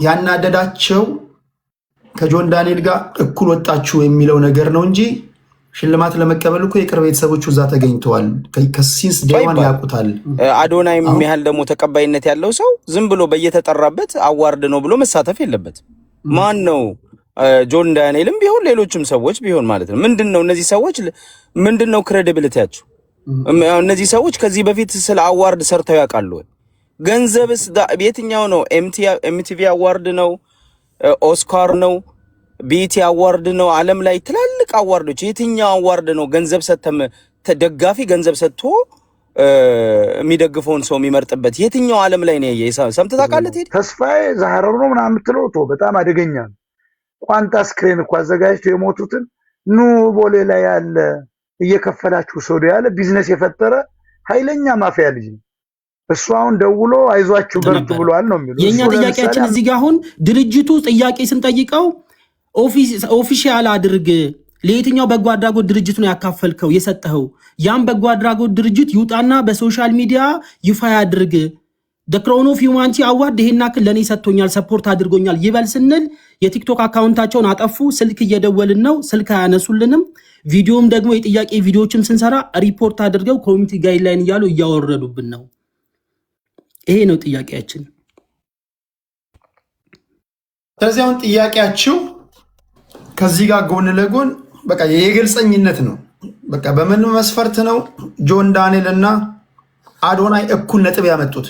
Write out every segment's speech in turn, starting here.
ያናደዳቸው ከጆን ዳንኤል ጋር እኩል ወጣችሁ የሚለው ነገር ነው እንጂ ሽልማት ለመቀበል እኮ የቅርብ ቤተሰቦቹ እዛ ተገኝተዋል። ከሲንስ ዴዋን ያውቁታል። አዶናይም ያህል ደግሞ ተቀባይነት ያለው ሰው ዝም ብሎ በየተጠራበት አዋርድ ነው ብሎ መሳተፍ የለበት። ማን ነው? ጆን ዳንኤልም ቢሆን ሌሎችም ሰዎች ቢሆን ማለት ነው። ምንድነው እነዚህ ሰዎች ምንድነው ክሬዲቢሊቲያቸው? እነዚህ ሰዎች ከዚህ በፊት ስለ አዋርድ ሰርተው ያውቃሉ? ገንዘብስ የትኛው ነው? ኤምቲቪ አዋርድ ነው? ኦስካር ነው? ቢቲ አዋርድ ነው? ዓለም ላይ ትላልቅ አዋርዶች የትኛው አዋርድ ነው ገንዘብ ሰተም ተደጋፊ ገንዘብ ሰጥቶ የሚደግፈውን ሰው የሚመርጥበት የትኛው ዓለም ላይ ነው? ሰምተህ ታውቃለህ? ተስፋዬ ዛህረው ነው ምናምን የምትለው ቶ በጣም አደገኛ ነው። ቋንጣ ስክሪን እኮ አዘጋጅተው የሞቱትን ኑ ቦሌ ላይ ያለ እየከፈላችሁ ሶዶ ያለ ቢዝነስ የፈጠረ ኃይለኛ ማፊያ ልጅ ነው። እሱ አሁን ደውሎ አይዟችሁ በርቱ ብሏል ነው የሚለው። የኛ ጥያቄያችን እዚህ ጋር አሁን ድርጅቱ ጥያቄ ስንጠይቀው ኦፊሻል አድርግ፣ ለየትኛው በጎ አድራጎት ድርጅት ነው ያካፈልከው የሰጠኸው? ያን በጎ አድራጎት ድርጅት ይውጣና በሶሻል ሚዲያ ይፋ ያድርግ። the crown of humanity አዋርድ ይሄን አክል ለኔ ሰጥቶኛል ሰፖርት አድርጎኛል ይበል ስንል የቲክቶክ አካውንታቸውን አጠፉ። ስልክ እየደወልን ነው፣ ስልክ አያነሱልንም። ቪዲዮም ደግሞ የጥያቄ ቪዲዮዎችም ስንሰራ ሪፖርት አድርገው ኮሚኒቲ ጋይድላይን እያሉ እያወረዱብን ነው። ይሄ ነው ጥያቄያችን። ስለዚህ አሁን ጥያቄያችሁ ከዚህ ጋር ጎን ለጎን በቃ የግልጸኝነት ነው። በቃ በምን መስፈርት ነው ጆን ዳንኤል እና አዶናይ እኩል ነጥብ ያመጡት?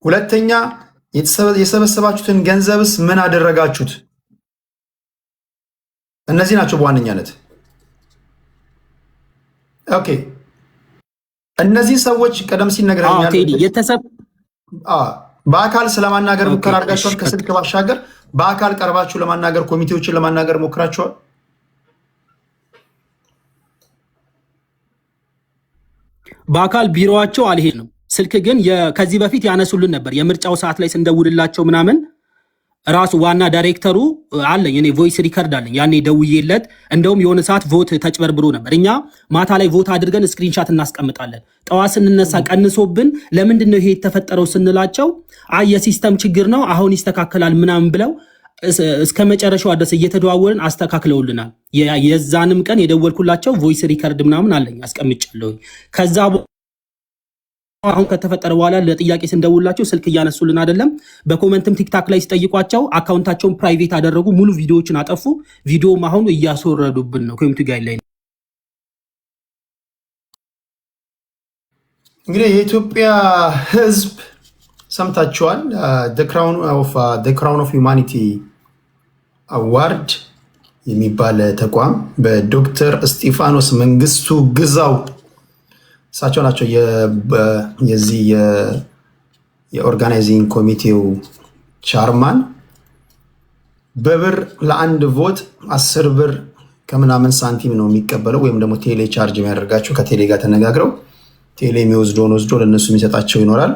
ሁለተኛ የሰበሰባችሁትን ገንዘብስ ምን አደረጋችሁት? እነዚህ ናቸው በዋነኛነት። ኦኬ እነዚህ ሰዎች ቀደም ሲል ነግረኛል። በአካል ስለማናገር ሙከራ አድርጋችኋል? ከስልክ ባሻገር በአካል ቀርባችሁ ለማናገር ኮሚቴዎችን ለማናገር ሞክራችኋል? በአካል ቢሮዋቸው አልሄድ ነው። ስልክ ግን ከዚህ በፊት ያነሱልን ነበር። የምርጫው ሰዓት ላይ ስንደውልላቸው ምናምን ራሱ ዋና ዳይሬክተሩ አለኝ፣ እኔ ቮይስ ሪከርድ አለኝ። ያኔ ደውዬለት እንደውም የሆነ ሰዓት ቮት ተጭበርብሮ ነበር። እኛ ማታ ላይ ቮት አድርገን ስክሪንሻት እናስቀምጣለን። ጠዋት ስንነሳ ቀንሶብን ለምንድን ነው ይሄ የተፈጠረው ስንላቸው አይ የሲስተም ችግር ነው አሁን ይስተካከላል ምናምን ብለው እስከ መጨረሻው ድረስ እየተደዋወልን አስተካክለውልናል። የዛንም ቀን የደወልኩላቸው ቮይስ ሪከርድ ምናምን አለኝ አስቀምጫለሁ። ከዛ አሁን ከተፈጠረ በኋላ ለጥያቄ ስንደውላቸው ስልክ እያነሱልን አይደለም። በኮመንትም ቲክታክ ላይ ሲጠይቋቸው አካውንታቸውን ፕራይቬት አደረጉ፣ ሙሉ ቪዲዮዎችን አጠፉ። ቪዲዮም አሁን እያስወረዱብን ነው ኮሚኒቲ ጋይድላይን። እንግዲህ የኢትዮጵያ ሕዝብ ሰምታችኋል። the crown of humanity አዋርድ የሚባል ተቋም በዶክተር እስጢፋኖስ መንግስቱ ግዛው እሳቸው ናቸው የዚህ የኦርጋናይዚንግ ኮሚቴው ቻርማን። በብር ለአንድ ቮት 10 ብር ከምናምን ሳንቲም ነው የሚቀበለው፣ ወይም ደግሞ ቴሌ ቻርጅ የሚያደርጋቸው። ከቴሌ ጋር ተነጋግረው ቴሌ የሚወስደውን ወስዶ ለእነሱ የሚሰጣቸው ይኖራል።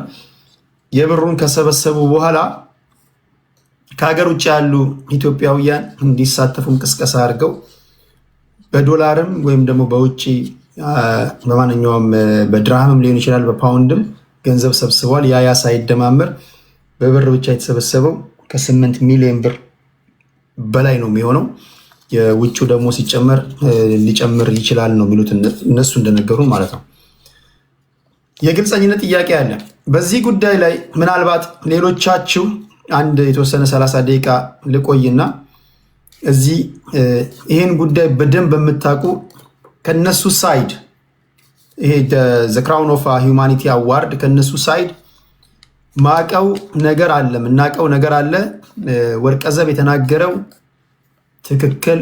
የብሩን ከሰበሰቡ በኋላ ከሀገር ውጭ ያሉ ኢትዮጵያውያን እንዲሳተፉም ቅስቀሳ አድርገው በዶላርም ወይም ደግሞ በውጭ በማንኛውም በድራህምም ሊሆን ይችላል በፓውንድም ገንዘብ ሰብስበዋል። ያ ሳይደማመር በብር ብቻ የተሰበሰበው ከ8 ሚሊዮን ብር በላይ ነው የሚሆነው። የውጭው ደግሞ ሲጨመር ሊጨምር ይችላል ነው የሚሉት እነሱ እንደነገሩ ማለት ነው። የግልጸኝነት ጥያቄ አለ በዚህ ጉዳይ ላይ። ምናልባት ሌሎቻችሁ አንድ የተወሰነ 30 ደቂቃ ልቆይና እዚህ ይህን ጉዳይ በደንብ በምታውቁ ከነሱ ሳይድ ይሄ the crown of humanity award ከነሱ ሳይድ ማቀው ነገር አለ፣ ምናቀው ነገር አለ። ወርቀዘብ የተናገረው ትክክል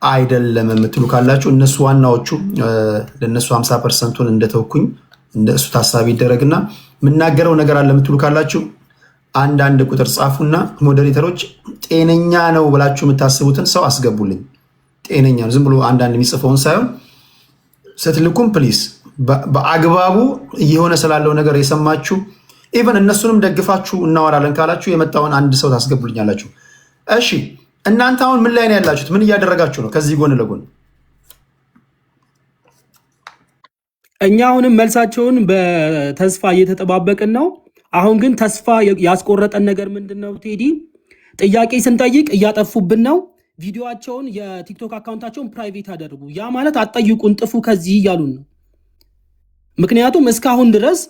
አይደለም የምትሉ ካላችሁ እነሱ ዋናዎቹ ለነሱ 50%ን እንደተወኩኝ እንደሱ ታሳቢ ይደረግና ምናገረው ነገር አለ የምትሉ ካላችሁ አንድ ቁጥር ጻፉና ሞዴሬተሮች ጤነኛ ነው ብላችሁ የምታስቡትን ሰው አስገቡልኝ። ጤነኛ ዝም ብሎ አንዳንድ የሚጽፈውን ሳይሆን ስትልኩም ፕሊስ በአግባቡ እየሆነ ስላለው ነገር የሰማችሁ ኢቨን እነሱንም ደግፋችሁ እናወራለን ካላችሁ የመጣውን አንድ ሰው ታስገቡልኛላችሁ። እሺ እናንተ አሁን ምን ላይ ነው ያላችሁት? ምን እያደረጋችሁ ነው? ከዚህ ጎን ለጎን እኛ አሁንም መልሳቸውን በተስፋ እየተጠባበቅን ነው። አሁን ግን ተስፋ ያስቆረጠን ነገር ምንድነው ቴዲ? ጥያቄ ስንጠይቅ እያጠፉብን ነው። ቪዲዮአቸውን የቲክቶክ አካውንታቸውን ፕራይቬት አደረጉ። ያ ማለት አትጠይቁን ጥፉ ከዚህ እያሉን ነው። ምክንያቱም እስካሁን ድረስ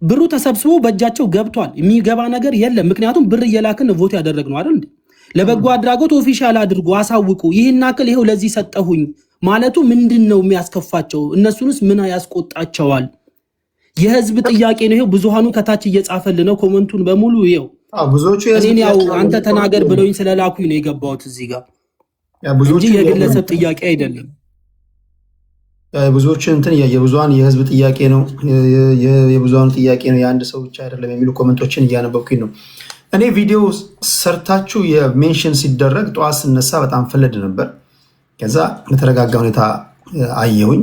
ብሩ ተሰብስቦ በእጃቸው ገብቷል። የሚገባ ነገር የለም። ምክንያቱም ብር እየላክን ቮት ያደረግነው አይደል እንዴ? ለበጎ አድራጎት ኦፊሻል አድርጎ አሳውቁ። ይህን አክል ይሄው ለዚህ ሰጠሁኝ ማለቱ ምንድነው የሚያስከፋቸው? እነሱንስ ምን ያስቆጣቸዋል? የህዝብ ጥያቄ ነው። ይሄው ብዙሃኑ ከታች እየጻፈልን ነው ኮሜንቱን በሙሉ ይሄው። ብዙዎቹ እኔን ያው አንተ ተናገር ብለውኝ ስለላኩኝ ነው የገባሁት እዚህ ጋር እንጂ የግለሰብ ጥያቄ አይደለም። ብዙዎቹ እንትን የብዙሃን የህዝብ ጥያቄ ነው፣ የብዙሃኑ ጥያቄ ነው፣ የአንድ ሰው ብቻ አይደለም የሚሉ ኮሜንቶችን እያነበብኩኝ ነው። እኔ ቪዲዮ ሰርታችሁ የሜንሽን ሲደረግ ጠዋት ስነሳ በጣም ፈለድ ነበር። ከዛ በተረጋጋ ሁኔታ አየሁኝ።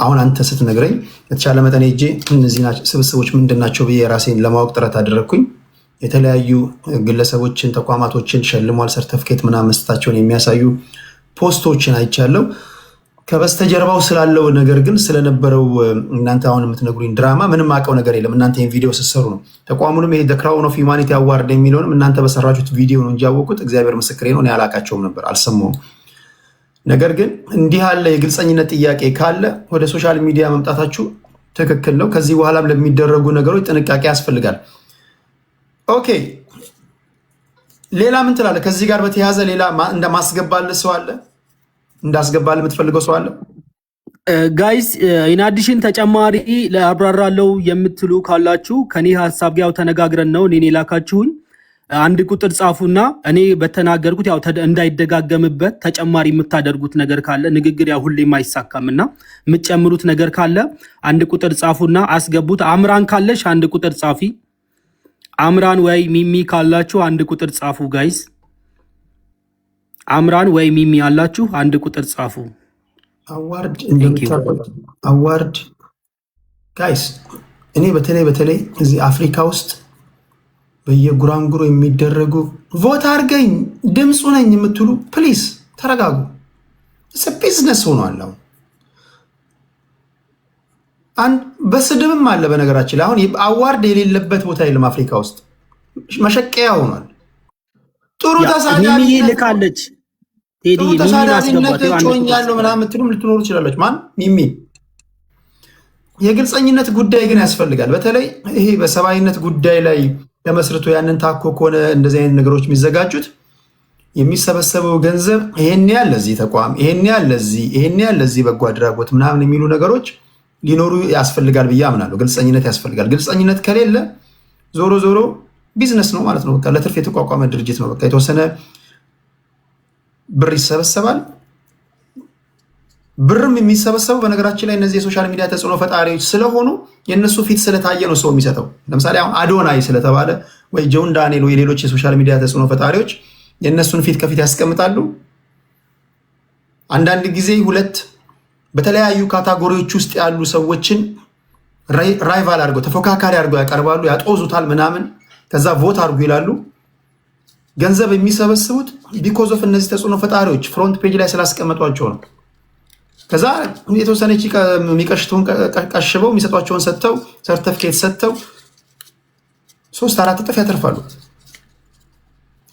አሁን አንተ ስትነግረኝ በተቻለ መጠን ሄጄ እነዚህ ስብስቦች ምንድን ናቸው ብዬ ራሴን ለማወቅ ጥረት አደረግኩኝ። የተለያዩ ግለሰቦችን ተቋማቶችን ሸልሟል፣ ሰርተፍኬት ምናምን መስጠታቸውን የሚያሳዩ ፖስቶችን አይቻለሁ። ከበስተጀርባው ስላለው ነገር ግን ስለነበረው እናንተ አሁን የምትነግሩኝ ድራማ ምንም አውቀው ነገር የለም። እናንተ ይህን ቪዲዮ ስትሰሩ ነው። ተቋሙንም ይሄ ክራውን ኦፍ ሂውማኒቲ አዋርድ የሚለውንም እናንተ በሰራችሁት ቪዲዮ ነው እንጂ ያወቁት እግዚአብሔር ምስክሬ ነው፣ እኔ አላውቃቸውም ነበር፣ አልሰማሁም። ነገር ግን እንዲህ ያለ የግልፀኝነት ጥያቄ ካለ ወደ ሶሻል ሚዲያ መምጣታችሁ ትክክል ነው። ከዚህ በኋላም ለሚደረጉ ነገሮች ጥንቃቄ ያስፈልጋል። ኦኬ፣ ሌላ ምን ትላለህ? ከዚህ ጋር በተያያዘ ሌላ እንደማስገባልህ ሰው አለ? እንዳስገባልህ የምትፈልገው ሰው አለ? ጋይስ ኢንአዲሽን ተጨማሪ ለአብራራለው የምትሉ ካላችሁ ከኔ ሀሳብ ጋር ተነጋግረን ነው እኔ ላካችሁኝ። አንድ ቁጥር ጻፉና እኔ በተናገርኩት ያው እንዳይደጋገምበት ተጨማሪ የምታደርጉት ነገር ካለ ንግግር ያው ሁሌም አይሳካምና የምትጨምሩት ነገር ካለ አንድ ቁጥር ጻፉና አስገቡት። አምራን ካለሽ አንድ ቁጥር ጻፊ። አምራን ወይ ሚሚ ካላችሁ አንድ ቁጥር ጻፉ ጋይስ። አምራን ወይ ሚሚ ያላችሁ አንድ ቁጥር ጻፉ። አዋርድ ጋይስ፣ እኔ በተለይ እዚህ አፍሪካ ውስጥ በየጉራንጉሮ የሚደረጉ ቮት አርገኝ ድምፁ ነኝ የምትሉ ፕሊዝ ተረጋጉ። ቢዝነስ ሆኗል። አሁን በስድብም አለ። በነገራችን ላይ አሁን አዋርድ የሌለበት ቦታ የለም አፍሪካ ውስጥ፣ መሸቀያ ሆኗል። ጥሩ ተሳዳቢ ልካለች ተሳዳቢነት ጮኛለሁ ምናምን የምትሉም ልትኖሩ ትችላለች። ማን ሚሚ የግልፀኝነት ጉዳይ ግን ያስፈልጋል። በተለይ ይሄ በሰብአዊነት ጉዳይ ላይ ተመስርቶ ያንን ታኮ ከሆነ እንደዚህ አይነት ነገሮች የሚዘጋጁት የሚሰበሰበው ገንዘብ ይሄን ያህል ለዚህ ተቋም፣ ይሄን ያህል ለዚህ በጎ አድራጎት ምናምን የሚሉ ነገሮች ሊኖሩ ያስፈልጋል ብዬ አምናለሁ። ግልፀኝነት ያስፈልጋል። ግልፀኝነት ከሌለ ዞሮ ዞሮ ቢዝነስ ነው ማለት ነው። በቃ ለትርፍ የተቋቋመ ድርጅት ነው። በቃ የተወሰነ ብር ይሰበሰባል። ብርም የሚሰበሰበው በነገራችን ላይ እነዚህ የሶሻል ሚዲያ ተጽዕኖ ፈጣሪዎች ስለሆኑ የእነሱ ፊት ስለታየ ነው ሰው የሚሰጠው። ለምሳሌ አሁን አዶናይ ስለተባለ ወይ ጆን ዳንኤል ወይ ሌሎች የሶሻል ሚዲያ ተጽዕኖ ፈጣሪዎች የእነሱን ፊት ከፊት ያስቀምጣሉ። አንዳንድ ጊዜ ሁለት በተለያዩ ካታጎሪዎች ውስጥ ያሉ ሰዎችን ራይቫል አድርገው ተፎካካሪ አድርገው ያቀርባሉ፣ ያጦዙታል ምናምን። ከዛ ቮት አድርጉ ይላሉ። ገንዘብ የሚሰበስቡት ቢኮዝ ኦፍ እነዚህ ተጽዕኖ ፈጣሪዎች ፍሮንት ፔጅ ላይ ስላስቀመጧቸው ነው። ከዛ የተወሰነች የሚቀሽተውን ቀሽበው የሚሰጧቸውን ሰጥተው ሰርተፍኬት ሰጥተው 3-4 እጥፍ ያተርፋሉ።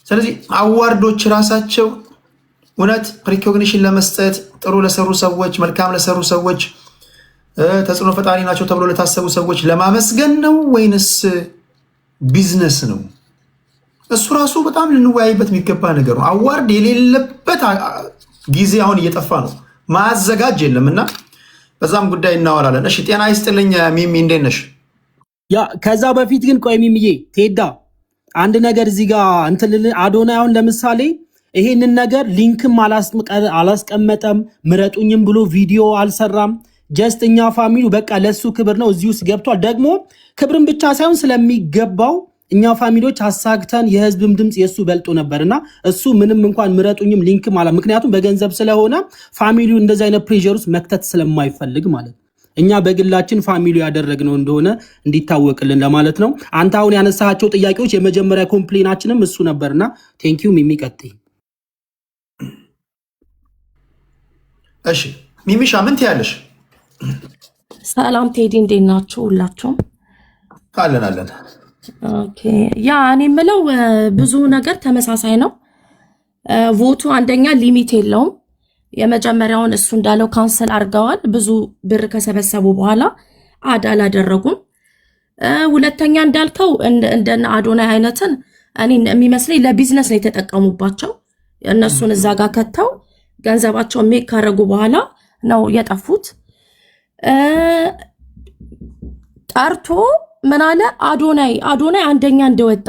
ስለዚህ አዋርዶች ራሳቸው እውነት ሪኮግኒሽን ለመስጠት ጥሩ ለሰሩ ሰዎች፣ መልካም ለሰሩ ሰዎች፣ ተጽዕኖ ፈጣሪ ናቸው ተብሎ ለታሰቡ ሰዎች ለማመስገን ነው ወይንስ ቢዝነስ ነው? እሱ ራሱ በጣም ልንወያይበት የሚገባ ነገር ነው። አዋርድ የሌለበት ጊዜ አሁን እየጠፋ ነው። ማዘጋጅ የለም እና በዛም ጉዳይ እናወራለን። እሺ፣ ጤና ይስጥልኝ ሚሚ፣ እንዴት ነሽ? ያ ከዛ በፊት ግን ቆይ ሚሚዬ፣ ቴዳ አንድ ነገር እዚህ ጋር እንትን አዶናይ አሁን ለምሳሌ ይሄንን ነገር ሊንክም አላስቀመጠም፣ ምረጡኝም ብሎ ቪዲዮ አልሰራም። ጀስት እኛ ፋሚሊ በቃ ለሱ ክብር ነው እዚህ ውስጥ ገብቷል። ደግሞ ክብርን ብቻ ሳይሆን ስለሚገባው እኛ ፋሚሊዎች አሳግተን የህዝብም ድምፅ የሱ በልጦ ነበርና እሱ ምንም እንኳን ምረጡኝም ሊንክም አላ ምክንያቱም በገንዘብ ስለሆነ ፋሚሊው እንደዚህ አይነት ፕሬሸር ውስጥ መክተት ስለማይፈልግ ማለት ነው። እኛ በግላችን ፋሚሊ ያደረግነው እንደሆነ እንዲታወቅልን ለማለት ነው። አንተ አሁን ያነሳቸው ጥያቄዎች የመጀመሪያ ኮምፕሌናችንም እሱ ነበርና ቴንኪዩ ሚሚ ቀጥይ። እሺ ሚሚሻ ምን ትያለሽ? ሰላም ቴዲ፣ እንዴት ናችሁ ሁላችሁም? አለን። ኦኬ ያ እኔ የምለው ብዙ ነገር ተመሳሳይ ነው። ቮቱ አንደኛ ሊሚት የለውም። የመጀመሪያውን እሱ እንዳለው ካንሰል አድርገዋል። ብዙ ብር ከሰበሰቡ በኋላ አድ አላደረጉም። ሁለተኛ እንዳልከው እንደነ አዶናይ አይነትን እኔ የሚመስለኝ ለቢዝነስ ነው የተጠቀሙባቸው። እነሱን እዛ ጋር ከተው ገንዘባቸውን ሜክ ካረጉ በኋላ ነው የጠፉት። ጠርቶ ምን አለ አዶናይ አንደኛ እንደወጣ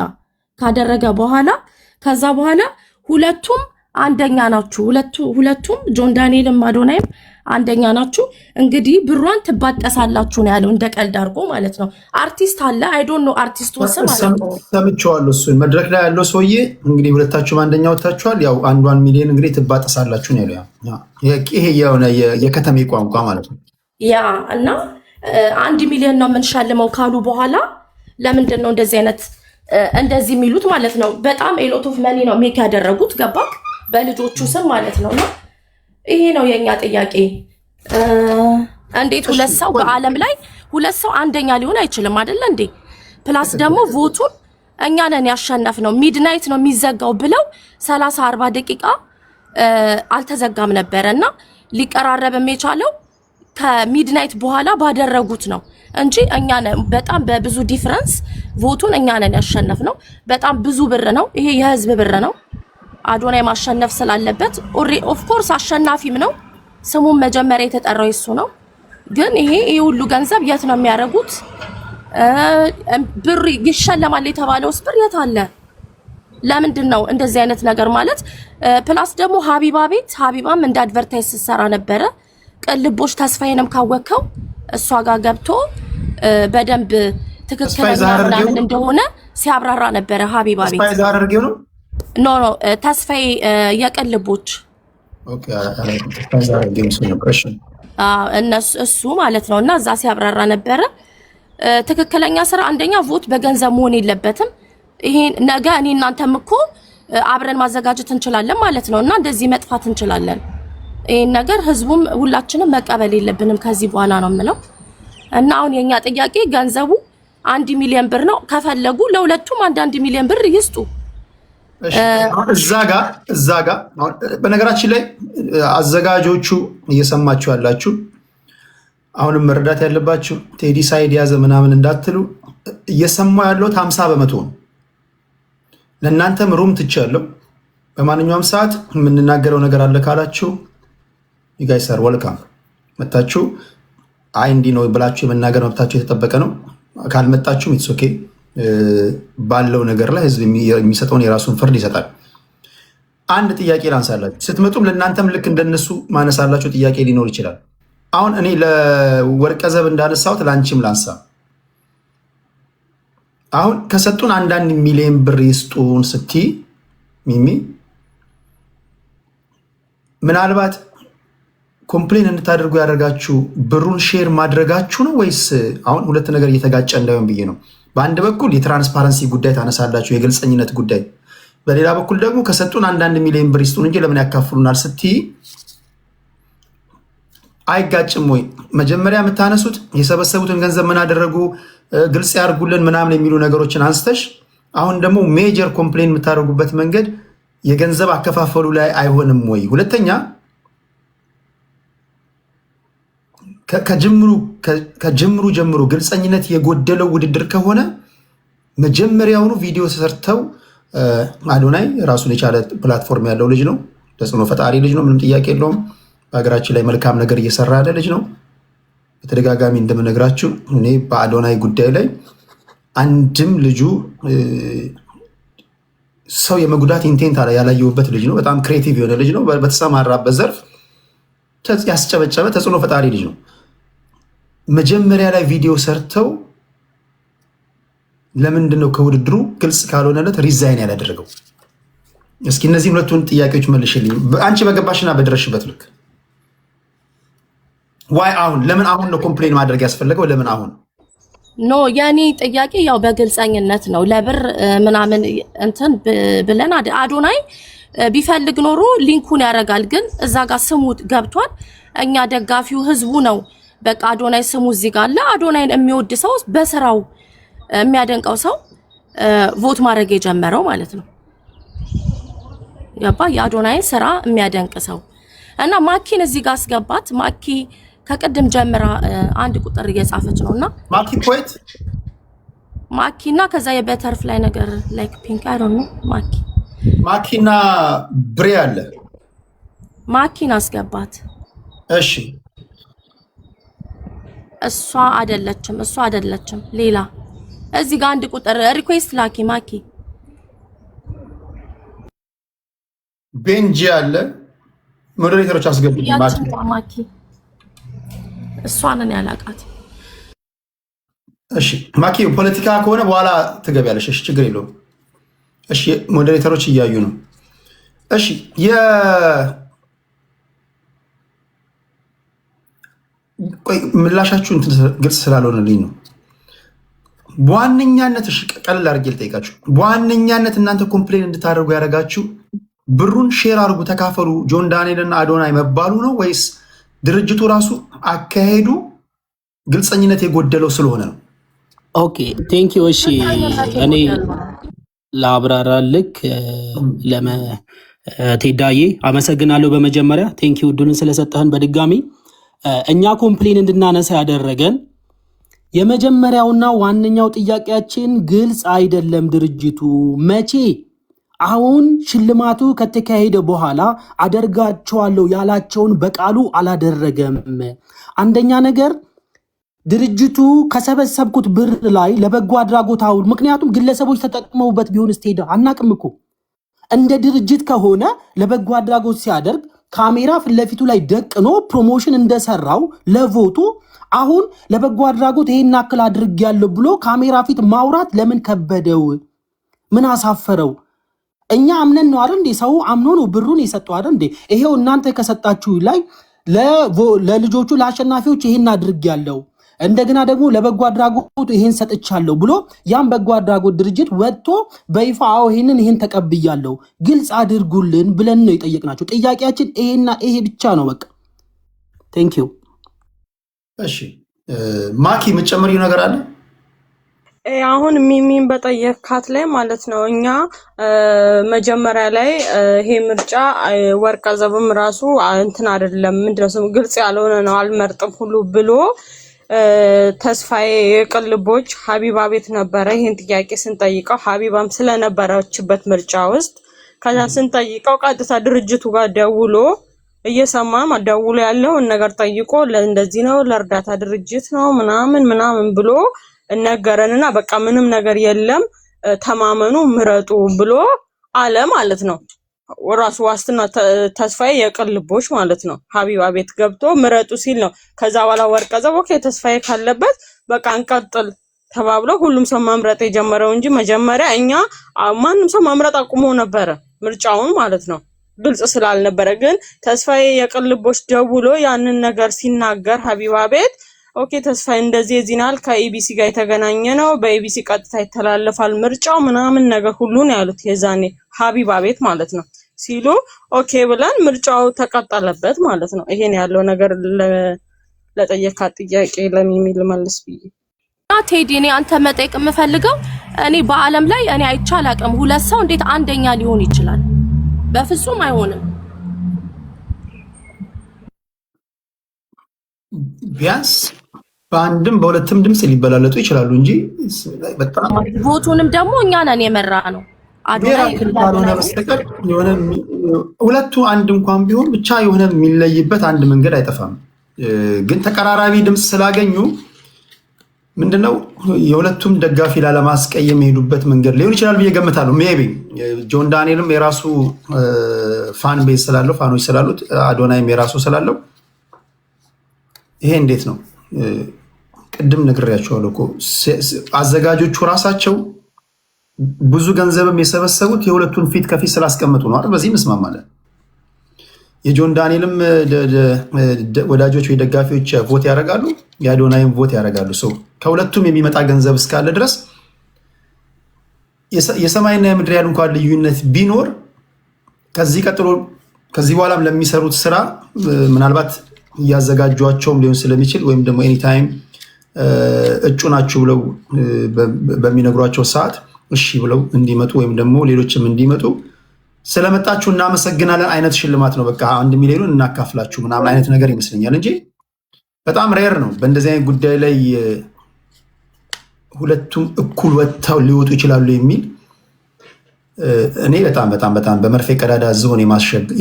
ካደረገ በኋላ ከዛ በኋላ ሁለቱም አንደኛ ናችሁ፣ ሁለቱም ጆን ዳንኤልም አዶናይም አንደኛ ናችሁ፣ እንግዲህ ብሯን ትባጠሳላችሁ ነው ያለው። እንደ ቀልድ አድርጎ ማለት ነው። አርቲስት አለ አይ ዶንት ኖ አርቲስቱን ስም ሰምቼዋለሁ። እሱን መድረክ ላይ ያለው ሰውዬ እንግዲህ ሁለታችሁም አንደኛ ወጥታችኋል፣ ያው 1 ሚሊዮን እንግዲህ ትባጠሳላችሁ ነው ያለው። ይሄ የሆነ የከተሜ ቋንቋ ማለት ነው። ያ እና 1 ሚሊዮን ነው የምንሻልመው ካሉ በኋላ ለምንድን ነው እንደዚህ የሚሉት ማለት ነው? በጣም ኤሎት ኦፍ መኒ ነው ሜክ ያደረጉት ገባክ? በልጆቹ ስም ማለት ነው። እና ይሄ ነው የኛ ጥያቄ። እንዴት ሁለት ሰው በአለም ላይ ሁለት ሰው አንደኛ ሊሆን አይችልም አይደለ እንዴ? ፕላስ ደግሞ ቮቱን እኛ ነን ያሸነፍነው። ሚድናይት ነው የሚዘጋው ብለው 30-40 ደቂቃ አልተዘጋም ነበረና ሊቀራረብም የቻለው ከሚድናይት በኋላ ባደረጉት ነው እንጂ እኛ ነን በጣም በብዙ ዲፈረንስ ቮቱን እኛ ነን ያሸነፍነው። በጣም ብዙ ብር ነው ይሄ፣ የህዝብ ብር ነው። አዶናይ ማሸነፍ ስላለበት ኦፍ ኮርስ አሸናፊም ነው። ስሙም መጀመሪያ የተጠራው እሱ ነው። ግን ይሄ ሁሉ ገንዘብ የት ነው የሚያደርጉት? ብር ይሸለማል የተባለውስ ብር የት አለ? ለምንድን ነው እንደዚህ አይነት ነገር ማለት? ፕላስ ደግሞ ሀቢባም እንደ አድቨርታይዝ ስትሰራ ነበረ። ቅልቦች ተስፋዬንም ካወከው እሷ ጋር ገብቶ በደንብ ትክክለኛ ምናምን እንደሆነ ሲያብራራ ነበረ። ሀቢባ ቤት ኖ ተስፋዬ የቅልቦች እሱ ማለት ነው። እና እዛ ሲያብራራ ነበረ። ትክክለኛ ስራ አንደኛ ቮት በገንዘብ መሆን የለበትም። ይሄን ነገ እኔ እናንተም እኮ አብረን ማዘጋጀት እንችላለን ማለት ነው። እና እንደዚህ መጥፋት እንችላለን። ይሄን ነገር ህዝቡም ሁላችንም መቀበል የለብንም ከዚህ በኋላ ነው የምለው። እና አሁን የኛ ጥያቄ ገንዘቡ 1 ሚሊዮን ብር ነው። ከፈለጉ ለሁለቱም 1 ሚሊዮን ብር ይስጡ። እዛ ጋ በነገራችን ላይ አዘጋጆቹ እየሰማችሁ ያላችሁ አሁንም መረዳት ያለባችሁ ቴዲ ሳይድ ያዘ ምናምን እንዳትሉ። እየሰማው ያለሁት 50% ነው። ለእናንተም ሩም ትቻለሁ። በማንኛውም ሰዓት የምንናገረው ነገር አለ ካላችሁ ይጋይሰር ወልካም መጣችሁ አይ እንዲህ ነው ብላችሁ የመናገር መብታችሁ የተጠበቀ ነው። ካልመጣችሁም ኢትስ ኦኬ። ባለው ነገር ላይ ህዝብ የሚሰጠውን የራሱን ፍርድ ይሰጣል። አንድ ጥያቄ ላንሳላችሁ። ስትመጡም ለእናንተም ልክ እንደነሱ ማነሳላችሁ ጥያቄ ሊኖር ይችላል። አሁን እኔ ለወርቀዘብ እንዳነሳሁት ለአንቺም ላንሳ። አሁን ከሰጡን 1 ሚሊዮን ብር ይስጡን ስትይ ሚሚ ምናልባት ኮምፕሌን እንድታደርጉ ያደርጋችሁ ብሩን ሼር ማድረጋችሁ ነው ወይስ? አሁን ሁለት ነገር እየተጋጨ እንዳይሆን ብዬ ነው። በአንድ በኩል የትራንስፓረንሲ ጉዳይ ታነሳላችሁ፣ የግልፀኝነት ጉዳይ፣ በሌላ በኩል ደግሞ ከሰጡን 1 ሚሊዮን ብር ይስጡን እንጂ ለምን ያካፍሉናል ስትይ አይጋጭም ወይ? መጀመሪያ የምታነሱት የሰበሰቡትን ገንዘብ ምን አደረጉ ግልጽ ያርጉልን ምናምን የሚሉ ነገሮችን አንስተሽ፣ አሁን ደግሞ ሜጀር ኮምፕሌን የምታደርጉበት መንገድ የገንዘብ አከፋፈሉ ላይ አይሆንም ወይ? ሁለተኛ ከጅምሩ ጀምሮ ግልፀኝነት የጎደለው ውድድር ከሆነ መጀመሪያውኑ ቪዲዮ ተሰርተው አዶናይ ራሱን የቻለ ፕላትፎርም ያለው ልጅ ነው፣ ተጽዕኖ ፈጣሪ ልጅ ነው፣ ምንም ጥያቄ የለውም። በሀገራችን ላይ መልካም ነገር እየሰራ ያለ ልጅ ነው። በተደጋጋሚ እንደምነግራችሁ እኔ በአዶናይ ጉዳይ ላይ አንድም ልጁ ሰው የመጉዳት ኢንቴንት ያላየሁበት ልጅ ነው። በጣም ክሬቲቭ የሆነ ልጅ ነው። በተሰማራበት ዘርፍ ያስጨበጨበ ተጽዕኖ ፈጣሪ ልጅ ነው። መጀመሪያ ላይ ቪዲዮ ሰርተው ለምንድን ነው ከውድድሩ ግልጽ ካልሆነለት ሪዛይን ያላደረገው? እስኪ እነዚህ ሁለቱን ጥያቄዎች መልሽልኝ፣ አንቺ በገባሽና በደረሽበት ልክ። ዋይ አሁን? ለምን አሁን ነው ኮምፕሌን ማድረግ ያስፈለገው? ለምን አሁን ኖ? የኔ ጥያቄ ያው በግልጸኝነት ነው። ለብር ምናምን እንትን ብለን አዶናይ ቢፈልግ ኖሮ ሊንኩን ያደርጋል። ግን እዛ ጋር ስሙ ገብቷል። እኛ ደጋፊው ህዝቡ ነው። በቃ አዶናይ ስሙ እዚህ ጋር አለ። አዶናይን የሚወድ ሰው በስራው የሚያደንቀው ሰው ቮት ማድረግ የጀመረው ማለት ነው። ገባ? የአዶናይን ስራ የሚያደንቅ ሰው እና ማኪን እዚህ ጋር አስገባት። ማኪ ከቅድም ጀምራ አንድ ቁጥር እየጻፈች ነውና ማኪ ፖይንት ማኪና ከዛ የበተርፍላይ ነገር ላይክ ፒንክ አይ ዶንት ኖ ማኪና ብሬ አለ። ማኪን አስገባት። እሺ እሷ አይደለችም ሌላ እዚህ ጋር አንድ ቁጥር ሪኩዌስት ላኪ ማኪ። ቤንጂ አለ። ሞዴሬተሮች አስገብኝ ማኪ እሷን ያላቃት። እሺ ማኪ ፖለቲካ ከሆነ በኋላ ትገቢያለሽ። እሺ ችግር የለውም። እሺ ሞዴሬተሮች እያዩ ነው። እሺ ምላሻችሁ ግልጽ ስላልሆነልኝ ነው። በዋነኛነት እሺ ቀለል አድርጌ ልጠይቃችሁ። በዋነኛነት እናንተ ኮምፕሌን እንድታደርጉ ያደረጋችሁ ብሩን ሼር አድርጉ፣ ተካፈሉ ጆን ዳንኤል እና አዶናይ መባሉ ነው ወይስ ድርጅቱ ራሱ አካሄዱ ግልፀኝነት የጎደለው ስለሆነ ነው? ኦኬ ቴንክ ዩ። እሺ እኔ ለአብራራ ልክ ቴዳዬ አመሰግናለሁ። በመጀመሪያ ቴንክ ዩ እድሉን ስለሰጠህን በድጋሚ እኛ ኮምፕሌን እንድናነሳ ያደረገን የመጀመሪያውና ዋነኛው ጥያቄያችን ግልጽ አይደለም። ድርጅቱ መቼ አሁን ሽልማቱ ከተካሄደ በኋላ አደርጋቸዋለሁ ያላቸውን በቃሉ አላደረገም። አንደኛ ነገር ድርጅቱ ከሰበሰብኩት ብር ላይ ለበጎ አድራጎት አውል። ምክንያቱም ግለሰቦች ተጠቅመውበት ቢሆን ስትሄድ አናቅም እኮ እንደ ድርጅት ከሆነ ለበጎ አድራጎት ሲያደርግ ካሜራ ፊት ለፊቱ ላይ ደቅኖ ፕሮሞሽን እንደሰራው ለቮቱ አሁን ለበጎ አድራጎት ይሄን አክል አድርጌያለሁ ብሎ ካሜራ ፊት ማውራት ለምን ከበደው? ምን አሳፈረው? እኛ አምነን ነው አይደል እንዴ? ሰው አምኖ ነው ብሩን የሰጠው አይደል እንዴ? ይሄው እናንተ ከሰጣችሁ ላይ ለልጆቹ ለአሸናፊዎች ይሄን አድርጌያለሁ እንደገና ደግሞ ለበጎ አድራጎት ይሄን ሰጥቻለሁ ብሎ ያን በጎ አድራጎት ድርጅት ወጥቶ በይፋ ይሄን ተቀብያለሁ ግልጽ አድርጉልን ብለን ነው የጠየቅናቸው። ጥያቄያችን ይሄና ይሄ ብቻ ነው። በቃ ቴንክ ዩ። እሺ ማኪ የምትጨምሪው ነገር አለ? አሁን ሚሚን በጠየካት ላይ ማለት ነው እኛ መጀመሪያ ላይ ይሄ ምርጫ ወርቀ ዘብም ራሱ እንትን አይደለም ምንድነው ግልጽ ያልሆነ ነው አልመርጥም ሁሉ ብሎ ተስፋዬ የቅልቦች ሀቢባ ቤት ነበረ። ይሄን ጥያቄ ስንጠይቀው ሀቢባም ስለነበረችበት ምርጫ ውስጥ ከዛ ስንጠይቀው ቀጥታ ድርጅቱ ጋር ደውሎ እየሰማም ደውሎ ያለውን ነገር ጠይቆ ለእንደዚህ ነው ለእርዳታ ድርጅት ነው ምናምን ብሎ ነገረንና በቃ ምንም ነገር የለም ተማመኑ ምረጡ ብሎ አለ ማለት ነው። ወራሱ ዋስትና ተስፋዬ የቅልቦች ማለት ነው ሀቢባ ቤት ገብቶ ምረጡ ሲል ነው። ከዛ በኋላ ወርቀዘብ ኦኬ ተስፋዬ ካለበት በቃ እንቀጥል ተባብለው ሁሉም ሰው መምረጥ የጀመረው እንጂ መጀመሪያ እኛ ማንንም ሰው መምረጥ አቁሞ ነበረ ምርጫውን ማለት ነው ግልጽ ስላልነበረ። ግን ተስፋዬ የቅልቦች ደውሎ ያንን ነገር ሲናገር ሀቢባ ቤት ኦኬ ተስፋዬ እንደዚህ የዚናል ከኢቢሲ ጋር የተገናኘ ነው በኢቢሲ ቀጥታ ይተላለፋል ምርጫው ምናምን ነገር ሁሉ ነው ያሉት የዛኔ ሀቢባ ቤት ማለት ነው ሲሉ ኦኬ ብለን ምርጫው ተቀጠለበት ማለት ነው። ይሄን ያለው ነገር ለጠየካት ጥያቄ ለሚሚል መልስ ብዬ ቴዲ እኔ አንተ መጠየቅ የምፈልገው እኔ በአለም ላይ እኔ አይቼ አላውቅም ሁለት ሰው እንዴት አንደኛ ሊሆን ይችላል? በፍጹም አይሆንም። ቢያንስ በአንድም በሁለትም ድምጽ ሊበላለጡ ይችላሉ እንጂ በጣም ቮቱንም ደግሞ እኛ ነን የመራ ነው ካልሆነ በስተቀር የሆነ ሁለቱ አንድ እንኳን ቢሆን ብቻ የሆነ የሚለይበት አንድ መንገድ አይጠፋም። ግን ተቀራራቢ ድምፅ ስላገኙ ምንድነው የሁለቱም ደጋፊ ላለማስቀየም የሄዱበት መንገድ ሊሆን ይችላል ብዬ ገምታለሁ። ሜቢ ጆን ዳንኤልም የራሱ ፋን ቤዝ ስላለው ፋኖች ስላሉት አዶናይም የራሱ ስላለው ይሄ እንዴት ነው ቅድም ነግሬያቸዋለሁ እኮ አዘጋጆቹ ራሳቸው ብዙ ገንዘብም የሰበሰቡት የሁለቱን ፊት ከፊት ስላስቀመጡ ነው አይደል? በዚህ እንስማማለን። የጆን ዳንኤልም ወዳጆች ወይ ደጋፊዎች ቮት ያደርጋሉ፣ የአዶናይም ቮት ያደርጋሉ። ሰው ከሁለቱም የሚመጣ ገንዘብ እስካለ ድረስ የሰማይና የምድር ያሉ እንኳን ልዩነት ቢኖር ከዚህ ቀጥሎ ከዚህ በኋላም ለሚሰሩት ስራ ምናልባት እያዘጋጇቸውም ሊሆን ስለሚችል ወይም ደግሞ ኤኒታይም እጩ ናችሁ ብለው በሚነግሯቸው ሰዓት እሺ ብለው እንዲመጡ ወይም ደግሞ ሌሎችም እንዲመጡ ስለመጣችሁ እናመሰግናለን አይነት ሽልማት ነው። በቃ 1 ሚሊዮን እናካፍላችሁ ምናምን አይነት ነገር ይመስለኛል እንጂ በጣም ሬር ነው በእንደዚህ አይነት ጉዳይ ላይ ሁለቱም እኩል ወጥተው ሊወጡ ይችላሉ የሚል እኔ በጣም በጣም በጣም በመርፌ ቀዳዳ ዝሆን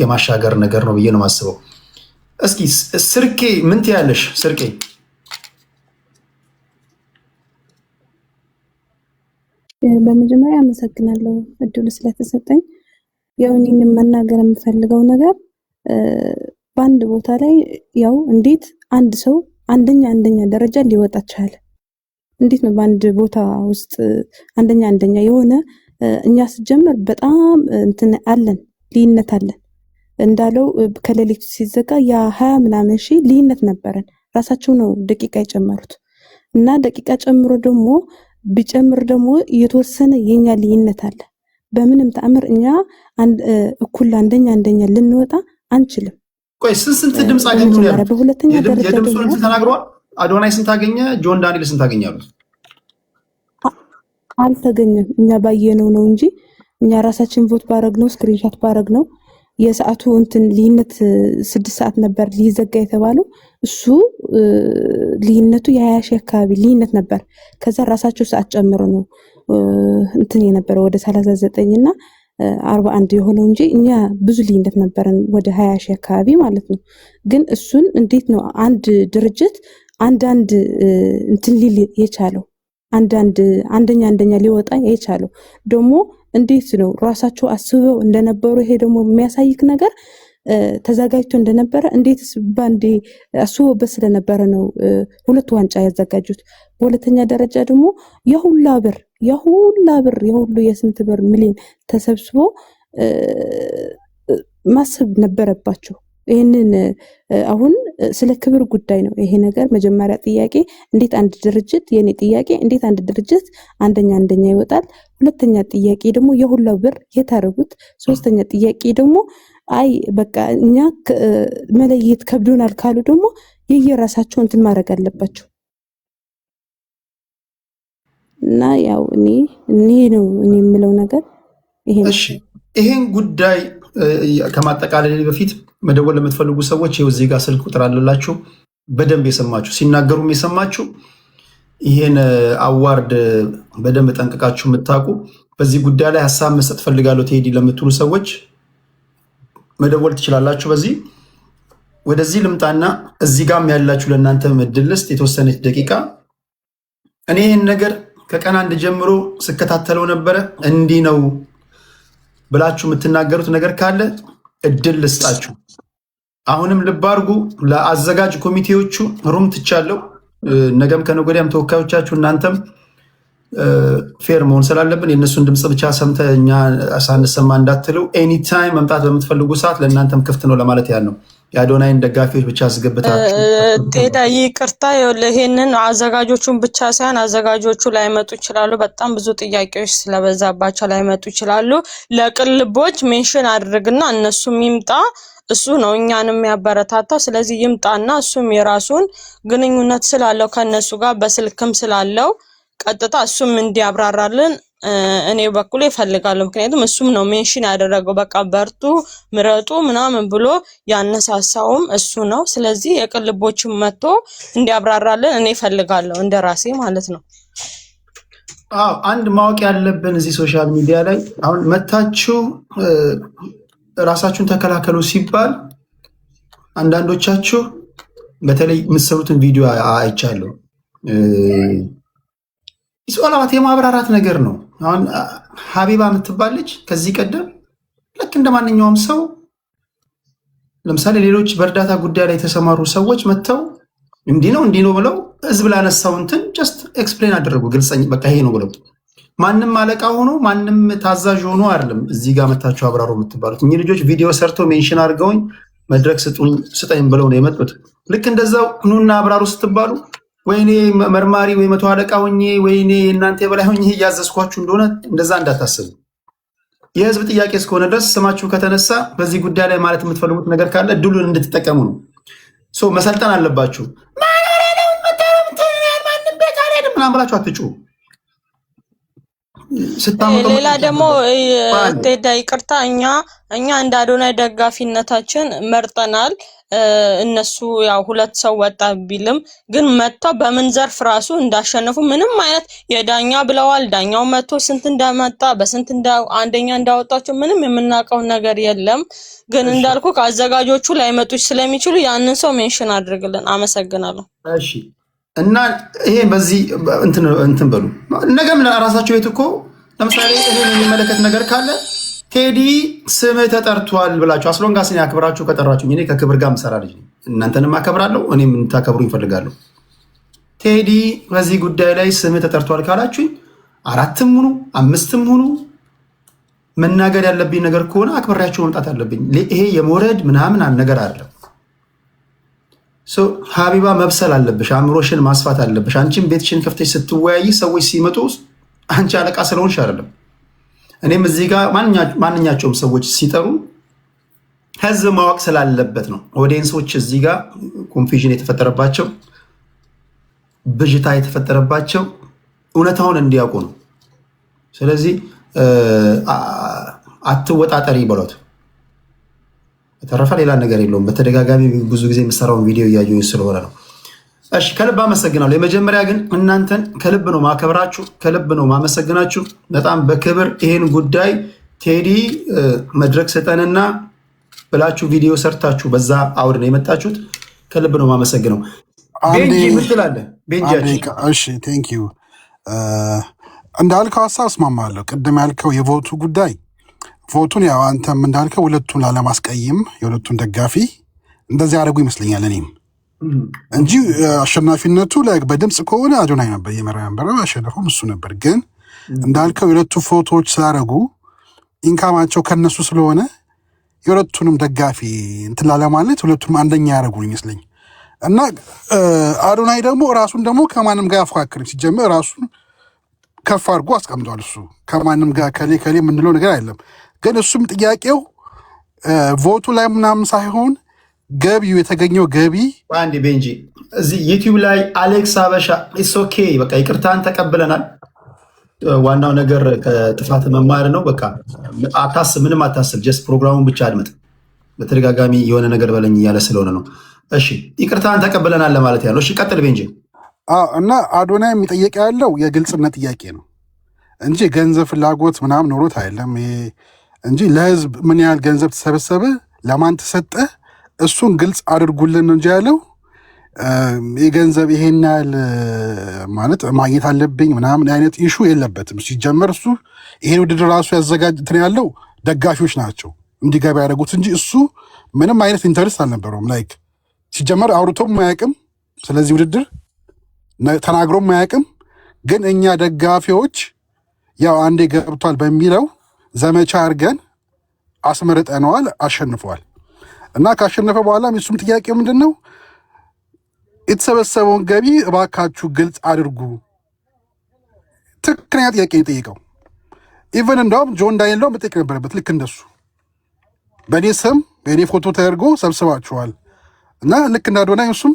የማሻገር ነገር ነው ብዬ ነው የማስበው። እስኪ ስርቄ ምን ትያለሽ? ስርቄ በመጀመሪያ አመሰግናለሁ እድሉ ስለተሰጠኝ። ያው እኔንም መናገር የምፈልገው ነገር በአንድ ቦታ ላይ ያው እንዴት አንድ ሰው አንደኛ ደረጃ ሊወጣ ቻለ? እንዴት ነው በአንድ ቦታ ውስጥ አንደኛ የሆነ እኛ ሲጀምር በጣም እንትን አለን ልዩነት አለን እንዳለው ከሌሊቱ ሲዘጋ ያ 20 ምናምን ሺህ ልዩነት ነበረን። ራሳቸው ነው ደቂቃ የጨመሩት እና ደቂቃ ጨምሮ ደግሞ ቢጨምር ደግሞ የተወሰነ የኛ ልዩነት አለ። በምንም ተአምር እኛ እኩል አንደኛ ልንወጣ አንችልም። ቆይ ስንት ድምጽ አገኙ ነው? በሁለተኛ ደረጃ የድምጹን ተናግሯል። አዶናይ ስንት አገኘ? ጆን ዳንኤል ስንት አገኛሉ? አልተገኘም። እኛ ባየነው ነው እንጂ እኛ ራሳችን ቮት ባረግነው ስክሪንሾት ባረግነው የሰዓቱ እንትን ልዩነት 6 ሰዓት ነበር ሊዘጋ የተባለው እሱ ልዩነቱ የ20 ሺህ አካባቢ ልዩነት ነበር። ከዛ ራሳቸው ሰዓት ጨምሮ ነው እንትን የነበረው ወደ 39 እና 41 የሆነው እንጂ እኛ ብዙ ልዩነት ነበረን ወደ 20 ሺህ አካባቢ ማለት ነው። ግን እሱን እንዴት ነው አንድ ድርጅት አንዳንድ እንትን ሊል የቻለው አንደኛ ሊወጣ የቻለው ደግሞ እንዴት ነው ራሳቸው አስበው እንደነበሩ ይሄ ደግሞ የሚያሳይክ ነገር ተዘጋጅቶ እንደነበረ እንዴትስ ባንዴ አስበውበት ስለነበረ ነው 2 ዋንጫ ያዘጋጁት። በሁለተኛ ደረጃ ደግሞ የሁላ ብር የሁሉ የስንት ብር ሚሊዮን ተሰብስቦ ማሰብ ነበረባቸው። ይሄንን አሁን ስለ ክብር ጉዳይ ነው ይሄ ነገር። መጀመሪያ ጥያቄ እንዴት አንድ ድርጅት የኔ ጥያቄ እንዴት አንድ ድርጅት አንደኛ ይወጣል? ሁለተኛ ጥያቄ ደግሞ የሁላው ብር የታረጉት። ሶስተኛ ጥያቄ ደግሞ አይ በቃ እኛ መለየት ከብዶናል ካሉ ደግሞ የየራሳቸው እንትን ማድረግ አለባቸው። እና ያው እኔ ነው የምለው ነገር ይሄ ነው። እሺ ይሄን ጉዳይ ከማጠቃለል በፊት መደወል ለምትፈልጉ ሰዎች ይኸው እዚህ ጋር ስልክ ቁጥር አለላችሁ። በደንብ የሰማችሁ ሲናገሩም የሰማችሁ ይሄን አዋርድ በደንብ ጠንቅቃችሁ የምታውቁ በዚህ ጉዳይ ላይ ሀሳብ መስጠት ፈልጋለሁ ቴዲ ለምትሉ ሰዎች መደወል ትችላላችሁ። በዚህ ወደዚህ ልምጣና እዚህ ጋርም ያላችሁ ለእናንተ እድል ልስጥ የተወሰነች ደቂቃ። እኔ ይህን ነገር ከቀን 1 ጀምሮ ስከታተለው ነበረ። እንዲህ ነው ብላችሁ የምትናገሩት ነገር ካለ እድል ልስጣችሁ። አሁንም ልብ አድርጉ። ለአዘጋጅ ኮሚቴዎቹ ሩም ትቻለው። ነገም ከነገ ወዲያም ተወካዮቻችሁ እናንተም ፌር መሆን ስላለብን የእነሱን ድምፅ ብቻ ሰምተ እኛ ሳንሰማ እንዳትሉ። ኤኒታይም መምጣት በምትፈልጉ ሰዓት ለእናንተም ክፍት ነው ለማለት ያህል ነው። የአዶናይን ደጋፊዎች ብቻ አስገብታችሁ ጤዳ ይቅርታ፣ ይሄንን አዘጋጆቹን ብቻ ሳይሆን አዘጋጆቹ ላይመጡ ይችላሉ። በጣም ብዙ ጥያቄዎች ስለበዛባቸው ላይመጡ ይችላሉ። ለቅልቦች ሜንሽን አድርግና እነሱም ይምጣ። እሱ ነው እኛንም ያበረታታው። ስለዚህ ይምጣና እሱም የራሱን ግንኙነት ስላለው ከነሱ ጋር በስልክም ስላለው ቀጥታ እሱም እንዲያብራራልን እኔ በኩል ይፈልጋለሁ። ምክንያቱም እሱም ነው ሜንሽን ያደረገው። በቃ በርቱ ምረጡ ምናምን ብሎ ያነሳሳውም እሱ ነው። ስለዚህ የቅልቦችም መጥቶ እንዲያብራራልን እኔ ይፈልጋለሁ እንደራሴ ማለት ነው። አንድ ማወቅ ያለብን እዚህ ሶሻል ሚዲያ ላይ አሁን መታችሁ ራሳችሁን ተከላከሉ ሲባል አንዳንዶቻችሁ በተለይ የምትሰሩትን ቪዲዮ አይቻለሁ። ኢስኦላማት የማብራራት ነገር ነው። አሁን ሀቢባ የምትባል ልጅ ከዚህ ቀደም ልክ እንደማንኛውም ሰው ለምሳሌ ሌሎች በእርዳታ ጉዳይ ላይ የተሰማሩ ሰዎች መጥተው እንዲህ ነው ብለው ህዝብ ላነሳው እንትን ጀስት ኤክስፕሌን አደረጉ። ግልጸኝ በቃ ይሄ ነው ብለው ማንም አለቃ ሆኖ ማንም ታዛዥ ሆኖ አይደለም እዚህ ጋር መታችሁ አብራሩ የምትባሉት። እኚህ ልጆች ቪዲዮ ሰርተው ሜንሽን አድርገውኝ መድረክ ስጠኝ ብለው ነው የመጡት። ልክ እንደዛው ኑና አብራሩ ስትባሉ ወይኔ መርማሪ ወይ 100 አለቃ ሆኜ ወይኔ እናንተ የበላይ ሆኜ እያዘዝኳችሁ እንደሆነ እንደዛ እንዳታስቡ። የህዝብ ጥያቄ እስከሆነ ድረስ ስማችሁ ከተነሳ በዚህ ጉዳይ ላይ ማለት የምትፈልጉት ነገር ካለ ድሉን እንድትጠቀሙ ነው። መሰልጠን አለባችሁ። ምናምን ብላችሁ አትጩ። ስታመጡ ሌላ ደግሞ ቴዳ ይቅርታ፣ እኛ እንደ አዶናይ ደጋፊነታችን መርጠናል። እነሱ ያው ሁለት ሰው ወጣ ቢልም ግን መጥተው በምን ዘርፍ ራሱ እንዳሸነፉ ምንም አይነት የዳኛ ብለዋል። ዳኛው መጥቶ ስንት እንዳመጣ በስንት አንደኛ እንዳወጣቸው ምንም የምናውቀው ነገር የለም። ግን እንዳልኩ ከአዘጋጆቹ ላይመጡ ስለሚችሉ ያንን ሰው ሜንሽን አድርግልን። አመሰግናለሁ። እሺ። እና ይሄ በዚህ እንትን በሉ ነገም ለራሳቸው ቤት እኮ ለምሳሌ ይሄን የሚመለከት ነገር ካለ ቴዲ ስምህ ተጠርቷል ብላችሁ አስሎንጋስን ያክብራችሁ ከጠራችሁ እኔ ከክብር ጋር ምሰራ ልጅ ነኝ። እናንተንም አከብራለሁ፣ እኔም እንታከብሩ ይፈልጋለሁ። ቴዲ በዚህ ጉዳይ ላይ ስምህ ተጠርቷል ካላችሁኝ 4ም ሁኑ 5ም ሁኑ መናገር ያለብኝ ነገር ከሆነ አክብሬያችሁ መምጣት አለብኝ። ይሄ የመውረድ ምናምን ነገር አይደለም። ሀቢባ መብሰል አለብሽ፣ አእምሮሽን ማስፋት አለብሽ። አንቺን ቤትሽን ከፍተሽ ስትወያይ ሰዎች ሲመጡ አንቺ አለቃ ስለሆንሽ አይደለም። እኔም እዚህ ጋር ማንኛቸውም ሰዎች ሲጠሩ ህዝብ ማወቅ ስላለበት ነው። ኦዲየንሶች እዚህ ጋር ኮንፊዥን የተፈጠረባቸው ብዥታ የተፈጠረባቸው እውነታውን እንዲያውቁ ነው። ስለዚህ አትወጣጠሪ በሏት። በተረፈ ሌላ ነገር የለውም። በተደጋጋሚ ብዙ ጊዜ የምሰራውን ቪዲዮ እያየሁ ስለሆነ ነው። እሺ ከልብ አመሰግናለሁ። የመጀመሪያ ግን እናንተን ከልብ ነው ማከብራችሁ፣ ከልብ ነው ማመሰግናችሁ። በጣም በክብር ይሄን ጉዳይ ቴዲ መድረክ ስጠንና ብላችሁ ቪዲዮ ሰርታችሁ በዛ አውድ ነው የመጣችሁት። ከልብ ነው ማመሰግነው። ቤንጂ ምን ትላለህ? ቤንጂ እሺ ቴንክ ዩ እንዳልከው ሀሳብ እስማማለሁ። ቅድም ያልከው የቮቱ ጉዳይ ቮቱን ያው አንተም እንዳልከው ሁለቱን ላለማስቀይም የሁለቱን ደጋፊ እንደዚህ ያደርጉ ይመስለኛል እኔም እንጂ አሸናፊነቱ ላይ በድምፅ ከሆነ አዶናይ ነበር የመራ ነበር፣ አሸነፈውም እሱ ነበር። ግን እንዳልከው የሁለቱ ፎቶዎች ስላደረጉ ኢንካማቸው ከነሱ ስለሆነ የሁለቱንም ደጋፊ እንትን ላለማለት ሁለቱንም አንደኛ ያደረጉ ይመስለኝ እና አዶናይ ደግሞ ራሱን ደግሞ ከማንም ጋር ያፎካክርም። ሲጀምር ራሱን ከፍ አድርጎ አስቀምጧል። እሱ ከማንም ጋር ከሌ የምንለው ነገር አይደለም። ግን እሱም ጥያቄው ቮቱ ላይ ምናምን ሳይሆን ገቢው የተገኘው ገቢ አንድ ቤንጂ እዚህ ዩቲዩብ ላይ አሌክስ አበሻ ኢትስ ኦኬ በቃ ይቅርታን ተቀብለናል። ዋናው ነገር ከጥፋት መማር ነው። በቃ አታስብ፣ ምንም አታስብ፣ ጀስት ፕሮግራሙን ብቻ አድምጥ። በተደጋጋሚ የሆነ ነገር በለኝ እያለ ስለሆነ ነው። እሺ ይቅርታን ተቀብለናል ለማለት ያለው። እሺ ቀጥል ቤንጂ። እና አዶናይ የሚጠየቅ ያለው የግልጽነት ጥያቄ ነው እንጂ የገንዘብ ፍላጎት ምናምን ኖሮት አይደለም እንጂ ለህዝብ ምን ያህል ገንዘብ ተሰበሰበ፣ ለማን ተሰጠ፣ እሱን ግልጽ አድርጉልን እንጂ ያለው የገንዘብ ይሄን ያህል ማለት ማግኘት አለብኝ ምናምን አይነት ኢሹ የለበትም። ሲጀመር እሱ ይሄን ውድድር ራሱ ያዘጋጅትን ያለው ደጋፊዎች ናቸው እንዲገባ ያደረጉት እንጂ እሱ ምንም አይነት ኢንተረስት አልነበረውም። ላይክ ሲጀመር አውርቶም አያውቅም፣ ስለዚህ ውድድር ተናግሮም አያውቅም። ግን እኛ ደጋፊዎች ያው አንዴ ገብቷል በሚለው ዘመቻ አድርገን አስመርጠነዋል፣ አሸንፈዋል። እና ካሸነፈ በኋላ እሱም ጥያቄ ምንድን ነው? የተሰበሰበውን ገቢ እባካችሁ ግልጽ አድርጉ። ትክክለኛ ጥያቄ የጠየቀው ኢቨን እንደውም ጆን ዳንኤል መጠየቅ ነበረበት። ልክ እንደሱ በእኔ ስም በእኔ ፎቶ ተደርጎ ሰብስባችኋል እና ልክ እንደ አዶናይ እሱም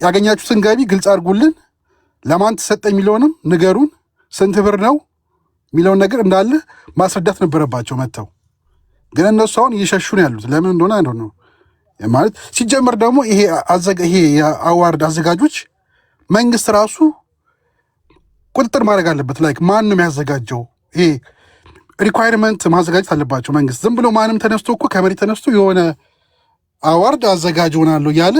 ያገኛችሁትን ገቢ ግልጽ አድርጉልን፣ ለማን ተሰጠ የሚለውንም ንገሩን፣ ስንት ብር ነው የሚለውን ነገር እንዳለ ማስረዳት ነበረባቸው መጥተው። ግን እነሱ አሁን እየሸሹ ነው ያሉት። ለምን እንደሆነ አይደው ነው ማለት። ሲጀመር ደግሞ ይሄ የአዋርድ አዘጋጆች መንግስት ራሱ ቁጥጥር ማድረግ አለበት። ላይክ ማን ነው የሚያዘጋጀው? ይሄ ሪኳየርመንት ማዘጋጀት አለባቸው መንግስት። ዝም ብሎ ማንም ተነስቶ እኮ ከመሬት ተነስቶ የሆነ አዋርድ አዘጋጅ ሆናለሁ እያለ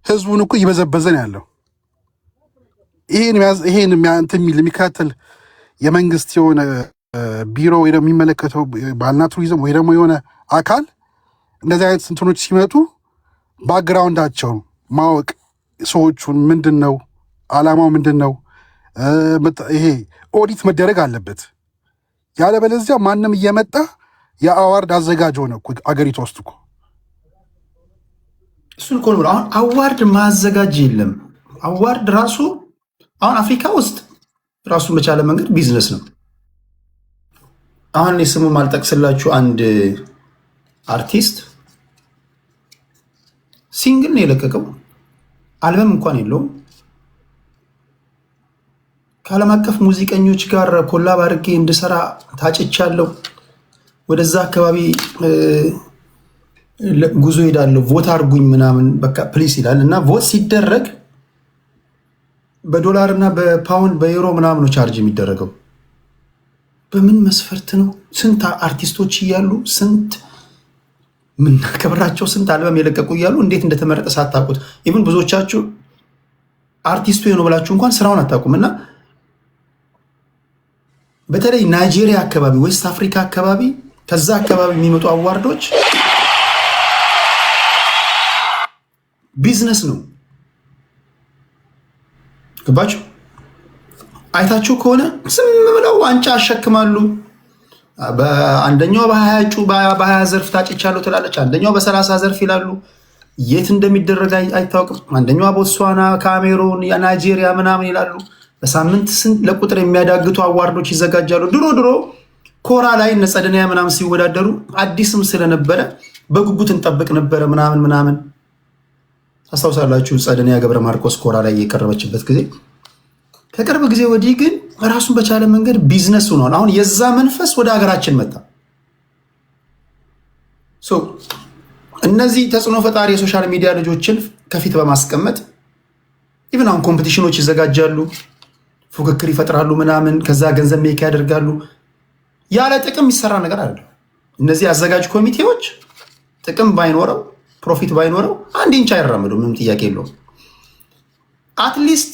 ህዝቡን እኮ እየበዘበዘ ነው ያለው። ይሄን የሚከታተል የመንግስት የሆነ ቢሮ ወይ ደግሞ የሚመለከተው ባህልና ቱሪዝም ወይ ደግሞ የሆነ አካል እንደዚህ አይነት እንትኖች ሲመጡ ባክግራውንዳቸው ማወቅ፣ ሰዎቹን ምንድን ነው አላማው ምንድን ነው፣ ይሄ ኦዲት መደረግ አለበት። ያለበለዚያ ማንም እየመጣ የአዋርድ አዘጋጅ ሆነ እኮ አገሪቷ ውስጥ እኮ እሱን እኮ ነው። አሁን አዋርድ ማዘጋጅ የለም። አዋርድ ራሱ አሁን አፍሪካ ውስጥ ራሱን በቻለ መንገድ ቢዝነስ ነው። አሁን ስሙ ማልጠቅስላችሁ አንድ አርቲስት ሲንግል ነው የለቀቀው፣ አልበም እንኳን የለውም። ከዓለም አቀፍ ሙዚቀኞች ጋር ኮላብ አድርጌ እንድሰራ ታጭቻለሁ። ወደዛ አካባቢ ጉዞ ሄዳለሁ። ቮት አድርጉኝ ምናምን በቃ ፕሊስ ይላል እና ቮት ሲደረግ በዶላር እና በፓውንድ በዩሮ ምናምን ነው ቻርጅ የሚደረገው። በምን መስፈርት ነው? ስንት አርቲስቶች እያሉ ስንት ምናከብራቸው ስንት አልበም የለቀቁ እያሉ እንዴት እንደተመረጠ ሳታውቁት ኢቭን ብዙዎቻችሁ አርቲስቱ ነው ብላችሁ እንኳን ስራውን አታውቁም። እና በተለይ ናይጄሪያ አካባቢ፣ ዌስት አፍሪካ አካባቢ ከዛ አካባቢ የሚመጡ አዋርዶች ቢዝነስ ነው። ገባችሁ? አይታችሁ ከሆነ ስም ብለው ዋንጫ አሸክማሉ። አንደኛው በ20 ዘርፍ ታጭቻለሁ ትላለች፣ አንደኛው በ30 ዘርፍ ይላሉ። የት እንደሚደረግ አይታወቅም። አንደኛው ቦትስዋና፣ ካሜሩን፣ ናይጄሪያ ምናምን ይላሉ። በሳምንት ለቁጥር የሚያዳግቱ አዋርዶች ይዘጋጃሉ። ድሮ ኮራ ላይ እነ ጸደኒያ ምናምን ሲወዳደሩ አዲስም ስለነበረ በጉጉት እንጠብቅ ነበረ ምናምን አስታውሳላችሁ? ጸደኒያ ገብረ ማርቆስ ኮራ ላይ የቀረበችበት ጊዜ። ከቅርብ ጊዜ ወዲህ ግን ራሱን በቻለ መንገድ ቢዝነስ ሆኗል። አሁን የዛ መንፈስ ወደ ሀገራችን መጣ። እነዚህ ተጽዕኖ ፈጣሪ የሶሻል ሚዲያ ልጆችን ከፊት በማስቀመጥ ኢቭን አሁን ኮምፒቲሽኖች ይዘጋጃሉ፣ ፉክክር ይፈጥራሉ ምናምን፣ ከዛ ገንዘብ ሜክ ያደርጋሉ። ያለ ጥቅም የሚሰራ ነገር አይደለም። እነዚህ አዘጋጅ ኮሚቴዎች ጥቅም ባይኖረው ፕሮፊት ባይኖረው አንድ ኢንች አይራመዱ፣ ምንም ጥያቄ የለውም። አትሊስት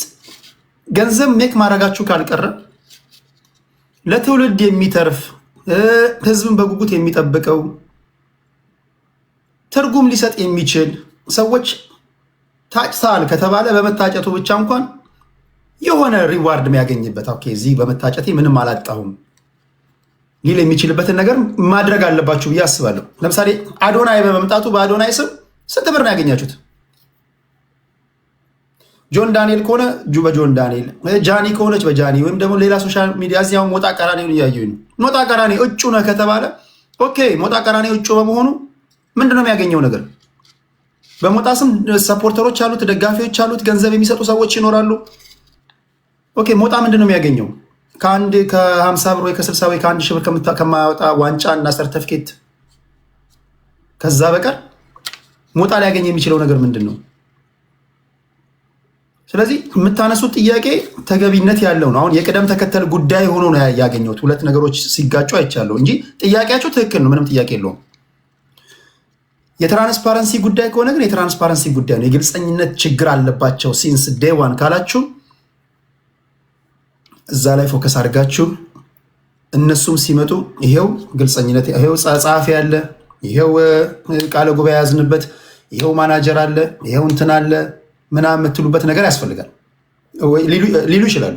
ገንዘብ ሜክ ማድረጋችሁ ካልቀረ ለትውልድ የሚተርፍ ህዝብን በጉጉት የሚጠብቀው ትርጉም ሊሰጥ የሚችል ሰዎች ታጭተዋል ከተባለ በመታጨቱ ብቻ እንኳን የሆነ ሪዋርድ የሚያገኝበት ኦኬ፣ እዚህ በመታጨቴ ምንም አላጣሁም ሊል የሚችልበትን ነገር ማድረግ አለባችሁ ብዬ አስባለሁ። ለምሳሌ አዶናይ በመምጣቱ በአዶናይ ስም ስንት ብር ነው ያገኛችሁት? ጆን ዳንኤል ከሆነ በጆን ዳንኤል፣ ጃኒ ከሆነች በጃኒ፣ ወይም ደግሞ ሌላ ሶሻል ሚዲያ እዚያው ሞጣ ቀራኔውን እያየሁኝ ነው። ሞጣ ቀራኔ እጩ ነው ከተባለ ኦኬ፣ ሞጣ ቀራኔ እጩ በመሆኑ ምንድነው የሚያገኘው ነገር? በሞጣ ስም ሰፖርተሮች አሉት፣ ደጋፊዎች አሉት፣ ገንዘብ የሚሰጡ ሰዎች ይኖራሉ። ኦኬ፣ ሞጣ ምንድነው የሚያገኘው? ከ50 ብር ወይ ከ60 ወይ ከ1 ሺህ ብር ከማያወጣ ዋንጫ እና ሰርተፍኬት ከዛ በቀር ሞጣ ሊያገኝ የሚችለው ነገር ምንድን ነው? ስለዚህ የምታነሱት ጥያቄ ተገቢነት ያለው ነው። አሁን የቅደም ተከተል ጉዳይ ሆኖ ነው ያገኘሁት። ሁለት ነገሮች ሲጋጩ አይቻለሁ እንጂ ጥያቄያቸው ትክክል ነው፣ ምንም ጥያቄ የለውም። የትራንስፓረንሲ ጉዳይ ከሆነ ግን የትራንስፓረንሲ ጉዳይ ነው። የግልፀኝነት ችግር አለባቸው ሲንስ ዴይ ዋን ካላችሁ እዛ ላይ ፎከስ አድርጋችሁ እነሱም ሲመጡ ይሄው ግልፀኝነት፣ ይሄው ጸሐፊ አለ፣ ይሄው ቃለ ጉባኤ ያዝንበት፣ ይሄው ማናጀር አለ፣ ይሄው እንትን አለ ምናምን የምትሉበት ነገር ያስፈልጋል ሊሉ ይችላሉ።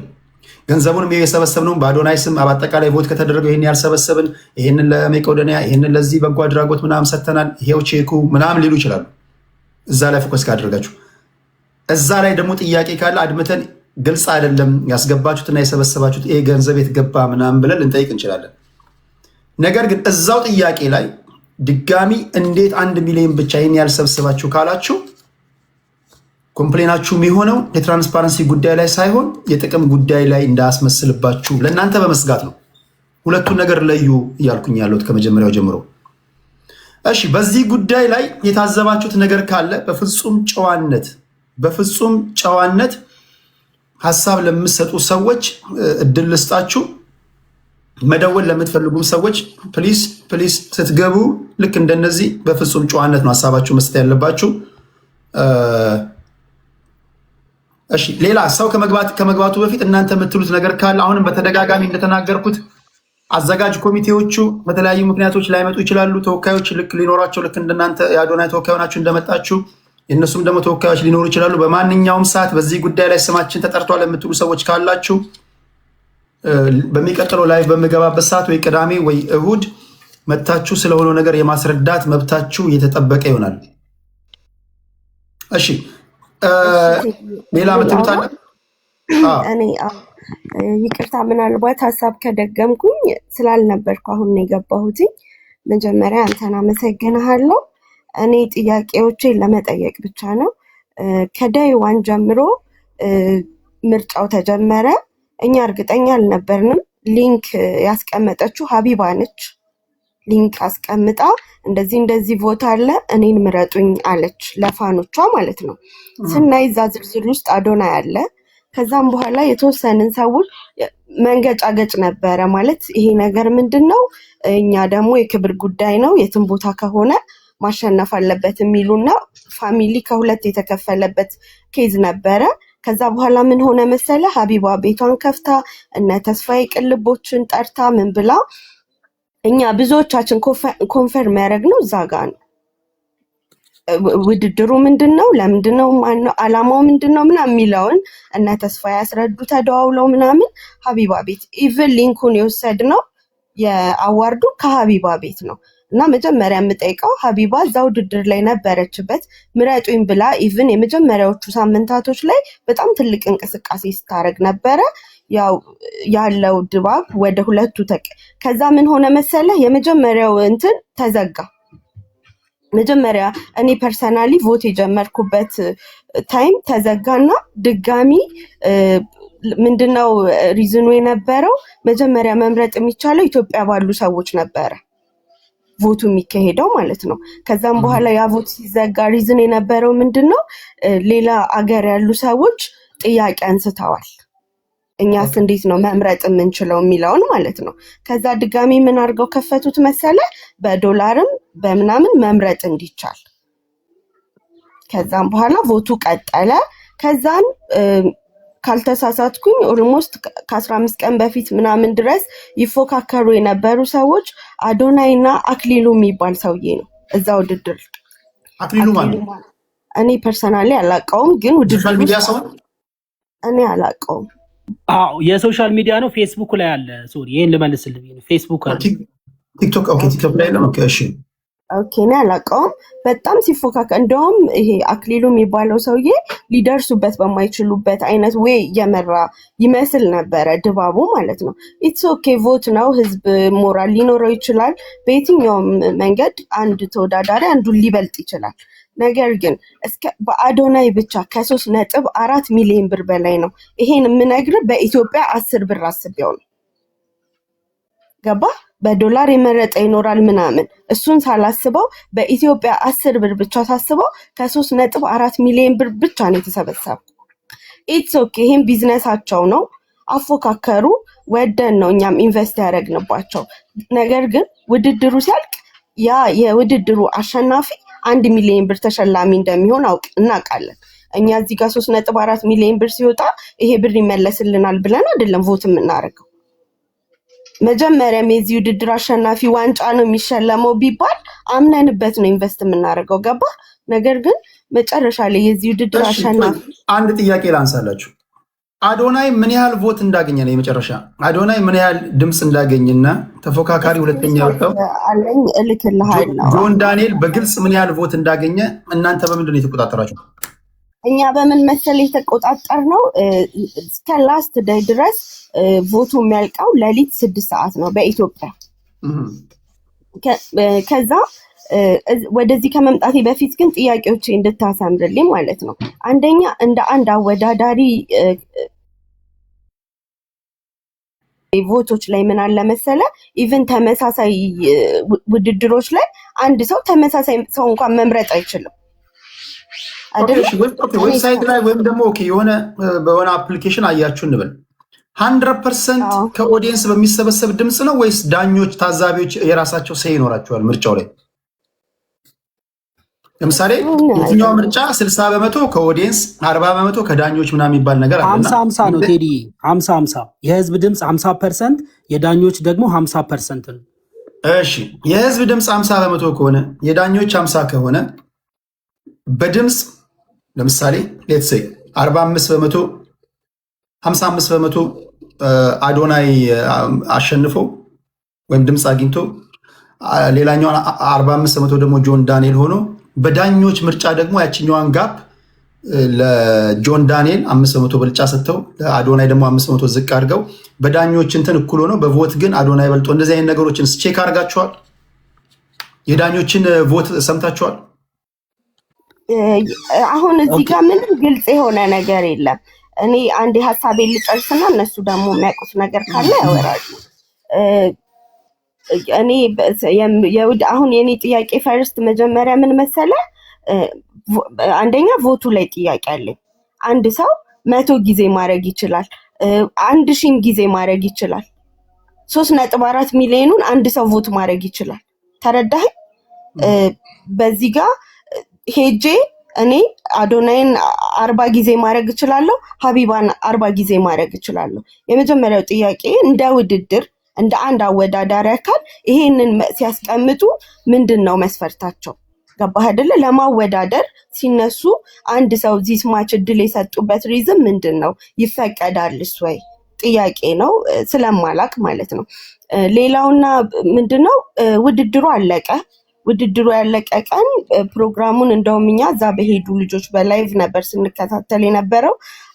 ገንዘቡንም የሰበሰብነው በአዶናይ ስም በአጠቃላይ ቮት ከተደረገው ይህን ያልሰበሰብን፣ ይህንን ለመቄዶንያ፣ ይህንን ለዚህ በጎ አድራጎት ምናምን ሰጥተናል፣ ይሄው ቼኩ ምናምን ሊሉ ይችላሉ። እዛ ላይ ፎከስ ካደረጋችሁ እዛ ላይ ደግሞ ጥያቄ ካለ አድምተን ግልጽ አይደለም ያስገባችሁትና የሰበሰባችሁት ይሄ ገንዘብ የትገባ ምናምን ብለን ልንጠይቅ እንችላለን። ነገር ግን እዛው ጥያቄ ላይ ድጋሚ እንዴት 1 ሚሊዮን ብቻ ይህን ያልሰበሰባችሁ ካላችሁ ኮምፕሌናችሁ የሚሆነው የትራንስፓረንሲ ጉዳይ ላይ ሳይሆን የጥቅም ጉዳይ ላይ እንዳያስመስልባችሁ ለእናንተ በመስጋት ነው። ሁለቱን ነገር ለዩ እያልኩኝ ያለሁት ከመጀመሪያው ጀምሮ። እሺ፣ በዚህ ጉዳይ ላይ የታዘባችሁት ነገር ካለ በፍጹም ጨዋነት ሀሳብ ለምትሰጡ ሰዎች እድል ልስጣችሁ። መደወል ለምትፈልጉም ሰዎች ፕሊስ ስትገቡ ልክ እንደነዚህ በፍጹም ጨዋነት ነው ሀሳባችሁ መስጠት ያለባችሁ። እሺ፣ ሌላ ሰው ከመግባቱ በፊት እናንተ የምትሉት ነገር ካለ አሁንም በተደጋጋሚ እንደተናገርኩት አዘጋጅ ኮሚቴዎቹ በተለያዩ ምክንያቶች ላይመጡ ይችላሉ። ተወካዮች ልክ ሊኖራቸው ልክ እንደናንተ የአዶናይ ተወካይ ሆናችሁ እንደመጣችሁ የእነሱም ደግሞ ተወካዮች ሊኖሩ ይችላሉ። በማንኛውም ሰዓት በዚህ ጉዳይ ላይ ስማችን ተጠርቷል የምትሉ ሰዎች ካላችሁ በሚቀጥለው ላይ በምገባበት ሰዓት ወይ ቅዳሜ ወይ እሁድ መታችሁ ስለሆነው ነገር የማስረዳት መብታችሁ እየተጠበቀ ይሆናል። እሺ፣ ሌላ ምትሉት አለ? እኔ ይቅርታ፣ ምናልባት ሀሳብ ከደገምኩኝ ስላልነበርኩ አሁን ነው የገባሁት። መጀመሪያ አንተን አመሰግንሃለሁ። እኔ ጥያቄዎችን ለመጠየቅ ብቻ ነው። ከዳይ ዋን ጀምሮ ምርጫው ተጀመረ። እኛ እርግጠኛ አልነበርንም። ሊንክ ያስቀመጠችው ሀቢባ ነች። ሊንክ አስቀምጣ እንደዚህ ቮት አለ እኔን ምረጡኝ አለች፣ ለፋኖቿ ማለት ነው። ስናይ እዛ ዝርዝር ውስጥ አዶናይ አለ። ከዛም በኋላ የተወሰንን ሰዎች መንገጫገጭ ነበረ። ማለት ይሄ ነገር ምንድነው? እኛ ደግሞ የክብር ጉዳይ ነው፣ የትም ቦታ ከሆነ ማሸነፍ አለበት የሚሉና ፋሚሊ ከሁለት የተከፈለበት ኬዝ ነበረ። ከዛ በኋላ ምን ሆነ መሰለ? ሀቢባ ቤቷን ከፍታ እነ ተስፋዬ ቅልቦችን ጠርታ ምን ብላ እኛ ብዙዎቻችን ኮንፈርም ያደረግነው እዛ ጋ ነው። ውድድሩ ምንድነው? ለምንድነው? ማነው አላማው? ምንድነው? ምናምን የሚለውን እነ ተስፋዬ ያስረዱ ተደዋውለው ምናምን ሀቢባ ቤት ኢቭን ሊንኩን የወሰድነው የአዋርዱ ከሀቢባ ቤት ነው። እና መጀመሪያ የምጠይቀው ሀቢባ እዛ ውድድር ላይ ነበረችበት ምረጡኝ ብላ ኢቭን የመጀመሪያዎቹ ሳምንታቶች ላይ በጣም ትልቅ እንቅስቃሴ ስታደርግ ነበረ። ያው ያለው ድባብ ወደ ሁለቱ ከዛ ምን ሆነ መሰለ? የመጀመሪያው እንትን ተዘጋ። መጀመሪያ እኔ ፐርሰናሊ ቮት የጀመርኩበት ታይም ተዘጋና ድጋሚ ምንድነው ሪዝኑ የነበረው? መጀመሪያ መምረጥ የሚቻለው ኢትዮጵያ ባሉ ሰዎች ነበረ ቮቱ የሚካሄደው ማለት ነው። ከዛም በኋላ ያ ቮት ሲዘጋ ሪዝን የነበረው ምንድነው? ሌላ አገር ያሉ ሰዎች ጥያቄ አንስተዋል። እኛስ እንዴት ነው መምረጥ የምንችለው የሚለውን ማለት ነው። ከዛ ድጋሚ ምን አድርገው ከፈቱት መሰለ? በዶላርም በምናምን መምረጥ እንዲቻል። ከዛም በኋላ ቮቱ ቀጠለ። ከዛን ካልተሳሳትኩኝ ኦልሞስት ከ15 ቀን በፊት ምናምን ድረስ ይፎካከሩ የነበሩ ሰዎች አዶናይና አክሊሉ የሚባል ሰውዬ ነው እዛ ውድድር። አክሊሉ ማለት እኔ ፐርሰናሊ አላውቀውም፣ ግን ውድድር ሚዲያ ሰው እኔ አላውቀውም። አዎ የሶሻል ሚዲያ ነው። ፌስቡክ ላይ አለ። ሶሪ ይሄን ልመልስልኝ ነው። ፌስቡክ አለ፣ ቲክቶክ። ኦኬ ቲክቶክ ላይ ነው። ኦኬ እሺ ኦኬ እኔ አላውቀውም። በጣም ሲፎካከር እንደውም ይሄ አክሊሉ የሚባለው ሰውዬ ሊደርሱበት በማይችሉበት አይነት ወይ የመራ ይመስል ነበረ ድባቡ ማለት ነው። ኢትስ ኦኬ ቮት ነው። ህዝብ ሞራል ሊኖረው ይችላል። በየትኛውም መንገድ አንድ ተወዳዳሪ አንዱን ሊበልጥ ይችላል። ነገር ግን እስከ በአዶናይ ብቻ ከ3.4 ሚሊዮን ብር በላይ ነው። ይሄን የምነግርህ በኢትዮጵያ 10 ብር አስቤው ነው። ገባ? በዶላር የመረጠ ይኖራል ምናምን፣ እሱን ሳላስበው በኢትዮጵያ 10 ብር ብቻ ሳስበው ከ3.4 ሚሊዮን ብር ብቻ ነው የተሰበሰበው። ኢትስ ኦኬ ይሄን ቢዝነሳቸው ነው። አፎካከሩ ወደን ነው እኛም ኢንቨስት ያደረግንባቸው። ነገር ግን ውድድሩ ሲያልቅ ያ የውድድሩ አሸናፊ 1 ሚሊዮን ብር ተሸላሚ እንደሚሆን እናውቃለን። እኛ እዚህ ጋር 3.4 ሚሊዮን ብር ሲወጣ ይሄ ብር ይመለስልናል ብለን አይደለም ቮት የምናደርገው። መጀመሪያም የዚህ ውድድር አሸናፊ ዋንጫ ነው የሚሸለመው ቢባል አምነንበት ነው ኢንቨስት የምናደርገው። ገባ? ነገር ግን መጨረሻ ላይ የዚህ ውድድር አሸናፊ አንድ ጥያቄ ላንሳላችሁ። አዶናይ ምን ያህል ቮት እንዳገኘ ነው የመጨረሻ አዶናይ ምን ያህል ድምፅ እንዳገኘና ተፎካካሪ ሁለተኛ ወጣው አለኝ እልክልሃለሁ። ጆን ዳንኤል በግልጽ ምን ያህል ቮት እንዳገኘ እናንተ በምንድን ነው የተቆጣጠራችሁ? እኛ በምን መሰል የተቆጣጠር ነው? እስከ ላስት ዴይ ድረስ ቮቱ የሚያልቀው ሌሊት 6 ሰዓት ነው በኢትዮጵያ። ከዛ ወደዚህ ከመምጣቴ በፊት ግን ጥያቄዎች እንድታሰምርልኝ ማለት ነው። አንደኛ እንደ አንድ አወዳዳሪ ቮቶች ላይ ምን አለ መሰለ? ኢቭን ተመሳሳይ ውድድሮች ላይ አንድ ሰው ተመሳሳይ ሰው እንኳን መምረጥ አይችልም አይደል? ዌብሳይት ላይ ወይም ደግሞ ኦኬ የሆነ በሆነ አፕሊኬሽን አያችሁ እንበል 100% ከኦዲየንስ በሚሰበሰብ ድምጽ ነው ወይስ ዳኞች ታዛቢዎች የራሳቸው ሰይ ይኖራቸዋል ምርጫው ላይ? ለምሳሌ የትኛው ምርጫ 60% ከኦዲየንስ 40% ከዳኞች ምናምን የሚባል ነገር አለና 50-50 ነው ቴዲ። 50-50 የህዝብ ድምጽ 50%፣ የዳኞች ደግሞ 50% ነው። እሺ የህዝብ ድምጽ 50% ከሆነ የዳኞች 50 ከሆነ በድምጽ ለምሳሌ ሌትስ ሴይ 45% 55% አዶናይ አሸንፎ ወይም ድምጽ አግኝቶ ሌላኛው 45% ደግሞ ጆን ዳንኤል ሆኖ በዳኞች ምርጫ ደግሞ ያችኛዋን ጋፕ ለጆን ዳንኤል 5% ብልጫ ሰጥተው ለአዶናይ ደግሞ 5% ዝቅ አድርገው በዳኞች እንትን እኩል ሆኖ በቮት ግን አዶናይ በልጦ እንደዚህ አይነት ነገሮችን ቼክ አድርጋችኋል? የዳኞችን ቮት ሰምታችኋል? አሁን እዚህ ጋር ምንም ግልጽ የሆነ ነገር የለም። እኔ አንድ ሐሳቤን ልጨርስና እነሱ ደግሞ የሚያውቁት ነገር ካለ ያወራሉ። እኔ አሁን የኔ ጥያቄ ፈርስት መጀመሪያ ምን መሰለ፣ አንደኛ ቮቱ ላይ ጥያቄ አለኝ። አንድ ሰው 100 ጊዜ ማድረግ ይችላል፣ 1000 ጊዜ ማድረግ ይችላል። 3.4 ሚሊዮኑን አንድ ሰው ቮት ማድረግ ይችላል። ተረዳህ? በዚህ ጋር ሄጄ እኔ አዶናይን 40 ጊዜ ማድረግ እችላለሁ፣ ሀቢባን 40 ጊዜ ማድረግ እችላለሁ። የመጀመሪያው ጥያቄ እንደ ውድድር እንደ አንድ አወዳዳሪ አካል ይሄንን ሲያስቀምጡ ምንድነው መስፈርታቸው? ገባህ አይደለ? ለማወዳደር ሲነሱ አንድ ሰው ዚስ ማች እድል የሰጡበት ሪዝም ምንድነው? ይፈቀዳልስ ወይ? ጥያቄ ነው፣ ስለማላቅ ማለት ነው። ሌላውና ምንድነው ውድድሩ አለቀ። ውድድሩ ያለቀ ቀን ፕሮግራሙን እንደውም እኛ እዛ በሄዱ ልጆች በላይቭ ነበር ስንከታተል የነበረው።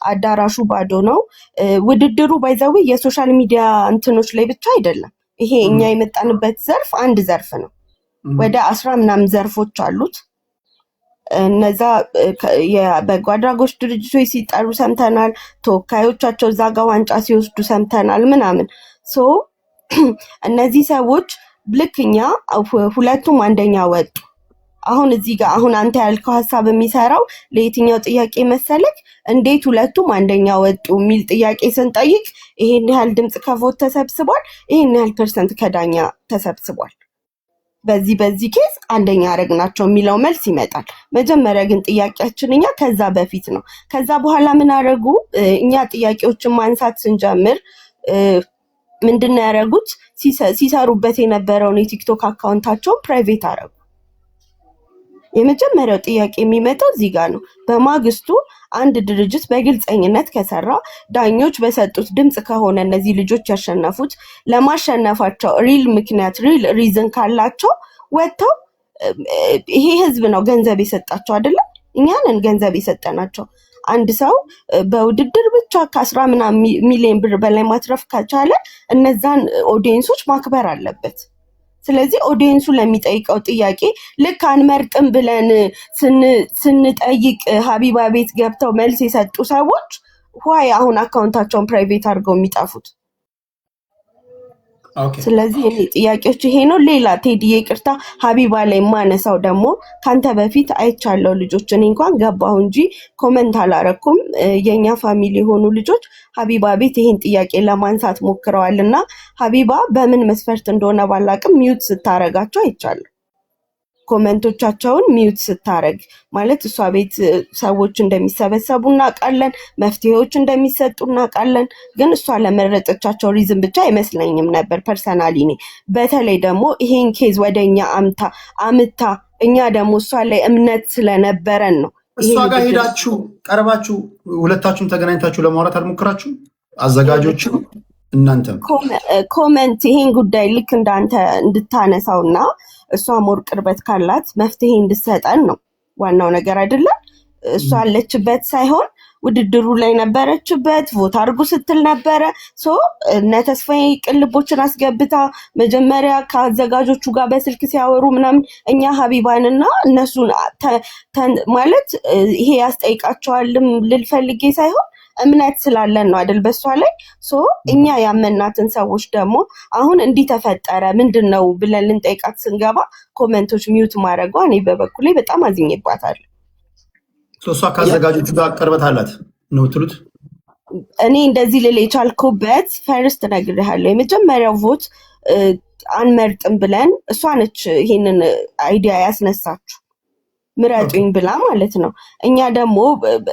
አዳራሹ ባዶ ነው። ውድድሩ ባይዘው የሶሻል ሚዲያ እንትኖች ላይ ብቻ አይደለም። ይሄ እኛ የመጣንበት ዘርፍ አንድ ዘርፍ ነው። ወደ 10 ምናምን ዘርፎች አሉት። እነዛ የበጎ አድራጎት ድርጅቶች ሲጠሩ ሰምተናል። ተወካዮቻቸው እዛ ጋር ዋንጫ ሲወስዱ ሰምተናል ምናምን። ሶ እነዚህ ሰዎች ልክኛ ሁለቱም አንደኛ ወጡ። አሁን እዚህ ጋር አሁን አንተ ያልከው ሐሳብ የሚሰራው ለየትኛው ጥያቄ መሰለክ? እንዴት ሁለቱም አንደኛ ወጡ የሚል ጥያቄ ስንጠይቅ ይሄን ያህል ድምጽ ከቮት ተሰብስቧል፣ ይሄን ያህል ፐርሰንት ከዳኛ ተሰብስቧል፣ በዚህ ኬዝ አንደኛ አረግናቸው የሚለው መልስ ይመጣል። መጀመሪያ ግን ጥያቄያችን እኛ ከዛ በፊት ነው። ከዛ በኋላ ምን አረጉ? እኛ ጥያቄዎችን ማንሳት ስንጀምር ምንድነው ያደረጉት? ሲሰሩበት የነበረውን የቲክቶክ አካውንታቸውን ፕራይቬት አረጉ። የመጀመሪያው ጥያቄ የሚመጣው እዚህ ጋር ነው። በማግስቱ አንድ ድርጅት በግልጸኝነት ከሰራ፣ ዳኞች በሰጡት ድምጽ ከሆነ እነዚህ ልጆች ያሸነፉት፣ ለማሸነፋቸው ሪል ምክንያት ሪል ሪዝን ካላቸው ወጥተው ይሄ ህዝብ ነው ገንዘብ የሰጣቸው አይደለም፣ እኛንን ገንዘብ የሰጠናቸው። አንድ ሰው በውድድር ብቻ ከ10 ምናምን ሚሊዮን ብር በላይ ማትረፍ ከቻለ እነዛን ኦዲየንሶች ማክበር አለበት። ስለዚህ ኦዲየንሱ ለሚጠይቀው ጥያቄ ልክ አንመርጥም ብለን ስንጠይቅ ሀቢባ ቤት ገብተው መልስ የሰጡ ሰዎች ዋይ አሁን አካውንታቸውን ፕራይቬት አድርገው የሚጠፉት? ስለዚህ እኔ ጥያቄዎች ይሄ ነው። ሌላ ቴዲ ይቅርታ ሀቢባ ላይ ማነሳው ደግሞ ካንተ በፊት አይቻለው ልጆች፣ እኔ እንኳን ገባሁ እንጂ ኮመንት አላረኩም። የኛ ፋሚሊ የሆኑ ልጆች ሀቢባ ቤት ይሄን ጥያቄ ለማንሳት ሞክረዋልና ሀቢባ በምን መስፈርት እንደሆነ ባላቅም ሚዩት ስታረጋቸው አይቻለሁ። ኮመንቶቻቸውን ሚዩት ስታረግ ማለት እሷ ቤት ሰዎች እንደሚሰበሰቡ እናውቃለን፣ መፍትሄዎች እንደሚሰጡ እናውቃለን። ግን እሷ ለመረጠቻቸው ሪዝን ብቻ አይመስለኝም ነበር ፐርሰናሊ። እኔ በተለይ ደግሞ ይሄን ኬዝ ወደኛ አምታ እኛ ደግሞ እሷ ላይ እምነት ስለነበረን ነው። እሷ ጋር ሄዳችሁ ቀርባችሁ ሁለታችሁም ተገናኝታችሁ ለማውራት አልሞክራችሁ? አዘጋጆቹ እናንተም ኮመንት ይሄን ጉዳይ ልክ እንዳንተ እንድታነሳውና እሷ ሞር ቅርበት ካላት መፍትሄ እንድሰጠን ነው ዋናው ነገር አይደለም። እሷ አለችበት ሳይሆን ውድድሩ ላይ ነበረችበት፣ ቮት አድርጉ ስትል ነበረ። እነ ተስፋዬ ቅልቦችን አስገብታ መጀመሪያ ከአዘጋጆቹ ጋር በስልክ ሲያወሩ ምናምን እኛ ሀቢባንና እነሱን ማለት ይሄ ያስጠይቃቸዋልም ልል ፈልጌ ሳይሆን እምነት ስላለን ነው አይደል በሷ ላይ። እኛ ያመናትን ሰዎች ደግሞ አሁን እንዲህ ተፈጠረ ምንድነው ብለን ልንጠይቃት ስንገባ ኮሜንቶች ሚዩት ማድረጓ እኔ በበኩሌ በጣም አዝኜባታለሁ። እሷ ካዘጋጆቹ ጋር ቅርበት አላት ነው ትሉት? እኔ እንደዚህ ልል የቻልኩበት ፈርስት ነግሬሃለሁ። የመጀመሪያው ቮት አንመርጥም ብለን እሷ ነች ይሄንን አይዲያ ያስነሳችሁ ምረጡኝ ብላ ማለት ነው። እኛ ደግሞ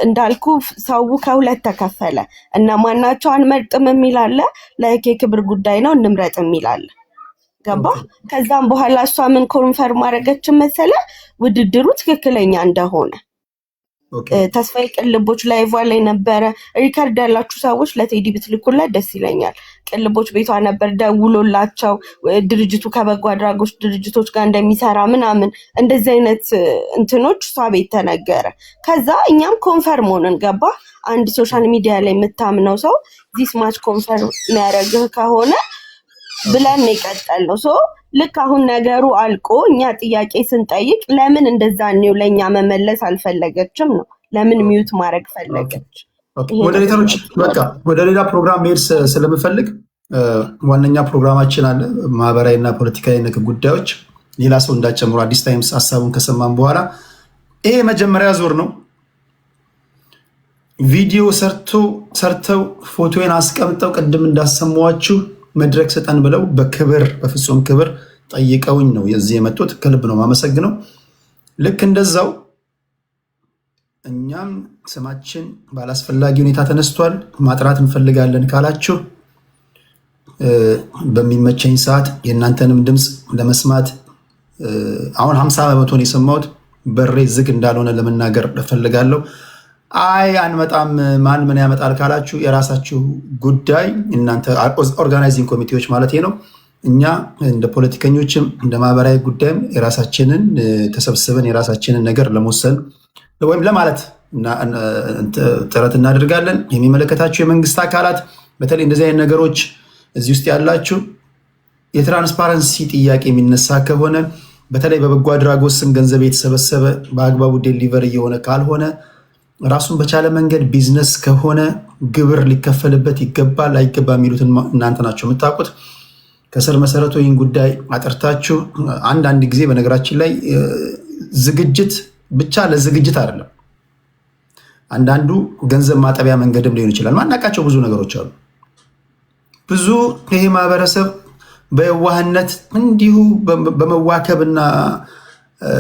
እንዳልኩ ሰው ከሁለት ተከፈለ እና ማናቸው አንመርጥም የሚል አለ፣ ላይክ የክብር ጉዳይ ነው እንምረጥ የሚል አለ። ገባ? ከዛም በኋላ እሷ ምን ኮንፈርም አደረገችን መሰለ ውድድሩ ትክክለኛ እንደሆነ። ተስፋዬ ቅልቦች ላይቭ ላይ ነበረ። ሪከርድ ያላችሁ ሰዎች ለቴዲ ብትልኩለት ደስ ይለኛል። ቅልቦች ቤቷ ነበር ደውሎላቸው ድርጅቱ ከበጎ አድራጎት ድርጅቶች ጋር እንደሚሰራ ምናምን እንደዚህ አይነት እንትኖች እሷ ቤት ተነገረ። ከዛ እኛም ኮንፈርም ሆነን ገባ። አንድ ሶሻል ሚዲያ ላይ የምታምነው ሰው ዚስ ማች ኮንፈርም የሚያደርግህ ከሆነ ብለን የቀጠል ነው። ልክ አሁን ነገሩ አልቆ እኛ ጥያቄ ስንጠይቅ ለምን እንደዛ ነው ለኛ መመለስ አልፈለገችም ነው። ለምን ሚዩት ማድረግ ፈለገች? ሞዴሬተሮች በቃ ወደ ሌላ ፕሮግራም መሄድ ስለምፈልግ ዋነኛ ፕሮግራማችን አለ፣ ማህበራዊ እና ፖለቲካዊ ነክ ጉዳዮች። ሌላ ሰው እንዳጨምሩ አዲስ ታይምስ ሀሳቡን ከሰማን በኋላ ይሄ መጀመሪያ ዙር ነው። ቪዲዮ ሰርተው ፎቶን አስቀምጠው ቅድም እንዳሰማዋችሁ መድረክ ስጠን ብለው በክብር በፍጹም ክብር ጠይቀውኝ ነው የዚህ የመጡት። ከልብ ነው ማመሰግነው። ልክ እንደዛው እኛም ስማችን ባላስፈላጊ ሁኔታ ተነስቷል ማጥራት እንፈልጋለን ካላችሁ በሚመቸኝ ሰዓት የእናንተንም ድምፅ ለመስማት አሁን 50% ነው የሰማሁት። በሬ ዝግ እንዳልሆነ ለመናገር እፈልጋለሁ። አይ አንመጣም ማን ምን ያመጣል ካላችሁ የራሳችሁ ጉዳይ፣ እናንተ ኦርጋናይዚንግ ኮሚቴዎች ማለት ነው። እኛ እንደ ፖለቲከኞችም እንደ ማህበራዊ ጉዳይም የራሳችንን ተሰብስበን የራሳችንን ነገር ለመወሰን ወይም ለማለት ጥረት እናደርጋለን። የሚመለከታችሁ የመንግስት አካላት በተለይ እንደዚህ አይነት ነገሮች እዚህ ውስጥ ያላችሁ የትራንስፓረንሲ ጥያቄ የሚነሳ ከሆነ በተለይ በበጎ አድራጎት ስም ገንዘብ የተሰበሰበ በአግባቡ ዴሊቨር እየሆነ ካልሆነ ራሱን በቻለ መንገድ ቢዝነስ ከሆነ ግብር ሊከፈልበት ይገባል አይገባ የሚሉትን እናንተ ናቸው የምታውቁት። ከስር መሰረቱ ይህን ጉዳይ አጥርታችሁ አንዳንድ ጊዜ በነገራችን ላይ ዝግጅት ብቻ ለዝግጅት አይደለም። አንዳንዱ ገንዘብ ማጠቢያ መንገድም ሊሆን ይችላል። ማናቃቸው ብዙ ነገሮች አሉ። ብዙ ይሄ ማህበረሰብ በየዋህነት እንዲሁ በመዋከብና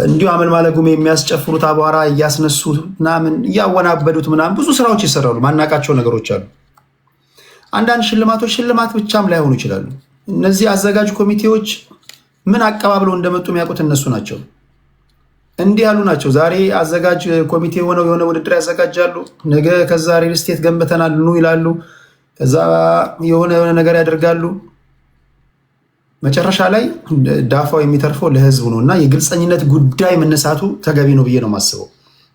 እንዲሁ አመልማለጉም የሚያስጨፍሩት አቧራ እያስነሱ ምናምን እያወናበዱት ምናምን ብዙ ስራዎች ይሰራሉ። ማናቃቸው ነገሮች አሉ። አንዳንድ ሽልማቶች ሽልማት ብቻም ላይሆኑ ይችላሉ። እነዚህ አዘጋጅ ኮሚቴዎች ምን አቀባብለው እንደመጡ የሚያውቁት እነሱ ናቸው። እንዲህ ያሉ ናቸው። ዛሬ አዘጋጅ ኮሚቴ ሆነው የሆነ ውድድር ያዘጋጃሉ። ነገ ከዛ ሪል ስቴት ገንብተናል ኑ ይላሉ። ከዛ የሆነ ነገር ያደርጋሉ። መጨረሻ ላይ ዳፋው የሚተርፈው ለህዝቡ ነው እና የግልፀኝነት ጉዳይ መነሳቱ ተገቢ ነው ብዬ ነው የማስበው።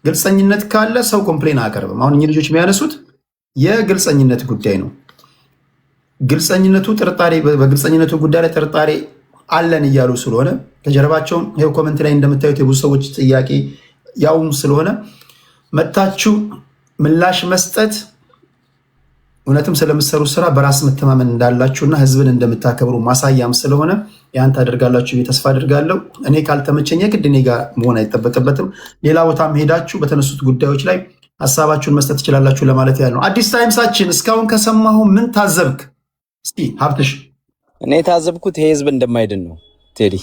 ግልፀኝነት ካለ ሰው ኮምፕሌን አያቀርብም። አሁን እኚህ ልጆች የሚያነሱት የግልፀኝነት ጉዳይ ነው። ግልፀኝነቱ ጥርጣሬ በግልፀኝነቱ ጉዳይ ላይ ጥርጣሬ አለን እያሉ ስለሆነ ከጀርባቸውን ይኸው ኮመንት ላይ እንደምታዩት የብዙ ሰዎች ጥያቄ ያውም ስለሆነ መታችሁ ምላሽ መስጠት እውነትም ስለምትሰሩ ስራ በራስ መተማመን እንዳላችሁና ህዝብን እንደምታከብሩ ማሳያም ስለሆነ ያን ታደርጋላችሁ ተስፋ አድርጋለሁ። እኔ ካልተመቸኝ ግድ እኔ ጋር መሆን አይጠበቅበትም። ሌላ ቦታም ሄዳችሁ በተነሱት ጉዳዮች ላይ ሀሳባችሁን መስጠት ትችላላችሁ ለማለት ያህል ነው። አዲስ ታይምሳችን እስካሁን ከሰማሁ ምን ታዘብክ? እስኪ ሀብትሽ። እኔ የታዘብኩት ይሄ ህዝብ እንደማይድን ነው ቴዲ።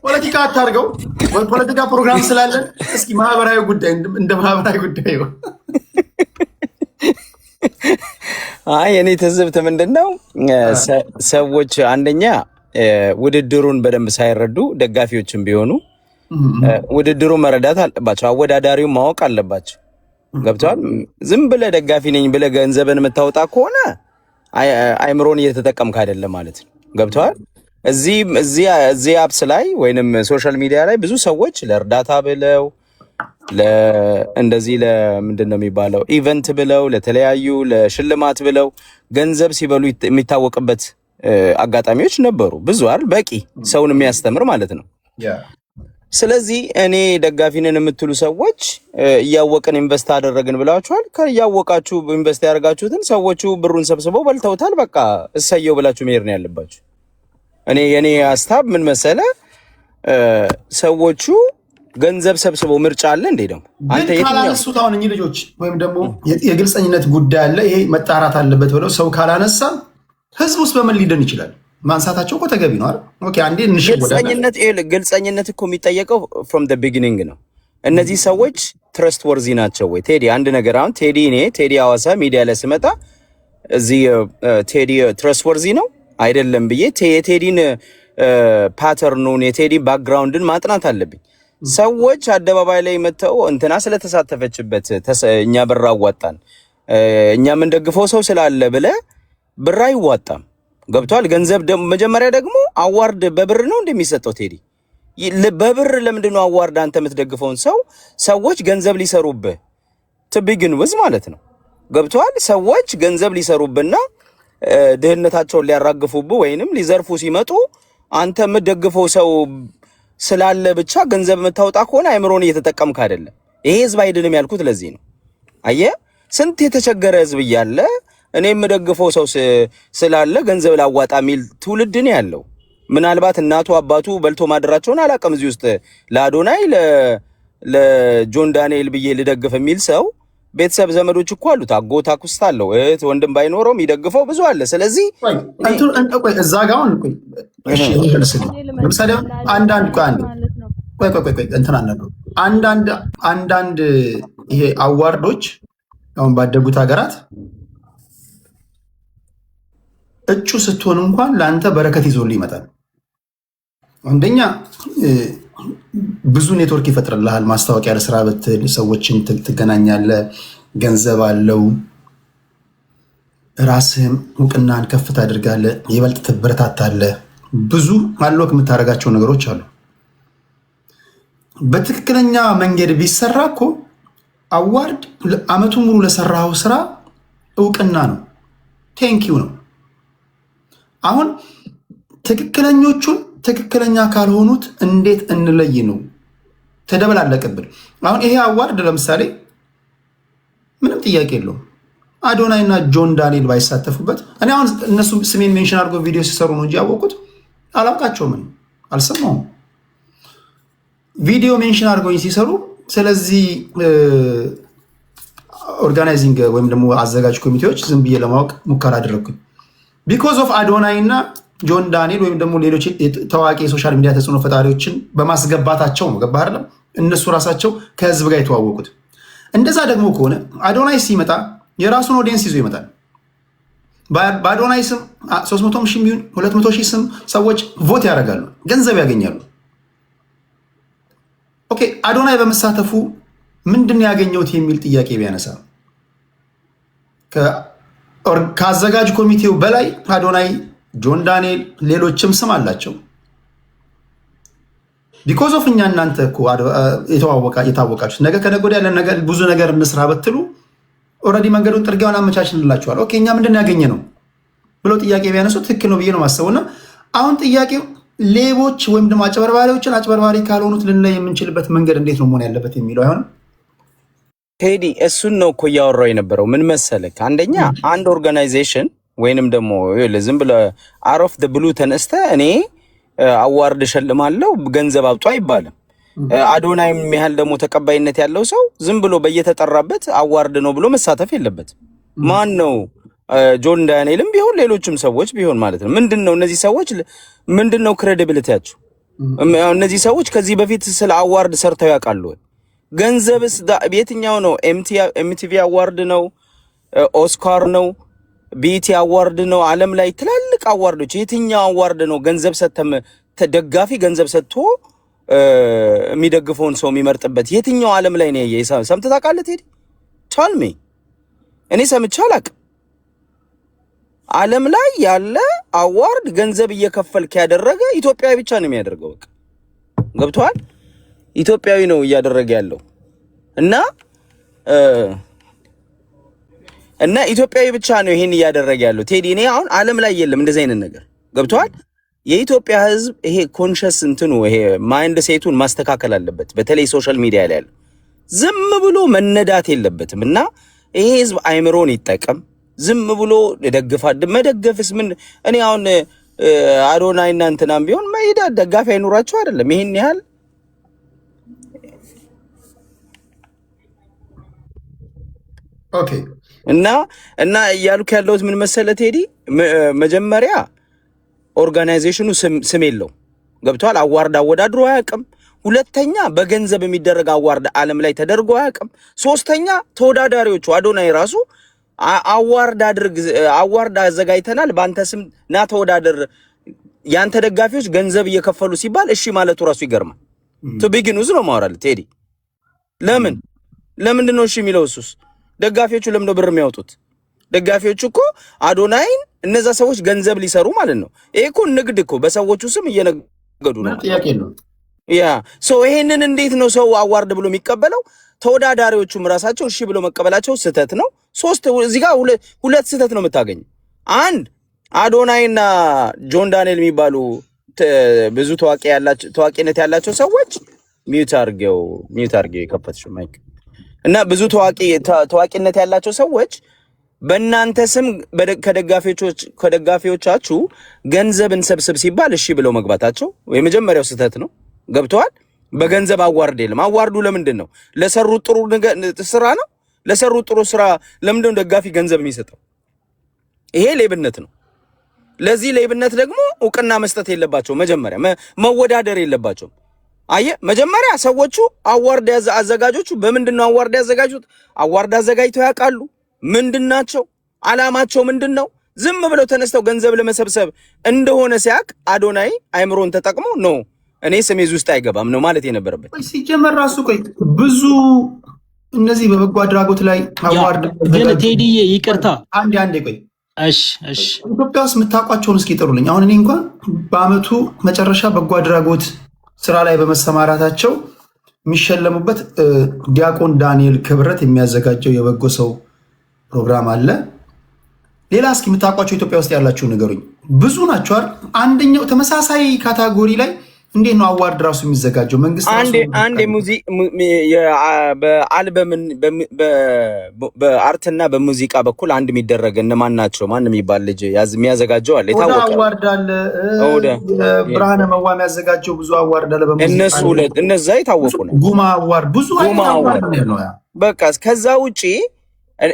ፖለቲካ አታርገው ወይ ፖለቲካ ፕሮግራም ስላለን እስኪ ማህበራዊ ጉዳይ እንደ ማህበራዊ ጉዳይ ነው። አይ እኔ ትዝብት ምንድነው ሰዎች አንደኛ ውድድሩን በደንብ ሳይረዱ ደጋፊዎችም ቢሆኑ ውድድሩን መረዳት አለባቸው። አወዳዳሪው ማወቅ አለባቸው። ገብቷል? ዝም ብለህ ደጋፊ ነኝ ብለህ ገንዘብን የምታወጣ ከሆነ አይምሮን እየተጠቀምክ አይደለም ማለት ነው። ገብቷል? እዚህ አፕስ ላይ ወይንም ሶሻል ሚዲያ ላይ ብዙ ሰዎች ለእርዳታ ብለው እንደዚህ ለምንድን ነው የሚባለው ኢቨንት ብለው ለተለያዩ ለሽልማት ብለው ገንዘብ ሲበሉ የሚታወቅበት አጋጣሚዎች ነበሩ። ብዙ አይደል? በቂ ሰውን የሚያስተምር ማለት ነው። ስለዚህ እኔ ደጋፊንን የምትሉ ሰዎች እያወቅን ኢንቨስት አደረግን ብላችኋል። ከያወቃችሁ ኢንቨስት ያደርጋችሁትን ሰዎቹ ብሩን ሰብስበው በልተውታል። በቃ እሰየው ብላችሁ መሄድ ነው ያለባችሁ። የኔ ሀሳብ ምን መሰለ፣ ሰዎቹ ገንዘብ ሰብስበው ምርጫ አለ እንዴ ደግሞ አንተ ካላነሱት አሁን እኚህ ልጆች ወይም ደግሞ የግልፀኝነት ጉዳይ አለ ይሄ መጣራት አለበት ብለው ሰው ካላነሳ ህዝብ ውስጥ በምን ሊድን ይችላል? ማንሳታቸው እኮ ተገቢ ነው አይደል? ኦኬ አንዴ ግልፀኝነት እኮ የሚጠየቀው from the beginning ነው። እነዚህ ሰዎች ትረስት ወርዚ ናቸው ወይ? ቴዲ አንድ ነገር አሁን ቴዲ ሐዋሳ ሚዲያ ላይ ስመጣ እዚህ ቴዲ ትረስት ወርዚ ነው አይደለም ብዬ የቴዲን ፓተርኑን የቴዲ ባክግራውንድን ማጥናት አለብኝ። ሰዎች አደባባይ ላይ መተው እንትና ስለተሳተፈችበት እኛ ብር አዋጣን እኛ የምንደግፈው ሰው ስላለ ብለ ብር አይዋጣም። ገብቷል? ገንዘብ መጀመሪያ ደግሞ አዋርድ በብር ነው እንደሚሰጠው ቴዲ በብር ለምንድን ነው አዋርድ አንተ የምትደግፈውን ሰው ሰዎች ገንዘብ ሊሰሩብህ ትቢግን ውዝ ማለት ነው። ገብቷል? ሰዎች ገንዘብ ሊሰሩብና ድህነታቸውን ሊያራግፉብህ ወይንም ሊዘርፉ ሲመጡ አንተ የምትደግፈው ሰው ስላለ ብቻ ገንዘብ የምታወጣ ከሆነ አይምሮን እየተጠቀምክ አይደለም። ይሄ ህዝብ አይድንም ያልኩት ለዚህ ነው። አየህ ስንት የተቸገረ ህዝብ እያለ እኔ የምደግፈው ሰው ስላለ ገንዘብ ላዋጣ የሚል ትውልድ ነው ያለው። ምናልባት እናቱ አባቱ በልቶ ማደራቸውን አላውቅም። እዚህ ውስጥ ለአዶናይ ለጆን ዳንኤል ብዬ ልደግፍ የሚል ሰው ቤተሰብ ዘመዶች እኮ አሉት። አጎት አክስት አለው፣ እህት ወንድም ባይኖረውም ይደግፈው ብዙ አለ። ስለዚህ እዛ ጋር አሁን ለምሳሌ አንዳንድ ይሄ አዋርዶች አሁን ባደጉት ሀገራት እጩ ስትሆን እንኳን ለአንተ በረከት ይዞልህ ይመጣል። አንደኛ ብዙ ኔትወርክ ይፈጥርልሃል። ማስታወቂያ ለስራ ብትል ሰዎችን ትገናኛለህ፣ ገንዘብ አለው፣ ራስህም እውቅናን ከፍ ታደርጋለህ፣ ይበልጥ ትበረታታለህ። ብዙ አሎክ የምታደርጋቸው ነገሮች አሉ። በትክክለኛ መንገድ ቢሰራ እኮ አዋርድ አመቱን ሙሉ ለሰራው ስራ እውቅና ነው፣ ቴንኪው ነው። አሁን ትክክለኞቹን ትክክለኛ ካልሆኑት እንዴት እንለይ ነው? ተደበላለቀብን። አሁን ይሄ አዋርድ ለምሳሌ ምንም ጥያቄ የለውም አዶናይ እና ጆን ዳንኤል ባይሳተፉበት፣ እኔ አሁን እነሱ ስሜን ሜንሽን አድርገው ቪዲዮ ሲሰሩ ነው እንጂ ያወቁት አላውቃቸውም፣ አልሰማሁም። ቪዲዮ ሜንሽን አድርገው ሲሰሩ ስለዚህ ኦርጋናይዚንግ ወይም ደግሞ አዘጋጅ ኮሚቴዎች ዝም ብዬ ለማወቅ ሙከራ አደረግኩኝ። ቢኮዝ ኦፍ አዶናይ እና ጆን ዳንኤል ወይም ደግሞ ሌሎች ታዋቂ የሶሻል ሚዲያ ተጽዕኖ ፈጣሪዎችን በማስገባታቸው ነው። ገባህ አይደለም? እነሱ ራሳቸው ከህዝብ ጋር የተዋወቁት። እንደዛ ደግሞ ከሆነ አዶናይ ሲመጣ የራሱን ኦዲየንስ ይዞ ይመጣል። በአዶናይ ስም 300 ሺህ ሚሆን 200 ሺህ ስም ሰዎች ቮት ያደርጋሉ፣ ገንዘብ ያገኛሉ። ኦኬ አዶናይ በመሳተፉ ምንድን ነው ያገኘሁት የሚል ጥያቄ ቢያነሳ ከአዘጋጅ ኮሚቴው በላይ አዶናይ፣ ጆን ዳንኤል ሌሎችም ስም አላቸው። ቢኮዝ ኦፍ እኛ እናንተ እኮ የታወቃችሁ ነገ ከነገ ወዲያ ብዙ ነገር እንስራ ብትሉ ኦልሬዲ መንገዱን ጥርጊያውን አመቻችንላችኋል። ኦኬ እኛ ምንድን ያገኘ ነው ብለው ጥያቄ ቢያነሱ ትክክል ነው ብዬ ነው ማሰቡና አሁን ጥያቄው ሌቦች ወይም ደግሞ አጭበርባሪዎችን አጭበርባሪ ካልሆኑት ልንለይ የምንችልበት መንገድ እንዴት ነው መሆን ያለበት የሚለው አይሆንም። ቴዲ እሱን ነው እኮ እያወራው የነበረው። ምን መሰለህ፣ አንደኛ አንድ ኦርጋናይዜሽን ወይንም ደግሞ ዝም ብለህ አሮፍ ደ ብሉ ተነስተ እኔ አዋርድ እሸልማለሁ ገንዘብ አብጦ አይባልም። አዶናይም ያህል ደግሞ ተቀባይነት ያለው ሰው ዝም ብሎ በየተጠራበት አዋርድ ነው ብሎ መሳተፍ የለበትም። ማን ነው ጆን ዳንኤልም ቢሆን ሌሎችም ሰዎች ቢሆን ማለት ነው። ምንድነው እነዚህ ሰዎች ምንድነው ክሬዲቢሊቲያቸው? እነዚህ ሰዎች ከዚህ በፊት ስለ አዋርድ ሰርተው ያውቃሉ? ገንዘብስ የትኛው ነው? ኤምቲቪ አዋርድ ነው? ኦስካር ነው? ቢቲ አዋርድ ነው? ዓለም ላይ ትላልቅ አዋርዶች የትኛው አዋርድ ነው ገንዘብ ሰተም ተደጋፊ ገንዘብ ሰጥቶ የሚደግፈውን ሰው የሚመርጥበት የትኛው ዓለም ላይ ነው? ሰምተህ ታውቃለህ? ቴዲ ቻልሜ እኔ ሰምቼ አላውቅም። ዓለም ላይ ያለ አዋርድ ገንዘብ እየከፈልክ ያደረገ ኢትዮጵያዊ ብቻ ነው የሚያደርገው። በቃ ገብቶሃል? ኢትዮጵያዊ ነው እያደረገ ያለው እና ኢትዮጵያዊ ብቻ ነው ይሄን እያደረገ ያለው። ቴዲ እኔ አሁን ዓለም ላይ የለም እንደዚህ አይነት ነገር። ገብቶሃል? የኢትዮጵያ ሕዝብ ይሄ ኮንሸስ እንትኑ ይሄ ማይንድ ሴቱን ማስተካከል አለበት። በተለይ ሶሻል ሚዲያ ላይ ያለው ዝም ብሎ መነዳት የለበትም እና ይሄ ሕዝብ አይምሮን ይጠቀም። ዝም ብሎ መደገፍስ ምን? እኔ አሁን አዶናይ እና እንትናም ቢሆን ማይዳ ደጋፊ አይኖራቸው አይደለም ይሄን ያህል ኦኬ። እና እያልኩ ያለሁት ምን መሰለህ ቴዲ፣ መጀመሪያ ኦርጋናይዜሽኑ ስም የለው። ገብቷል? አዋርድ አወዳድሮ አያውቅም። ሁለተኛ በገንዘብ የሚደረግ አዋርድ ዓለም ላይ ተደርጎ አያውቅም። ሶስተኛ ተወዳዳሪዎቹ አዶናይ ራሱ አዋርድ አዘጋጅተናል በአንተ ስም ና ተወዳደር፣ ያንተ ደጋፊዎች ገንዘብ እየከፈሉ ሲባል እሺ ማለቱ ራሱ ይገርማል። ቱ ቢጊን ውዝ ነው ማወራል ቴዲ። ለምንድን ነው እሺ የሚለው? እሱስ ደጋፊዎቹ ለምን ነው ብር የሚያወጡት? ደጋፊዎቹ እኮ አዶናይን እነዛ ሰዎች ገንዘብ ሊሰሩ ማለት ነው። ይሄ እኮ ንግድ እኮ በሰዎቹ ስም እየነገዱ ነው። ጥያቄ ነው ያ ሰው ይሄንን እንዴት ነው ሰው አዋርድ ብሎ የሚቀበለው? ተወዳዳሪዎቹም ራሳቸው እሺ ብሎ መቀበላቸው ስህተት ነው። እዚህ ጋር ሁለት ስህተት ነው የምታገኘው። አንድ አዶናይና ጆን ዳንኤል የሚባሉ ብዙ ታዋቂነት ያላቸው ሰዎች ሚውት አድርገው የከፈትሽው ማይክ እና ብዙ ታዋቂነት ያላቸው ሰዎች በእናንተ ስም ከደጋፊዎቻችሁ ገንዘብን ሰብስብ ሲባል እሺ ብለው መግባታቸው የመጀመሪያው ስህተት ነው። ገብተዋል። በገንዘብ አዋርድ የለም። አዋርዱ ለምንድን ነው? ለሰሩት ጥሩ ስራ ነው። ለሰሩት ጥሩ ስራ ለምንድን ነው ደጋፊ ገንዘብ የሚሰጠው? ይሄ ሌብነት ነው። ለዚህ ሌብነት ደግሞ እውቅና መስጠት የለባቸው። መጀመሪያ መወዳደር የለባቸው። መጀመሪያ ሰዎቹ አዋርድ አዘጋጆቹ በምንድን ነው አዋርድ ያዘጋጁት? አዋርድ አዘጋጅተው ያውቃሉ? ምንድናቸው? አላማቸው ምንድነው? ዝም ብለው ተነስተው ገንዘብ ለመሰብሰብ እንደሆነ ሲያቅ አዶናይ አይምሮን ተጠቅሞ ነው እኔ ስሜዝ ውስጥ አይገባም ነው ማለት የነበረበት። ሲጀመር ራሱ ብዙ እነዚህ በበጎ አድራጎት ላይ አዋርድ ግን ቴዲዬ ይቅርታ አንዴ ቆይ። እሺ ኢትዮጵያ ውስጥ የምታውቋቸውን እስኪ ጥሩልኝ። አሁን እኔ እንኳን በአመቱ መጨረሻ በጎ አድራጎት ስራ ላይ በመሰማራታቸው የሚሸለሙበት ዲያቆን ዳንኤል ክብረት የሚያዘጋጀው የበጎ ሰው ፕሮግራም አለ። ሌላ እስኪ የምታውቋቸው ኢትዮጵያ ውስጥ ያላችሁ ንገሩኝ። ብዙ ናቸው አይደል? አንደኛው ተመሳሳይ ካታጎሪ ላይ እንዴት ነው አዋርድ ራሱ የሚዘጋጀው? መንግስት አንድ በአልበምን በአርትና በሙዚቃ በኩል አንድ የሚደረግ እነማን ናቸው? ማን የሚባል ልጅ የሚያዘጋጀው አለ፣ የታወቀ አዋርድ አለ። ብርሃነ መዋ የሚያዘጋጀው ብዙ አዋርድ አለ። እነዛ የታወቁ ነው። ጉማ አዋርድ ብዙ አዋርድ ነው። በቃ ከዛ ውጪ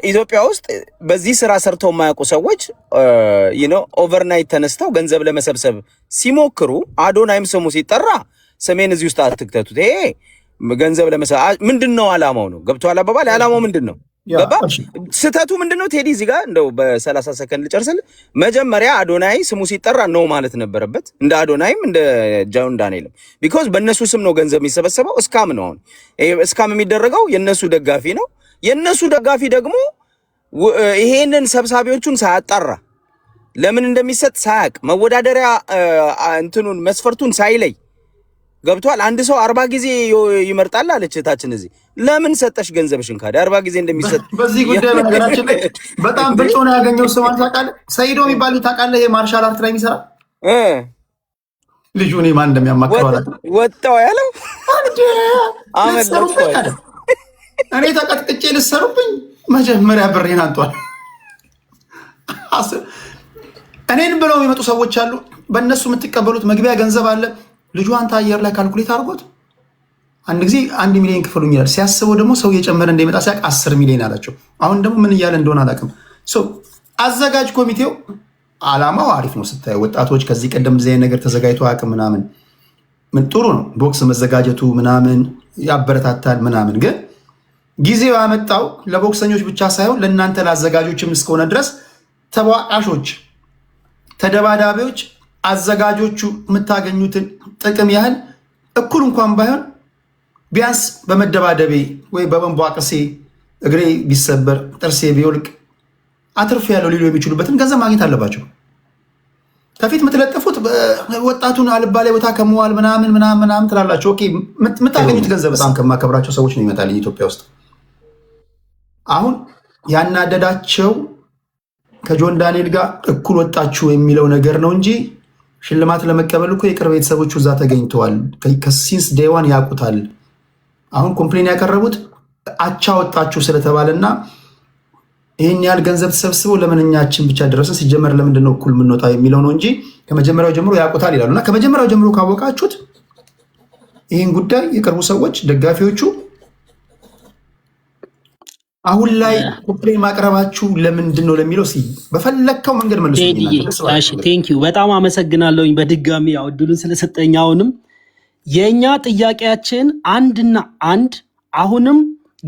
ኢትዮጵያ ውስጥ በዚህ ስራ ሰርተው የማያውቁ ሰዎች ኦቨርናይት ተነስተው ገንዘብ ለመሰብሰብ ሲሞክሩ አዶናይም ስሙ ሲጠራ ሰሜን እዚህ ውስጥ አትክተቱት። ይሄ ገንዘብ ለመሰብሰብ ምንድነው አላማው ነው? ገብቷል አባባል? አላማው ምንድነው? ገባ? ስህተቱ ምንድነው? ቴዲ እዚህ ጋር እንደው በ30 ሰከንድ ልጨርስል። መጀመሪያ አዶናይ ስሙ ሲጠራ ነው ማለት ነበረበት፣ እንደ አዶናይም እንደ ጆን ዳንኤልም። ቢኮዝ በእነሱ ስም ነው ገንዘብ የሚሰበሰበው። እስካም ነው። አሁን እስካም የሚደረገው የእነሱ ደጋፊ ነው። የነሱ ደጋፊ ደግሞ ይሄንን ሰብሳቢዎቹን ሳያጣራ ለምን እንደሚሰጥ ሳያቅ መወዳደሪያ እንትኑን መስፈርቱን ሳይለይ ገብቷል። አንድ ሰው 40 ጊዜ ይመርጣል አለች እታችን እዚህ። ለምን ሰጠሽ ገንዘብሽን? ካዲ 40 ጊዜ እንደሚሰጥ በዚህ ጉዳይ በነገራችን ላይ በጣም ብልጥ ሆነ ያገኘው ሰው ታውቃለህ? ሰይዶ የሚባል ታውቃለህ? የማርሻል አርት ላይ የሚሰራ ልጁ እኔ ማን እንደሚያማክረው አላውቅም። ወጣው ያለው አመጣው እኔ ተቀጥቅጬ ልሰሩብኝ መጀመሪያ ብሬን አንጧል። እኔን ብለው የሚመጡ ሰዎች አሉ። በእነሱ የምትቀበሉት መግቢያ ገንዘብ አለ። ልጁ አንተ አየር ላይ ካልኩሌት አድርጎት አንድ ጊዜ 1 ሚሊዮን ክፈሉኝ ይላል። ሲያስበው ደግሞ ሰው እየጨመረ እንደሚመጣ ሲያውቅ 10 ሚሊዮን አላቸው። አሁን ደግሞ ምን እያለ እንደሆነ አላውቅም። አዘጋጅ ኮሚቴው አላማው አሪፍ ነው ስታየው። ወጣቶች ከዚህ ቀደም ዚህ ነገር ተዘጋጅቶ አቅም ምናምን ጥሩ ነው። ቦክስ መዘጋጀቱ ምናምን ያበረታታል ምናምን። ግን ጊዜው ያመጣው ለቦክሰኞች ብቻ ሳይሆን ለእናንተ ለአዘጋጆችም እስከሆነ ድረስ ተቧቃሾች፣ ተደባዳቢዎች አዘጋጆቹ የምታገኙትን ጥቅም ያህል እኩል እንኳን ባይሆን ቢያንስ በመደባደቤ ወይ በመንቧቀሴ እግሬ ቢሰበር ጥርሴ ቢወልቅ አትርፍ ያለው ሊሉ የሚችሉበትን ገንዘብ ማግኘት አለባቸው። ከፊት የምትለጠፉት ወጣቱን አልባሌ ቦታ ከመዋል ምናምን ትላላቸው። ኦኬ የምታገኙት ገንዘብ በጣም ከማከብራቸው ሰዎች ነው ይመጣል ኢትዮጵያ ውስጥ። አሁን ያናደዳቸው ከጆን ዳንኤል ጋር እኩል ወጣችሁ የሚለው ነገር ነው እንጂ ሽልማት ለመቀበል እኮ የቅርብ ቤተሰቦቹ እዛ ተገኝተዋል። ከሲንስ ዴዋን ያውቁታል። አሁን ኮምፕሌን ያቀረቡት አቻ ወጣችሁ ስለተባለና ይህን ያህል ገንዘብ ተሰብስበው ለምን እኛችን ብቻ ደረሰን? ሲጀመር ለምንድን ነው እኩል የምንወጣው የሚለው ነው እንጂ ከመጀመሪያው ጀምሮ ያውቁታል ይላሉ። እና ከመጀመሪያው ጀምሮ ካወቃችሁት ይህን ጉዳይ የቅርቡ ሰዎች ደጋፊዎቹ አሁን ላይ ኮምፕሌን ማቅረባችሁ ለምንድን ነው ለሚለው በፈለግከው መንገድ መልሱ። ቴንኪዩ በጣም አመሰግናለሁኝ በድጋሚ ያው እድሉን ስለሰጠኝ። አሁንም የእኛ ጥያቄያችን አንድና አንድ አሁንም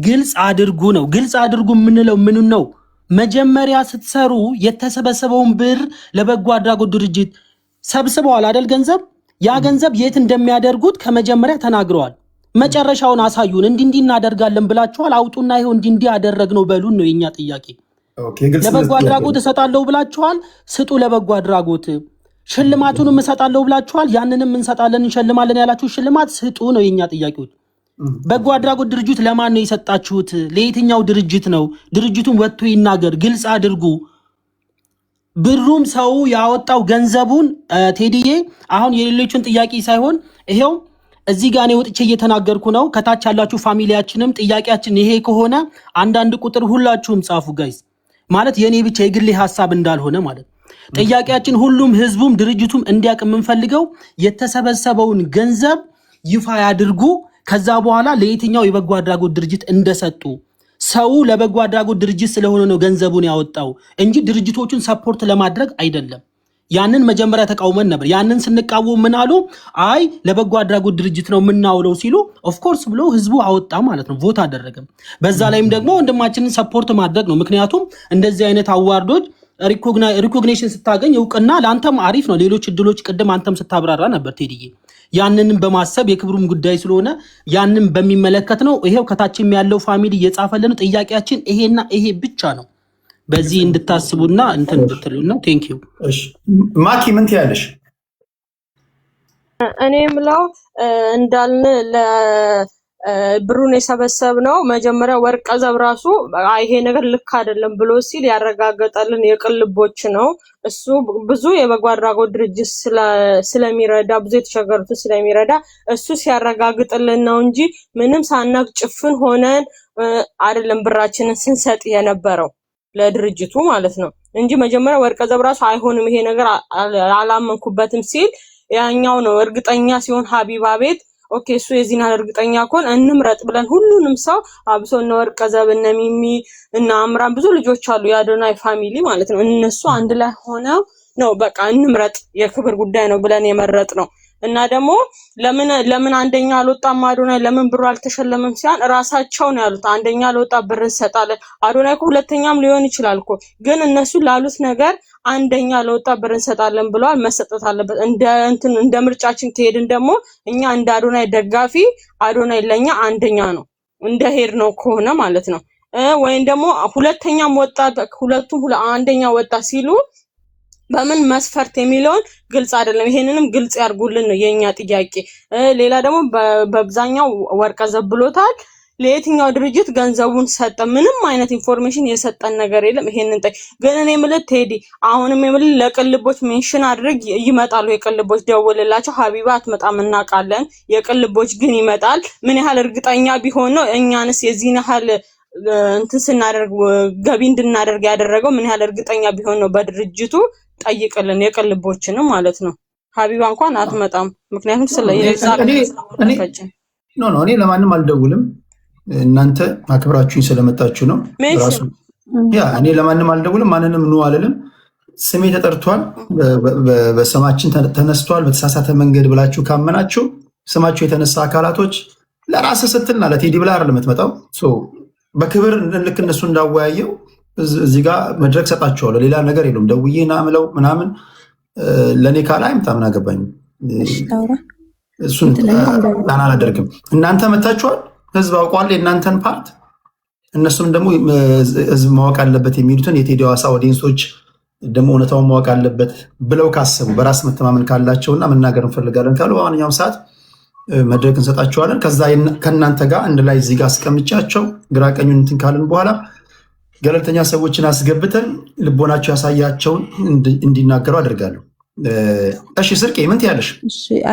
ግልጽ አድርጉ ነው። ግልጽ አድርጉ የምንለው ምን ነው? መጀመሪያ ስትሰሩ የተሰበሰበውን ብር ለበጎ አድራጎት ድርጅት ሰብስበዋል አይደል? ገንዘብ ያ ገንዘብ የት እንደሚያደርጉት ከመጀመሪያ ተናግረዋል። መጨረሻውን አሳዩን። እንዲህ እናደርጋለን ብላችኋል፣ አውጡና ይሄው እንዲህ ያደረግነው በሉን ነው የኛ ጥያቄ። ለበጎ አድራጎት እሰጣለሁ ብላችኋል፣ ስጡ ለበጎ አድራጎት። ሽልማቱንም እሰጣለሁ ብላችኋል፣ ያንንም እንሰጣለን እንሸልማለን ያላችሁ ሽልማት ስጡ ነው የኛ ጥያቄዎች። በጎ አድራጎት ድርጅት ለማን ነው የሰጣችሁት? ለየትኛው ድርጅት ነው? ድርጅቱን ወጥቶ ይናገር፣ ግልጽ አድርጉ። ብሩም ሰው ያወጣው ገንዘቡን ቴዲዬ አሁን የሌሎችን ጥያቄ ሳይሆን ይሄው እዚህ ጋር እኔ ወጥቼ እየተናገርኩ ነው። ከታች ያላችሁ ፋሚሊያችንም ጥያቄያችን ይሄ ከሆነ አንዳንድ ቁጥር ሁላችሁም ጻፉ ጋይስ። ማለት የኔ ብቻ የግሌ ሐሳብ እንዳልሆነ ማለት ጥያቄያችን ሁሉም ህዝቡም ድርጅቱም እንዲያውቅ የምንፈልገው የተሰበሰበውን ገንዘብ ይፋ ያድርጉ። ከዛ በኋላ ለየትኛው የበጎ አድራጎት ድርጅት እንደሰጡ ሰው ለበጎ አድራጎት ድርጅት ስለሆነ ነው ገንዘቡን ያወጣው እንጂ ድርጅቶቹን ሰፖርት ለማድረግ አይደለም። ያንን መጀመሪያ ተቃውመን ነበር። ያንን ስንቃወም ምን አሉ? አይ ለበጎ አድራጎት ድርጅት ነው የምናውለው ሲሉ ኦፍ ኮርስ ብሎ ህዝቡ አወጣ ማለት ነው፣ ቮት አደረገ። በዛ ላይም ደግሞ ወንድማችንን ሰፖርት ማድረግ ነው። ምክንያቱም እንደዚህ አይነት አዋርዶች ሪኮግኒሽን ስታገኝ እውቅና ለአንተም አሪፍ ነው። ሌሎች እድሎች ቅድም አንተም ስታብራራ ነበር ቴዲዬ። ያንንም በማሰብ የክብሩም ጉዳይ ስለሆነ ያንን በሚመለከት ነው። ይሄው ከታችም ያለው ፋሚሊ እየጻፈልን ጥያቄያችን ይሄና ይሄ ብቻ ነው። በዚህ እንድታስቡና እንትን እንድትሉ ነው። ቴንክ ዩ። እሺ ማኪ ምን ትያለሽ? እኔ የምለው እንዳልን ብሩን የሰበሰብነው መጀመሪያ ወርቀ ዘብ ራሱ ይሄ ነገር ልክ አይደለም ብሎ ሲል ያረጋገጠልን የቅልቦች ነው። እሱ ብዙ የበጎ አድራጎት ድርጅት ስለሚረዳ ብዙ የተቸገሩትን ስለሚረዳ እሱ ሲያረጋግጥልን ነው እንጂ ምንም ሳናቅ ጭፍን ሆነን አይደለም ብራችንን ስንሰጥ የነበረው ለድርጅቱ ማለት ነው እንጂ መጀመሪያ ወርቀ ዘብ ራሱ አይሆንም ይሄ ነገር አላመንኩበትም ሲል ያኛው ነው እርግጠኛ ሲሆን ሀቢባ ቤት ኦኬ እሱ የዚህን እርግጠኛ ኮን እንምረጥ ብለን ሁሉንም ሰው አብሶ ነው ወርቀ ዘብ እነ ሚሚ እና አምራን ብዙ ልጆች አሉ የአዶናይ ፋሚሊ ማለት ነው እነሱ አንድ ላይ ሆነው ነው በቃ እንምረጥ የክብር ጉዳይ ነው ብለን የመረጥ ነው። እና ደግሞ ለምን አንደኛ አልወጣም አዶናይ ለምን ብሩ አልተሸለመም ሲያን ራሳቸው ነው ያሉት። አንደኛ አልወጣ ብር እንሰጣለን አዶናይ እኮ ሁለተኛም ሊሆን ይችላል እኮ ግን እነሱ ላሉት ነገር አንደኛ ለወጣ ብር እንሰጣለን ብለዋል። መሰጠት አለበት። እንደ ምርጫችን ከሄድን ደግሞ እኛ እንደ አዶናይ ደጋፊ አዶናይ ለኛ አንደኛ ነው እንደ ሄድ ነው ከሆነ ማለት ነው። ወይም ደግሞ ሁለተኛም ወጣ ሁለቱም አንደኛ ወጣ ሲሉ በምን መስፈርት የሚለውን ግልጽ አይደለም። ይሄንንም ግልጽ ያርጉልን ነው የኛ ጥያቄ። ሌላ ደግሞ በአብዛኛው ወርቀ ዘብ ብሎታል። ለየትኛው ድርጅት ገንዘቡን ሰጠ? ምንም አይነት ኢንፎርሜሽን የሰጠን ነገር የለም። ይሄንን ግን እኔ የምልህ ቴዲ አሁንም የምልህ ለቅልቦች ሜንሽን አድርግ ይመጣሉ። የቅልቦች ደውልላቸው። ሀቢባ አትመጣም እናውቃለን። የቅልቦች ግን ይመጣል። ምን ያህል እርግጠኛ ቢሆን ነው እኛንስ የዚህን ያህል እንትን ስናደርግ ገቢ እንድናደርግ ያደረገው? ምን ያህል እርግጠኛ ቢሆን ነው በድርጅቱ? ጠይቅልን የቅልቦችንም ማለት ነው። ሀቢባ እንኳን አትመጣም ምክንያቱም እኔ ለማንም አልደውልም። እናንተ አክብራችሁኝ ስለመጣችሁ ነው ራሱ። እኔ ለማንም አልደውልም፣ ማንንም ኑ አልልም። ስሜ ተጠርቷል፣ በስማችን ተነስቷል በተሳሳተ መንገድ ብላችሁ ካመናችሁ ስማችሁ የተነሳ አካላቶች ለራስ ስትልና ለቴዲ ብላ አይደለም የምትመጣው። በክብር ልክ እነሱ እንዳወያየው እዚህ ጋር መድረክ ሰጣችኋለሁ። ሌላ ነገር የለውም። ደውዬ ና ምለው ምናምን ለእኔ ካላ አይምጣ ምን አገባኝ። እሱን ላና አላደርግም። እናንተ መታችኋል፣ ህዝብ አውቋል የእናንተን ፓርት። እነሱም ደግሞ ህዝብ ማወቅ አለበት የሚሉትን የቴዲ ሐዋሳ ኦዲየንሶች ደግሞ እውነታውን ማወቅ አለበት ብለው ካሰቡ በራስ መተማመን ካላቸውና መናገር እንፈልጋለን ካሉ በማንኛውም ሰዓት መድረክ እንሰጣቸዋለን። ከዛ ከእናንተ ጋር አንድ ላይ እዚህ ጋር አስቀምጫቸው ግራ ቀኙን እንትን ካልን በኋላ ገለልተኛ ሰዎችን አስገብተን ልቦናቸው ያሳያቸውን እንዲናገሩ አድርጋለሁ። እሺ ስርቄ ምን ትያለሽ?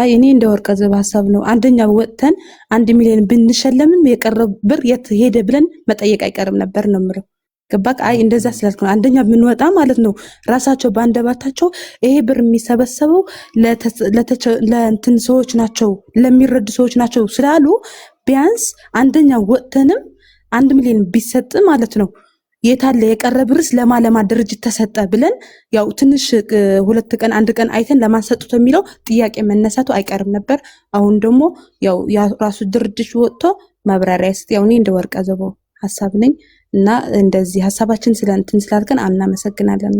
አይ እኔ እንደ ወርቀ ዘብ ሀሳብ ነው። አንደኛ ወጥተን 1 ሚሊዮን ብንሸለምም የቀረው ብር የት ሄደ ብለን መጠየቅ አይቀርም ነበር ነው የምለው። ገባክ? አይ እንደዛ ስላልኩ ነው። አንደኛ ብንወጣ ማለት ነው ራሳቸው ባንደባታቸው ይሄ ብር የሚሰበሰበው ለእንትን ሰዎች ናቸው ለሚረዱ ሰዎች ናቸው ስላሉ ቢያንስ አንደኛ ወጥተንም 1 ሚሊዮን ቢሰጥ ማለት ነው የታለ የቀረ ብርስ ለማለማ ድርጅት ተሰጠ ብለን ያው ትንሽ 2 ቀን 1 ቀን አይተን ለማንሰጡት የሚለው ጥያቄ መነሳቱ አይቀርም ነበር። አሁን ደግሞ ያው ራሱ ድርጅት ወጥቶ ማብራሪያ ይስጥ። ያው እኔ እንደ ወርቀ ዘብ ሀሳብ ነኝ እና እንደዚህ ሀሳባችን ስለእንትን ስላልከን እናመሰግናለን።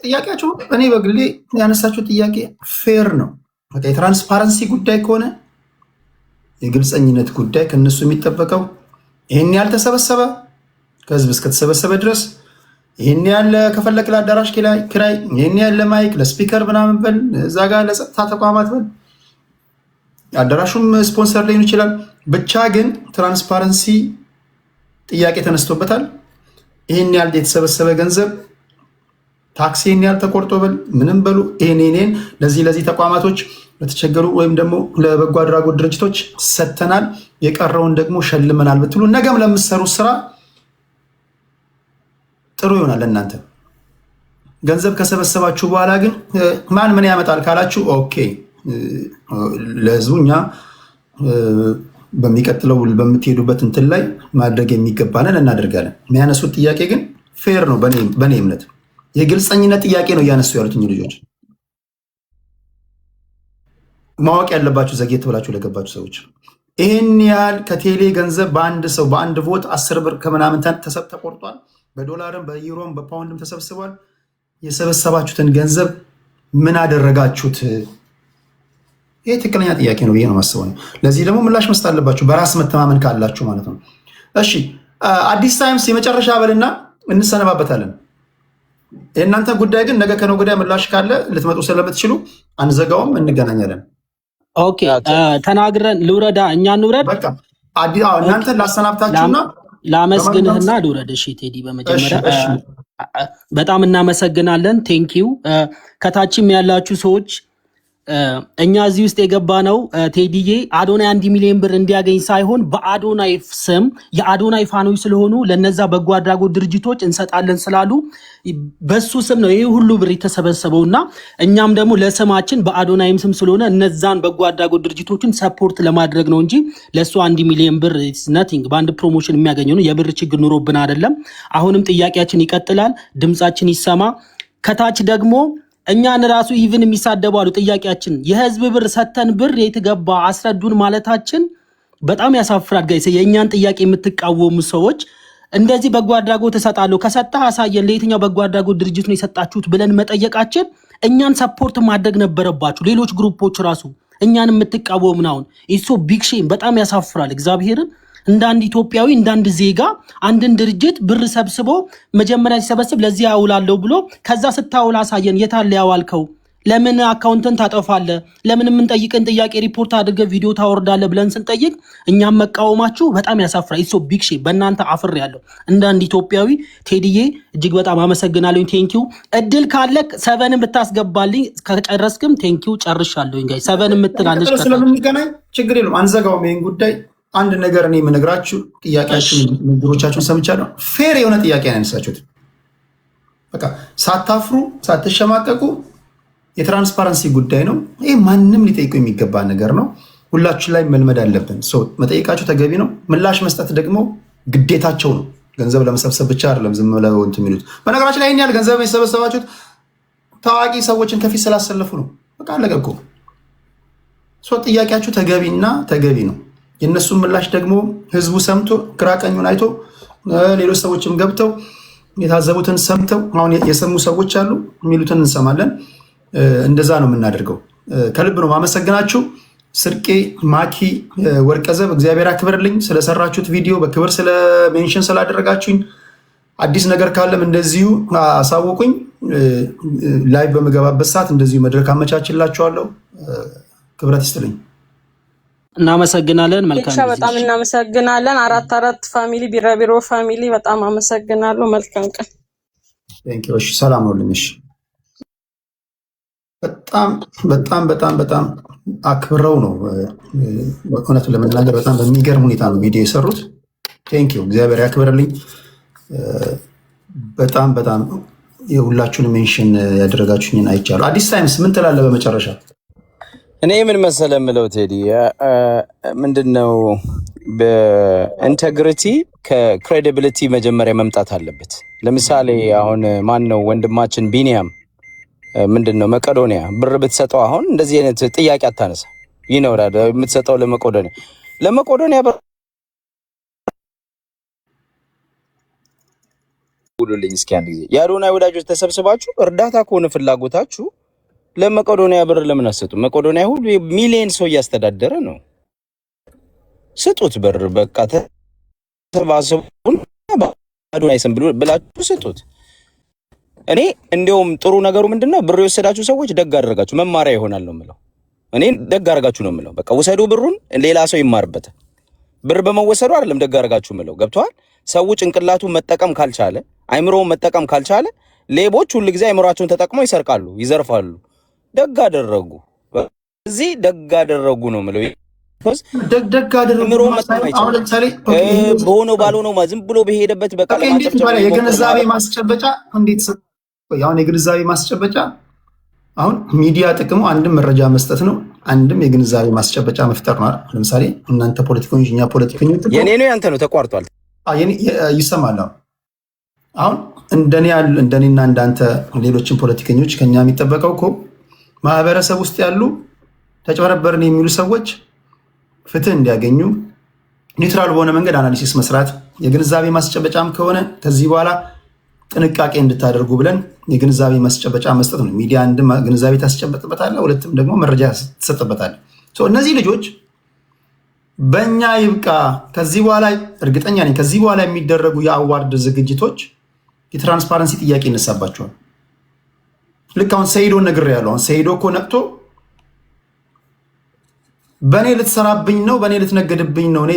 ጥያቄያችሁ እኔ በግሌ ያነሳችሁ ጥያቄ ፌር ነው። በቃ የትራንስፓረንሲ ጉዳይ ከሆነ የግልፀኝነት ጉዳይ ከነሱ የሚጠበቀው ይሄን ያልተሰበሰበ ከህዝብ እስከተሰበሰበ ድረስ ይሄን ያለ ከፈለክ ለአዳራሽ ኪራይ ይሄን ያለ ማይክ ለስፒከር ምናምን በል እዛ ጋር ለጸጥታ ተቋማት በል አዳራሹም ስፖንሰር ሊሆን ይችላል። ብቻ ግን ትራንስፓረንሲ ጥያቄ ተነስቶበታል። ይሄን ያህል የተሰበሰበ ገንዘብ ታክሲን ያልተቆርጦ በል ምንም በሉ ይሄን ለዚህ ተቋማቶች ለተቸገሩ ወይም ደግሞ ለበጎ አድራጎት ድርጅቶች ሰጥተናል፣ የቀረውን ደግሞ ሸልመናል ብትሉ ነገም ለምትሰሩት ስራ ጥሩ ይሆናል። እናንተ ገንዘብ ከሰበሰባችሁ በኋላ ግን ማን ምን ያመጣል ካላችሁ ኦኬ ለህዝቡ እኛ በሚቀጥለው በምትሄዱበት እንትን ላይ ማድረግ የሚገባንን እናደርጋለን። የሚያነሱት ጥያቄ ግን ፌር ነው። በእኔ እምነት የግልፀኝነት ጥያቄ ነው እያነሱ ያሉት ልጆች። ማወቅ ያለባችሁ ዘግየት ብላችሁ ለገባችሁ ሰዎች ይህን ያህል ከቴሌ ገንዘብ በአንድ ሰው በአንድ ቮት 10 ብር ከምናምን ተቆርጧል። በዶላርም በዩሮም በፓውንድም ተሰብስቧል። የሰበሰባችሁትን ገንዘብ ምን አደረጋችሁት? ይህ ትክክለኛ ጥያቄ ነው ብዬ ነው የማስበው። ለዚህ ደግሞ ምላሽ መስጠት አለባችሁ፣ በራስ መተማመን ካላችሁ ማለት ነው። እሺ አዲስ ታይምስ የመጨረሻ በልና እንሰነባበታለን። የእናንተ ጉዳይ ግን ነገ ከነገ ወዲያ ምላሽ ካለ ልትመጡ ስለምትችሉ አንዘጋውም፣ እንገናኛለን። ኦኬ ተናግረን ልውረዳ፣ እኛ እንውረድ። በቃ እናንተን ላሰናብታችሁና ላመስግንህና ልውረድ። እሺ ቴዲ፣ በመጀመሪያ በጣም እናመሰግናለን። ቴንኪው። ከታችም ያላችሁ ሰዎች እኛ እዚህ ውስጥ የገባ ነው ቴዲዬ አዶናይ 1 ሚሊዮን ብር እንዲያገኝ ሳይሆን በአዶናይ ስም የአዶናይ ፋኖች ስለሆኑ ለነዛ በጎ አድራጎት ድርጅቶች እንሰጣለን ስላሉ በሱ ስም ነው ይህ ሁሉ ብር የተሰበሰበውና እኛም ደግሞ ለስማችን በአዶናይም ስም ስለሆነ እነዛን በጎ አድራጎት ድርጅቶችን ሰፖርት ለማድረግ ነው እንጂ ለሱ 1 ሚሊዮን ብር ነቲንግ በአንድ ፕሮሞሽን የሚያገኘው ነው። የብር ችግር ኑሮብን አይደለም። አሁንም ጥያቄያችን ይቀጥላል፣ ድምጻችን ይሰማ። ከታች ደግሞ እኛን ራሱ ኢቭን የሚሳደቡ አሉ። ጥያቄያችን የህዝብ ብር ሰተን ብር የትገባ አስረዱን ማለታችን በጣም ያሳፍራል። ጋይስ የእኛን ጥያቄ የምትቃወሙ ሰዎች እንደዚህ በጎ አድራጎት እሰጣለሁ ከሰጠህ አሳየን፣ ለየትኛው በጎ አድራጎት ድርጅት ነው የሰጣችሁት ብለን መጠየቃችን እኛን ሰፖርት ማድረግ ነበረባችሁ። ሌሎች ግሩፖች ራሱ እኛን የምትቃወሙ አሁን ኢሶ ቢግ ሼም፣ በጣም ያሳፍራል። እግዚአብሔርን እንደ አንድ ኢትዮጵያዊ እንደ አንድ ዜጋ አንድን ድርጅት ብር ሰብስቦ መጀመሪያ ሲሰበስብ ለዚህ ያውላለሁ ብሎ ከዛ ስታውል አሳየን። የታለ ያዋልከው? ለምን አካውንትን ታጠፋለህ? ለምን የምንጠይቅን ጥያቄ ሪፖርት አድርገህ ቪዲዮ ታወርዳለህ ብለን ስንጠይቅ እኛም መቃወማችሁ በጣም ያሳፍራል። ኢትስ ሶ ቢግ ሼም። በእናንተ አፍር ያለው እንደ አንድ ኢትዮጵያዊ ቴዲዬ እጅግ በጣም አመሰግናለሁ። ቴንኪው። እድል ካለ ሰቨንን ብታስገባልኝ ከጨረስክም ቴንኪው። ጨርሻለሁ። ጋይ ሰቨን የምትላለች ስለምንገናኝ ችግር የለውም፣ አንዘጋውም ይሄን ጉዳይ። አንድ ነገር እኔ የምነግራችሁ ጥያቄያችሁን ንግሮቻችሁን ሰምቻለሁ። ፌር የሆነ ጥያቄ ነው ያነሳችሁት። በቃ ሳታፍሩ ሳትሸማቀቁ የትራንስፓረንሲ ጉዳይ ነው ይህ። ማንም ሊጠይቁ የሚገባ ነገር ነው። ሁላችን ላይ መልመድ አለብን። መጠየቃችሁ ተገቢ ነው። ምላሽ መስጠት ደግሞ ግዴታቸው ነው። ገንዘብ ለመሰብሰብ ብቻ አይደለም ዝም ብለው እንትን የሚሉት። በነገራችን ላይ ይህን ያህል ገንዘብ የሰበሰባችሁት ታዋቂ ሰዎችን ከፊት ስላሰለፉ ነው። በቃ አለቀ እኮ። ጥያቄያችሁ ተገቢና ተገቢ ነው። የእነሱን ምላሽ ደግሞ ህዝቡ ሰምቶ ግራ ቀኙን አይቶ ሌሎች ሰዎችም ገብተው የታዘቡትን ሰምተው አሁን የሰሙ ሰዎች አሉ የሚሉትን እንሰማለን። እንደዛ ነው የምናደርገው። ከልብ ነው ማመሰግናችሁ። ስርቄ ማኪ ወርቀዘብ እግዚአብሔር አክብርልኝ። ስለሰራችሁት ቪዲዮ በክብር ስለ ሜንሽን ስላደረጋችሁኝ። አዲስ ነገር ካለም እንደዚሁ አሳውቁኝ። ላይቭ በምገባበት ሰዓት እንደዚሁ መድረክ አመቻችላችኋለሁ። ክብረት ይስጥልኝ። እናመሰግናለን። መልካም ጊዜ። በጣም እናመሰግናለን። 4 ፋሚሊ ቢራቢሮ ፋሚሊ በጣም አመሰግናለሁ። መልካም ቀን። ቴንኪው። እሺ ሰላም ነው ልኝሽ። በጣም በጣም በጣም በጣም አክብረው ነው እውነቱን ለመናገር በጣም በሚገርም ሁኔታ ነው ቪዲዮ የሰሩት። ቴንኪው። እግዚአብሔር ያክብርልኝ። በጣም በጣም የሁላችሁን ሜንሽን ያደረጋችሁኝን አይቻለሁ። አዲስ ታይምስ ምን ትላለህ በመጨረሻ? እኔ ምን መሰለህ የምለው ቴዲ ምንድነው በኢንቴግሪቲ ከክሬዲቢሊቲ መጀመሪያ መምጣት አለበት። ለምሳሌ አሁን ማን ነው ወንድማችን ቢኒያም ምንድነው መቄዶንያ ብር ብትሰጠው አሁን እንደዚህ አይነት ጥያቄ አታነሳ ይኖራል። የምትሰጠው ለመቄዶንያ ሁሉልኝ እስኪ አንድ ጊዜ የአዶናይ ወዳጆች ተሰብስባችሁ እርዳታ ከሆነ ፍላጎታችሁ ለመቄዶንያ ብር ለምን አሰጡ? መቄዶንያ ሁሉ ሚሊዮን ሰው እያስተዳደረ ነው። ስጡት ብር በቃ ተሰባሰቡን በአዶናይ ስም ብላችሁ ስጡት። እኔ እንደውም ጥሩ ነገሩ ምንድነው ብር የወሰዳችሁ ሰዎች ደግ አደረጋችሁ፣ መማሪያ ይሆናል ነው የምለው። እኔ ደግ አደረጋችሁ ነው የምለው። በቃ ውሰዱ ብሩን፣ ሌላ ሰው ይማርበት። ብር በመወሰዱ አይደለም ደግ አደረጋችሁ የምለው። ገብቷል? ሰው ጭንቅላቱ መጠቀም ካልቻለ፣ አይምሮውን መጠቀም ካልቻለ ሌቦች ሁሉ ጊዜ አይምሯቸውን ተጠቅመው ይሰርቃሉ፣ ይዘርፋሉ። ደግ አደረጉ፣ እዚህ ደግ አደረጉ ነው የምለው። ደግ አደረጉ አሁን ለምሳሌ በሆነው ባልሆነው ዝም ብሎ በሄደበት በቃ የግንዛቤ ማስጨበጫ እንዴት አሁን የግንዛቤ ማስጨበጫ አሁን ሚዲያ ጥቅሙ አንድም መረጃ መስጠት ነው፣ አንድም የግንዛቤ ማስጨበጫ መፍጠር ነው። ለምሳሌ እናንተ ፖለቲከኞች፣ እኛ ፖለቲከኞች የኔ ነው ያንተ ነው ተቋርጧል ይሰማል። አሁን እንደኔና እንዳንተ ሌሎችን ፖለቲከኞች ከኛ የሚጠበቀው እኮ ማህበረሰብ ውስጥ ያሉ ተጨበረበርን የሚሉ ሰዎች ፍትህ እንዲያገኙ ኒውትራል በሆነ መንገድ አናሊሲስ መስራት፣ የግንዛቤ ማስጨበጫም ከሆነ ከዚህ በኋላ ጥንቃቄ እንድታደርጉ ብለን የግንዛቤ ማስጨበጫ መስጠት ነው። ሚዲያ አንድም ግንዛቤ ታስጨበጥበታለህ፣ ሁለትም ደግሞ መረጃ ትሰጥበታለህ። እነዚህ ልጆች በእኛ ይብቃ። ከዚህ በኋላ እርግጠኛ ነኝ ከዚህ በኋላ የሚደረጉ የአዋርድ ዝግጅቶች የትራንስፓረንሲ ጥያቄ ይነሳባቸዋል። ልክ አሁን ሰይዶ ነግሬያለሁ። አሁን ሰይዶ እኮ ነቅቶ በእኔ ልትሰራብኝ ነው፣ በእኔ ልትነገድብኝ ነው፣ እኔ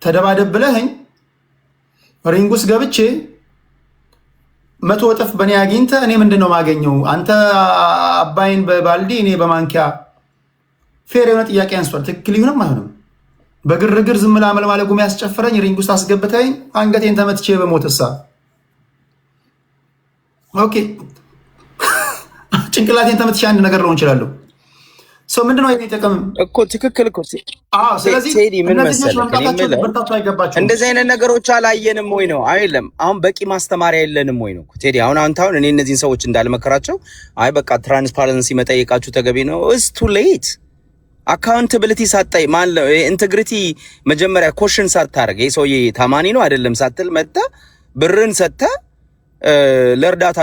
ተደባደብ ብለህኝ ሪንግ ውስጥ ገብቼ 100 እጥፍ በእኔ አግኝተ እኔ ምንድን ነው ማገኘው? አንተ አባይን በባልዲ እኔ በማንኪያ ፌር የሆነ ጥያቄ አንስቷል። ትክክል ይሁንም አይሆንም በግርግር ዝም ብላ መልማለ ጉም ያስጨፍረኝ ሪንግ ውስጥ አስገብተኝ አንገቴን ተመትቼ በሞትሳ ኦኬ ጭንቅላቴን ተመትቼ አንድ ነገር ነው እንችላለሁ። ሰው ምንድነው የሚጠቀም እኮ ትክክል እኮ ስለዚህ ምን መሰለህ እንደዚህ አይነት ነገሮች አላየንም ወይ ነው አይደለም። አሁን በቂ ማስተማሪያ የለንም ወይ ነው ቴዲ። አሁን እኔ እነዚህን ሰዎች እንዳልመከራቸው አይ በቃ ትራንስፓረንሲ መጠየቃችሁ ተገቢ ነው። ኢትስ ቱ ሌት አካውንታቢሊቲ ሳታይ ማለት ኢንቴግሪቲ መጀመሪያ ኮሽን ሳታረግ ይሄ ሰውዬ ታማኒ ነው አይደለም ሳትል መጣ ብርን ሰጠ ለእርዳታ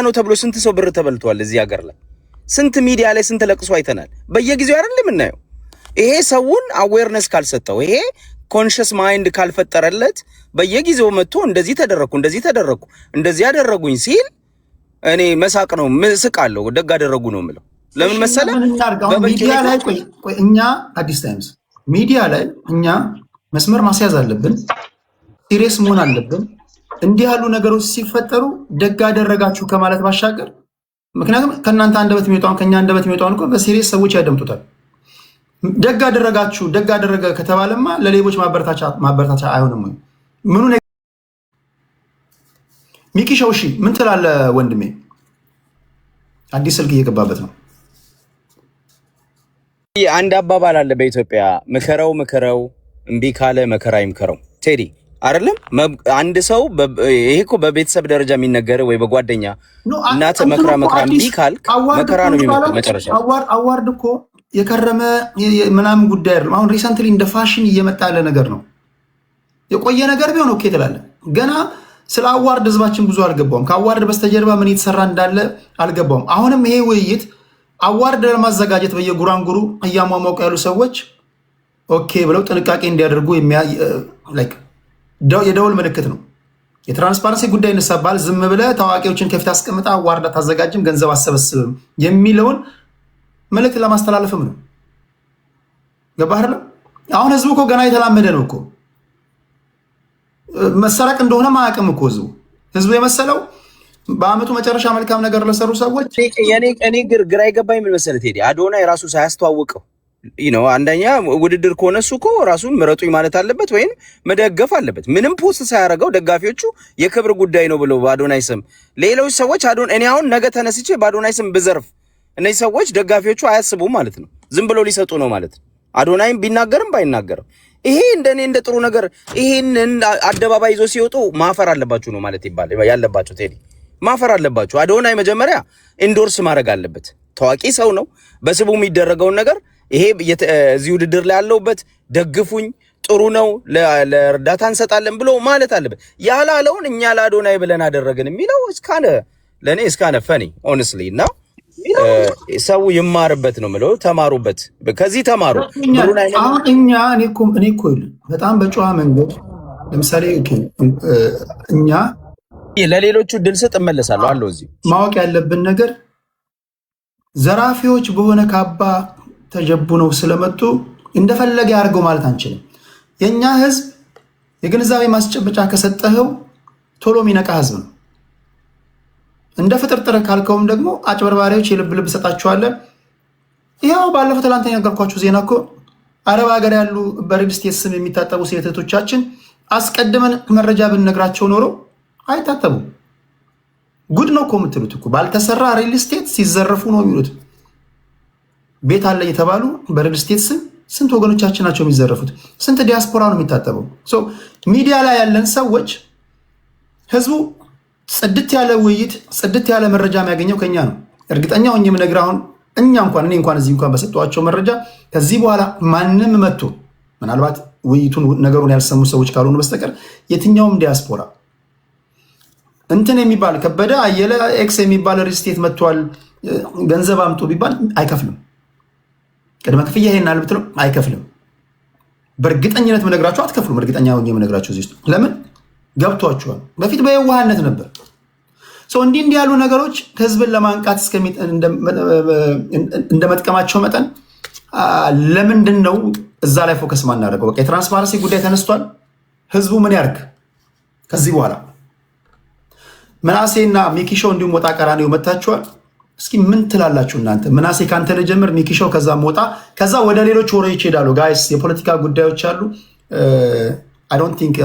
ነው ተብሎ ስንት ሰው ብር ተበልቷል እዚህ ሀገር ላይ ስንት ሚዲያ ላይ ስንት ለቅሶ አይተናል በየጊዜው አይደል የምናየው። ይሄ ሰውን አዌርነስ ካልሰጠው ይሄ ኮንሽስ ማይንድ ካልፈጠረለት በየጊዜው መጥቶ እንደዚህ እንደዚህ ያደረጉኝ ሲል እኔ መሳቅ ነው ምስቃለሁ። ደግ አደረጉ ነው የምለው። ለምን መሰለህ ሚዲያ ላይ ቆይ እኛ አዲስ ታይምስ ሚዲያ ላይ እኛ መስመር ማስያዝ አለብን፣ ሲሪየስ መሆን አለብን። እንዲህ ያሉ ነገሮች ሲፈጠሩ ደግ አደረጋችሁ ከማለት ባሻገር ምክንያቱም ከእናንተ አንደበት የሚወጣውን ከኛ አንደበት የሚወጣውን እኮ በሲሪየስ ሰዎች ያደምጡታል። ደግ አደረጋችሁ ደግ አደረገ ከተባለማ ለሌቦች ማበረታቻ አይሆንም ወይ? ምኑ ሚኪሻው እሺ ምን ትላለህ ወንድሜ? አዲስ ስልክ እየገባበት ነው። አንድ አባባል አለ በኢትዮጵያ ምከረው እምቢ ካለ መከራ ይምከረው። ቴዲ አይደለም አንድ ሰው ይሄ እኮ በቤተሰብ ደረጃ የሚነገር ወይ በጓደኛ እናት መከራ እምቢ ካልክ መከራ ነው የሚመጣው መጨረሻ። አዋርድ እኮ የከረመ ምናምን ጉዳይ አይደለም። አሁን ሪሰንትሊ እንደ ፋሽን እየመጣ ያለ ነገር ነው። የቆየ ነገር ቢሆን ኦኬ ትላለህ። ገና ስለ አዋርድ ህዝባችን ብዙ አልገባውም። ከአዋርድ በስተጀርባ ምን የተሰራ እንዳለ አልገባውም። አሁንም ይሄ ውይይት አዋርድ ለማዘጋጀት በየጉራንጉሩ እያሟሟቁ ያሉ ሰዎች ኦኬ ብለው ጥንቃቄ እንዲያደርጉ የደወል ምልክት ነው። የትራንስፓረንሲ ጉዳይ እንሳባል። ዝም ብለህ ታዋቂዎችን ከፊት አስቀምጣ አዋርድ አታዘጋጅም፣ ገንዘብ አሰበስብም የሚለውን መልእክት ለማስተላለፍም ነው። ገባህ አይደል? አሁን ህዝቡ እኮ ገና የተላመደ ነው እኮ መሰረቅ እንደሆነ ማያውቅም እኮ ህዝቡ የመሰለው በአመቱ መጨረሻ መልካም ነገር ለሰሩ ሰዎች እኔ ግራ የገባኝ ምን መሰለህ ቴዲ፣ አዶናይ ራሱ ሳያስተዋውቀው አንደኛ ውድድር ከሆነ እሱ እኮ ራሱን ምረጡኝ ማለት አለበት ወይም መደገፍ አለበት። ምንም ፖስት ሳያደርገው ደጋፊዎቹ የክብር ጉዳይ ነው ብለው በአዶናይ ስም ሌሎች ሰዎች እኔ አሁን ነገ ተነስቼ በአዶናይ ስም ብዘርፍ እነዚህ ሰዎች ደጋፊዎቹ አያስቡም ማለት ነው፣ ዝም ብለው ሊሰጡ ነው ማለት ነው። አዶናይም ቢናገርም ባይናገርም ይሄ እንደኔ እንደ ጥሩ ነገር ይሄንን አደባባይ ይዞ ሲወጡ ማፈር አለባችሁ ነው ማለት ያለባችሁ ቴዲ፣ ማፈር አለባችሁ። አዶናይ መጀመሪያ ኢንዶርስ ማድረግ አለበት። ታዋቂ ሰው ነው። በስቡ የሚደረገውን ነገር ይሄ እዚህ ውድድር ላይ ያለውበት ደግፉኝ ጥሩ ነው ለእርዳታ እንሰጣለን ብሎ ማለት አለበት። ያላለውን እኛ ለአዶናይ ብለን አደረግን የሚለው ለእኔ እስካነ ፈኒ ኦነስትሊ እና ሰው ይማርበት ነው የምለው። ተማሩበት፣ ከዚህ ተማሩ። እኔ እኮ በጣም በጨዋ መንገድ ለምሳሌ እኛ ለሌሎቹ ድል ስጥ እመለሳለሁ አለው። እዚህ ማወቅ ያለብን ነገር ዘራፊዎች በሆነ ካባ ተጀቡ ነው ስለመጡ እንደፈለገ ያድርገው ማለት አንችልም። የኛ ህዝብ የግንዛቤ ማስጨበጫ ከሰጠኸው ቶሎ የሚነቃ ህዝብ ነው። እንደ ፍጥርጥር ካልከውም ደግሞ አጭበርባሪዎች የልብ ልብ ሰጣቸዋለን። ይኸው ባለፈው ትላንት ያገርኳችሁ ዜና እኮ አረብ ሀገር ያሉ በሪል ስቴት ስም የሚታጠቡ ሴቶቻችን አስቀድመን መረጃ ብንነግራቸው ኖሮ አይታጠቡም። ጉድ ነው እኮ የምትሉት እኮ ባልተሰራ ሪል ስቴት ሲዘረፉ ነው የሚሉት። ቤት አለ የተባሉ በሪል ስቴት ስም ስንት ወገኖቻችን ናቸው የሚዘረፉት? ስንት ዲያስፖራ ነው የሚታጠበው? ሚዲያ ላይ ያለን ሰዎች ህዝቡ ጽድት ያለ ውይይት ጽድት ያለ መረጃ የሚያገኘው ከኛ ነው። እርግጠኛው እኔም ነግር አሁን እኔ እንኳን እዚህ በሰጧቸው መረጃ ከዚህ በኋላ ማንም መጥቶ ምናልባት ውይይቱን ነገሩን ያልሰሙ ሰዎች ካልሆኑ በስተቀር የትኛውም ዲያስፖራ እንትን የሚባል ከበደ አየለ ኤክስ የሚባል ሪል ስቴት መጥቷል ገንዘብ አምጡ ቢባል አይከፍልም። ቅድመ ክፍያ ይሄን አልብትለው አይከፍልም። በእርግጠኝነት መነግራችሁ አትከፍሉም። እርግጠኛ ሆኜ መነግራችሁ እዚህ ለምን ገብቷችኋል? በፊት በየዋህነት ነበር። እንዲህ ያሉ ነገሮች ህዝብን ለማንቃት እንደመጥቀማቸው መጠን ለምንድን ነው እዛ ላይ ፎከስ ማናደርገው? በቃ የትራንስፓረንሲ ጉዳይ ተነስቷል። ህዝቡ ምን ያርግ ከዚህ በኋላ? ምናሴና ሚኪሾው እንዲሁም ወጣ ቀራኒው መታችኋል። እስኪ ምን ትላላችሁ እናንተ? ምናሴ ካንተ ልጀምር፣ ሚኪሾው ከዛ ሞጣ፣ ከዛ ወደ ሌሎች ወሬዎች ይሄዳሉ። ጋይስ የፖለቲካ ጉዳዮች አሉ። አይ ዶንት ቲንክ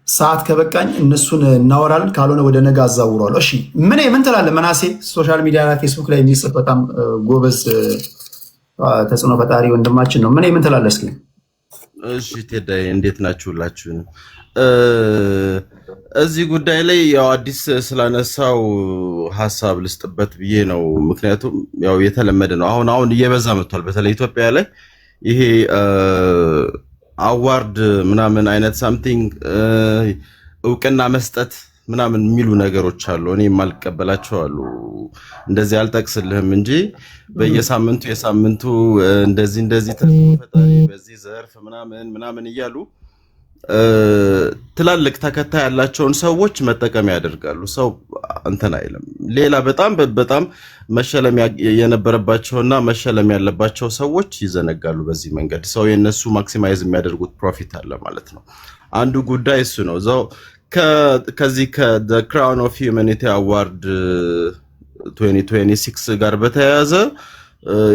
ሰዓት ከበቃኝ እነሱን እናወራለን፣ ካልሆነ ወደ ነገ አዛውረዋለሁ። እሺ ምን ትላለህ መናሴ? ሶሻል ሚዲያ ላይ ፌስቡክ ላይ የሚጽፍ በጣም ጎበዝ ተጽዕኖ ፈጣሪ ወንድማችን ነው። ምን ትላለህ እስኪ? እሺ ቴዳይ እንዴት ናችሁላችሁ? እዚህ ጉዳይ ላይ ያው አዲስ ስላነሳው ሀሳብ ልስጥበት ብዬ ነው። ምክንያቱም ያው የተለመደ ነው፣ አሁን እየበዛ መጥቷል። በተለይ ኢትዮጵያ ላይ ይሄ አዋርድ ምናምን አይነት ሳምቲንግ እውቅና መስጠት ምናምን የሚሉ ነገሮች አሉ። እኔ የማልቀበላቸው አሉ። እንደዚህ አልጠቅስልህም እንጂ የሳምንቱ እንደዚህ ተፈጣሪ በዚህ ዘርፍ ምናምን እያሉ ትላልቅ ተከታይ ያላቸውን ሰዎች መጠቀም ያደርጋሉ። ሰው እንትን አይልም። ሌላ በጣም መሸለም የነበረባቸውና መሸለም ያለባቸው ሰዎች ይዘነጋሉ። በዚህ መንገድ ሰው የነሱ ማክሲማይዝ የሚያደርጉት ፕሮፊት አለ ማለት ነው። አንዱ ጉዳይ እሱ ነው። እዛው ከዚህ ከthe crown of humanity award 2026 ጋር በተያያዘ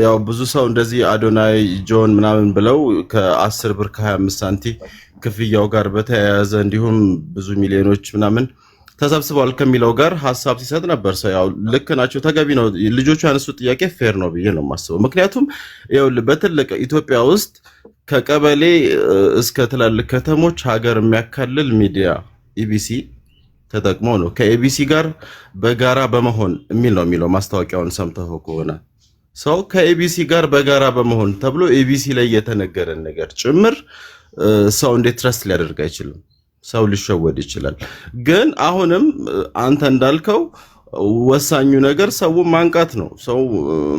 ያው ብዙ ሰው እንደዚህ አዶናይ ጆን ምናምን ብለው ከ10 ብር ከ25 ሳንቲም ክፍያው ጋር በተያያዘ እንዲሁም ብዙ ሚሊዮኖች ምናምን ተሰብስበዋል ከሚለው ጋር ሐሳብ ሲሰጥ ነበር። ሰው ያው ልክ ናቸው፣ ተገቢ ነው። ልጆቹ ያነሱት ጥያቄ ፌር ነው ብዬ ነው የማስበው። ምክንያቱም ያው በትልቅ ኢትዮጵያ ውስጥ ከቀበሌ እስከ ትላልቅ ከተሞች ሀገር የሚያካልል ሚዲያ ኢቢሲ ተጠቅሞ ነው ከኤቢሲ ጋር በጋራ በመሆን የሚለው ማስታወቂያውን ሰምተው ከሆነ ሰው ከኤቢሲ ጋር በጋራ በመሆን ተብሎ ኤቢሲ ላይ የተነገረን ነገር ጭምር ሰው እንዴት ትረስት ሊያደርግ አይችልም? ሰው ሊሸወድ ይችላል። ግን አሁንም አንተ እንዳልከው ወሳኙ ነገር ሰው ማንቃት ነው። ሰው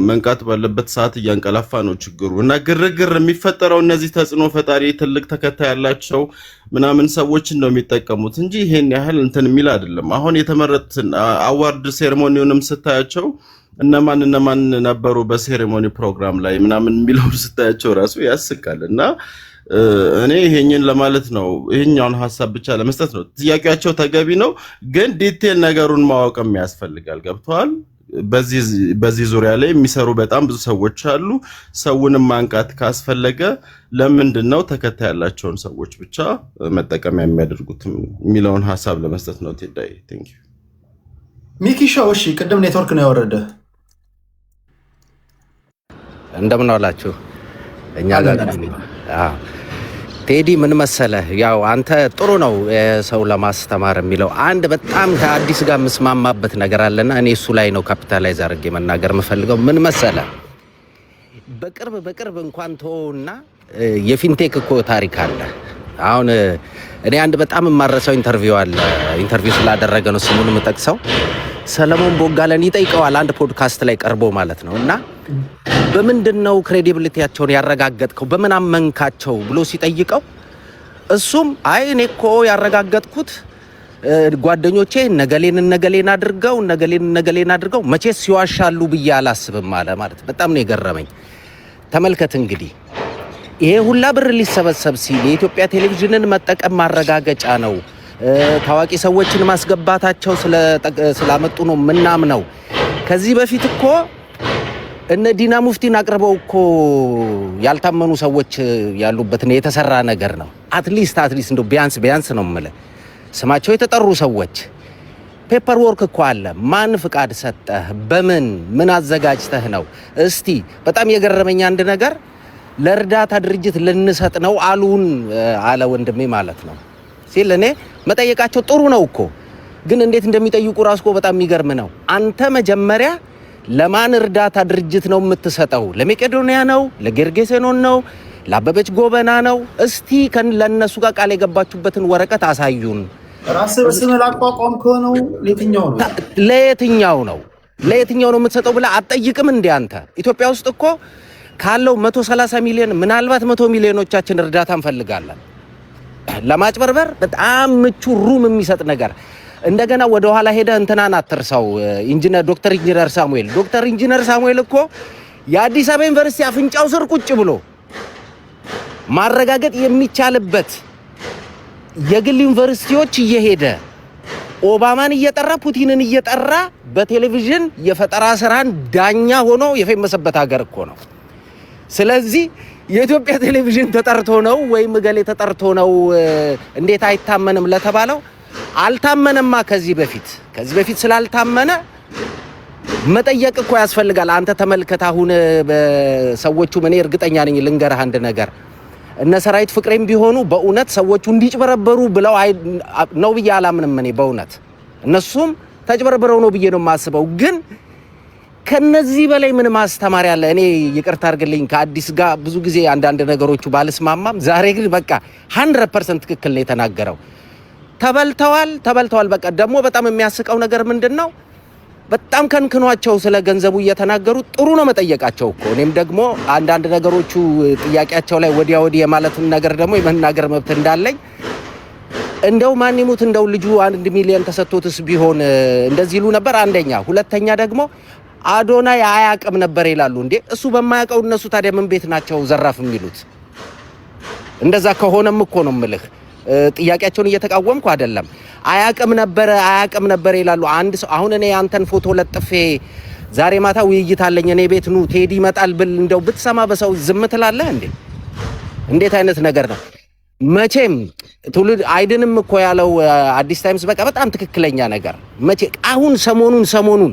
መንቃት ባለበት ሰዓት እያንቀላፋ ነው ችግሩ እና ግርግር የሚፈጠረው እነዚህ ተጽዕኖ ፈጣሪ ትልቅ ተከታይ ያላቸው ምናምን ሰዎችን ነው የሚጠቀሙት እንጂ ይሄን ያህል እንትን የሚል አይደለም። አሁን የተመረጡትን አዋርድ ሴሬሞኒውንም ስታያቸው እነማን ነበሩ በሴሬሞኒ ፕሮግራም ላይ ምናምን የሚለው ስታያቸው ራሱ ያስቃል። እና እኔ ይሄንን ለማለት ነው፣ ይሄኛውን ሐሳብ ብቻ ለመስጠት ነው። ጥያቄያቸው ተገቢ ነው፣ ግን ዲቴል ነገሩን ማወቅም ያስፈልጋል። ገብቷል? በዚህ ዙሪያ ላይ የሚሰሩ በጣም ብዙ ሰዎች አሉ። ሰውንም ማንቃት ካስፈለገ ለምንድን ነው ተከታይ ያላቸውን ሰዎች ብቻ መጠቀሚያ የሚያደርጉት የሚለውን ሐሳብ ለመስጠት ነው። ቴዳይ ቴንክ ዩ ሚኪሻው። እሺ ቅድም ኔትወርክ ነው ያወረደ። እንደምን ዋላችሁ? እኛ ጋር ቴዲ ምን መሰለህ፣ ያው አንተ ጥሩ ነው ሰው ለማስተማር የሚለው አንድ በጣም ከአዲስ ጋር የምስማማበት ነገር አለና እኔ እሱ ላይ ነው ካፒታላይዝ አድርጌ መናገር የምፈልገው። ምን መሰለህ፣ በቅርብ እንኳን ተወውና የፊንቴክ እኮ ታሪክ አለ። አሁን እኔ አንድ በጣም የማረሰው ኢንተርቪው ስላደረገ ነው ስሙን የምጠቅሰው። ሰለሞን ቦጋለን ይጠይቀዋል አንድ ፖድካስት ላይ ቀርቦ ማለት ነው። እና በምንድነው ክሬዲቢሊቲያቸውን ያረጋገጥከው በምን አመንካቸው ብሎ ሲጠይቀው እሱም አይ እኔ እኮ ያረጋገጥኩት ጓደኞቼ ነገሌን አድርገው መቼስ ሲዋሻሉ ብዬ አላስብም አለ ማለት። በጣም ነው የገረመኝ። ተመልከት እንግዲህ ይሄ ሁላ ብር ሊሰበሰብ ሲል የኢትዮጵያ ቴሌቪዥንን መጠቀም ማረጋገጫ ነው፣ ታዋቂ ሰዎችን ማስገባታቸው ስላመጡ ነው ምናምነው። ከዚህ በፊት እኮ እነ ዲና ሙፍቲን አቅርበው እኮ ያልታመኑ ሰዎች ያሉበት ነው የተሰራ ነገር ነው። አትሊስት እንደው ቢያንስ ነው የምልህ ስማቸው የተጠሩ ሰዎች ፔፐር ወርክ እኮ አለ። ማን ፍቃድ ሰጠህ? ምን አዘጋጅተህ ነው? እስቲ በጣም የገረመኝ አንድ ነገር ለእርዳታ ድርጅት ልንሰጥ ነው አሉን አለ ወንድሜ ማለት ነው ሲል እኔ መጠየቃቸው ጥሩ ነው እኮ ግን እንዴት እንደሚጠይቁ ራሱ እኮ በጣም የሚገርም ነው። አንተ መጀመሪያ ለማን እርዳታ ድርጅት ነው የምትሰጠው? ለመቄዶንያ ነው? ለጌርጌሴኖን ነው? ለአበበች ጎበና ነው? እስቲ ለነሱ ጋር ቃል የገባችሁበትን ወረቀት አሳዩን። ራስ በስም ላቋቋም ከሆነው ለየትኛው ነው የምትሰጠው ብለህ አትጠይቅም እንዴ አንተ? ኢትዮጵያ ውስጥ እኮ ካለው 130 ሚሊዮን ምናልባት 100 ሚሊዮኖቻችን እርዳታ እንፈልጋለን። ለማጭበርበር በጣም ምቹ ሩም የሚሰጥ ነገር። እንደገና ወደ ኋላ ሄደ እንትናን አትርሳው። ዶክተር ኢንጂነር ሳሙኤል እኮ የአዲስ አበባ ዩኒቨርሲቲ አፍንጫው ስር ቁጭ ብሎ ማረጋገጥ የሚቻልበት የግል ዩኒቨርሲቲዎች እየሄደ ኦባማን እየጠራ ፑቲንን እየጠራ በቴሌቪዥን የፈጠራ ስራን ዳኛ ሆኖ የፈመሰበት ሀገር እኮ ነው። ስለዚህ የኢትዮጵያ ቴሌቪዥን ተጠርቶ ነው ወይም ገሌ ተጠርቶ ነው እንዴት አይታመንም ለተባለው አልታመነማ። ከዚህ በፊት ስላልታመነ መጠየቅ እኮ ያስፈልጋል። አንተ ተመልከት አሁን በሰዎቹ ምን እርግጠኛ ነኝ ልንገርህ አንድ ነገር እነ ሰራዊት ፍቅሬም ቢሆኑ በእውነት ሰዎቹ እንዲጭበረበሩ ብለው ነው ብዬ አላምንም። እኔ በእውነት እነሱም ተጭበረበረው ነው ብዬ ነው የማስበው። ግን ከነዚህ በላይ ምን ማስተማር ያለ? እኔ ይቅርታ አድርግልኝ ከአዲስ ጋር ብዙ ጊዜ አንዳንድ ነገሮቹ ባልስማማም ዛሬ ግን በቃ 100% ትክክል ነው የተናገረው። ተበልተዋል። በቃ ደግሞ በጣም የሚያስቀው ነገር ምንድነው? በጣም ከንክኗቸው ስለ ገንዘቡ እየተናገሩ ጥሩ ነው መጠየቃቸው እኮ። እኔም ደግሞ አንዳንድ ነገሮቹ ጥያቄያቸው ላይ ወዲያ የማለቱን ነገር ደግሞ የመናገር መብት እንዳለኝ እንደው ማን ይሙት እንደው ልጁ 1 ሚሊዮን ተሰጥቶትስ ቢሆን እንደዚህ ይሉ ነበር። አንደኛ፣ ሁለተኛ ደግሞ አዶናይ አያቅም ነበር ይላሉ። እንዴ እሱ በማያውቀው እነሱ ታዲያ ምን ቤት ናቸው ዘራፍ የሚሉት? እንደዛ ከሆነም እኮ ነው የምልህ ጥያቄያቸውን እየተቃወምኩ አይደለም። አያቅም ነበር ይላሉ። አንድ ሰው አሁን እኔ አንተን ፎቶ ለጥፌ ዛሬ ማታ ውይይት አለኝ እኔ ቤት ኑ ቴዲ ይመጣል ብል እንደው ብትሰማ በሰው ዝም ትላለህ እንዴ? እንዴት አይነት ነገር ነው? መቼም ትውልድ አይድንም እኮ ያለው አዲስ ታይምስ በቃ በጣም ትክክለኛ ነገር። መቼ አሁን ሰሞኑን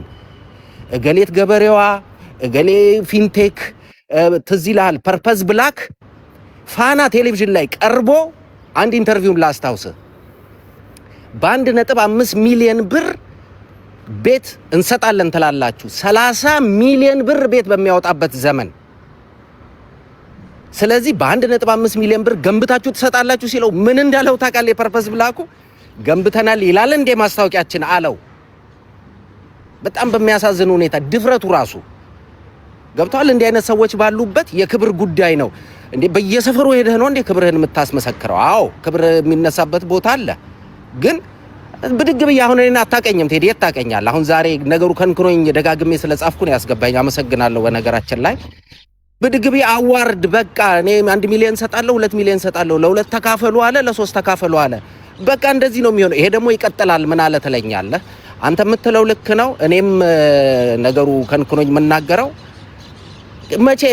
እገሌት ገበሬዋ እገሌ ፊንቴክ ትዝ ይልሃል ፐርፐዝ ብላክ ፋና ቴሌቪዥን ላይ ቀርቦ አንድ ኢንተርቪውን ላስታውስ በ1.5 ሚሊዮን ብር ቤት እንሰጣለን ትላላችሁ 30 ሚሊዮን ብር ቤት በሚያወጣበት ዘመን ስለዚህ በ1.5 ሚሊዮን ብር ገንብታችሁ ትሰጣላችሁ ሲለው ምን እንዳለው ታውቃለህ? ፐርፐዝ ብላኩ ገንብተናል ይላል እንደ ማስታወቂያችን አለው። በጣም በሚያሳዝን ሁኔታ ድፍረቱ ራሱ ገብቷል። እንዲህ አይነት ሰዎች ባሉበት የክብር ጉዳይ ነው እንዴ? በየሰፈሩ ሄደህ ነው እንዴ ክብርህን የምታስመሰክረው? አዎ ክብር የሚነሳበት ቦታ አለ። ግን ብድግ ብዬ አሁን እኔን አታቀኝም ቴዲ ታቀኛለህ። አሁን ዛሬ ነገሩ ከንክኖኝ ደጋግሜ ስለጻፍኩ ነው ያስገባኝ። አመሰግናለሁ። በነገራችን ላይ ብድግ ብዬ አዋርድ በቃ እኔ 1 ሚሊዮን ሰጣለሁ 2 ሚሊዮን ሰጣለሁ ለ2 ተካፈሉ አለ ለ3 ተካፈሉ አለ። በቃ እንደዚህ ነው የሚሆነው። ይሄ ደግሞ ይቀጥላል። ምን አለ ትለኛለህ? አንተ የምትለው ልክ ነው። እኔም ነገሩ ከንክኖኝ የምናገረው መቼ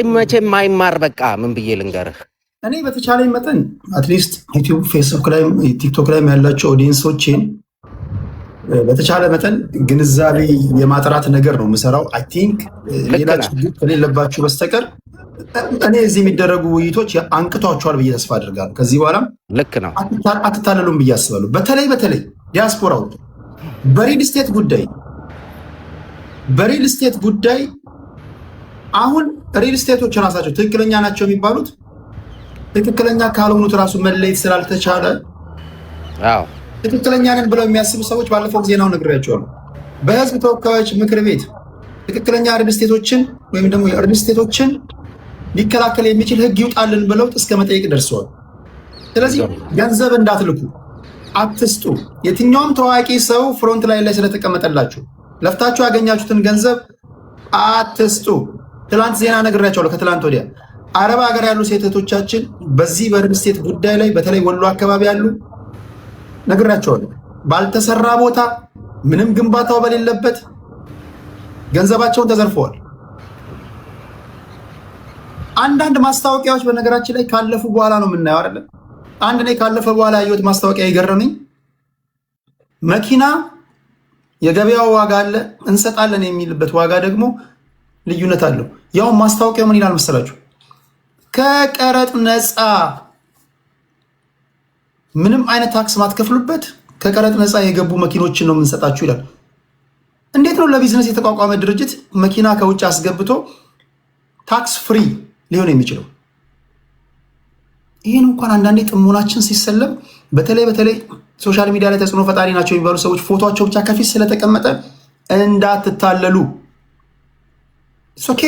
ማይማር በቃ ምን ብዬ ልንገርህ? እኔ በተቻለኝ መጠን አትሊስት ዩቲዩብ፣ ፌስቡክ ላይ ቲክቶክ ላይ ያላቸው ኦዲየንሶችን በተቻለ መጠን ግንዛቤ የማጥራት ነገር ነው የምሰራው። አይ ቲንክ ሌላ ችግር ከሌለባችሁ በስተቀር እኔ እዚህ የሚደረጉ ውይይቶች አንቅቷቸዋል ብዬ ተስፋ አድርጋለሁ። ከዚህ በኋላም ልክ ነው አትታለሉም ብዬ አስባለሁ። በተለይ ዲያስፖራው በሪል ስቴት ጉዳይ አሁን ሪል ስቴቶች ራሳቸው ትክክለኛ ናቸው የሚባሉት ትክክለኛ ካልሆኑት ራሱ መለየት ስላልተቻለ ትክክለኛ ነን ብለው የሚያስቡ ሰዎች ባለፈው ዜናው ነግሬያቸዋለሁ። በህዝብ ተወካዮች ምክር ቤት ትክክለኛ ሪል ስቴቶችን ወይም ደግሞ ሪል ስቴቶችን ሊከላከል የሚችል ህግ ይውጣልን ብለው እስከ መጠየቅ ደርሰዋል። ስለዚህ ገንዘብ እንዳትልኩ፣ አትስጡ። የትኛውም ታዋቂ ሰው ፍሮንት ላይ ስለተቀመጠላችሁ ለፍታችሁ ያገኛችሁትን ገንዘብ አትስጡ። ትላንት ዜና ነግሬያቸዋለሁ። ከትላንት ወዲያ አረብ ሀገር ያሉ ሴቶቻችን በዚህ በሪል ስቴት ጉዳይ ላይ በተለይ ወሎ አካባቢ ያሉ ነግራቸዋለሁ። ባልተሰራ ቦታ ምንም ግንባታው በሌለበት ገንዘባቸውን ተዘርፈዋል። አንዳንድ ማስታወቂያዎች በነገራችን ላይ ካለፉ በኋላ ነው የምናየው አይደል? አንድ ላይ ካለፈ በኋላ ያየሁት ማስታወቂያ የገረመኝ መኪና የገበያው ዋጋ አለ እንሰጣለን የሚልበት ዋጋ ደግሞ ልዩነት አለው። ያው ማስታወቂያው ምን ይላል መሰላችሁ? ከቀረጥ ነፃ ምንም አይነት ታክስ ማትከፍሉበት ከቀረጥ ነፃ የገቡ መኪኖችን ነው የምንሰጣችሁ ይላል። እንዴት ነው ለቢዝነስ የተቋቋመ ድርጅት መኪና ከውጭ አስገብቶ ታክስ ፍሪ ሊሆን የሚችለው? ይህን እንኳን አንዳንዴ ጥሞናችን ሲሰለም በተለይ ሶሻል ሚዲያ ላይ ተጽዕኖ ፈጣሪ ናቸው የሚባሉ ሰዎች ፎቶቸው ብቻ ከፊት ስለተቀመጠ እንዳትታለሉ። ኦኬ፣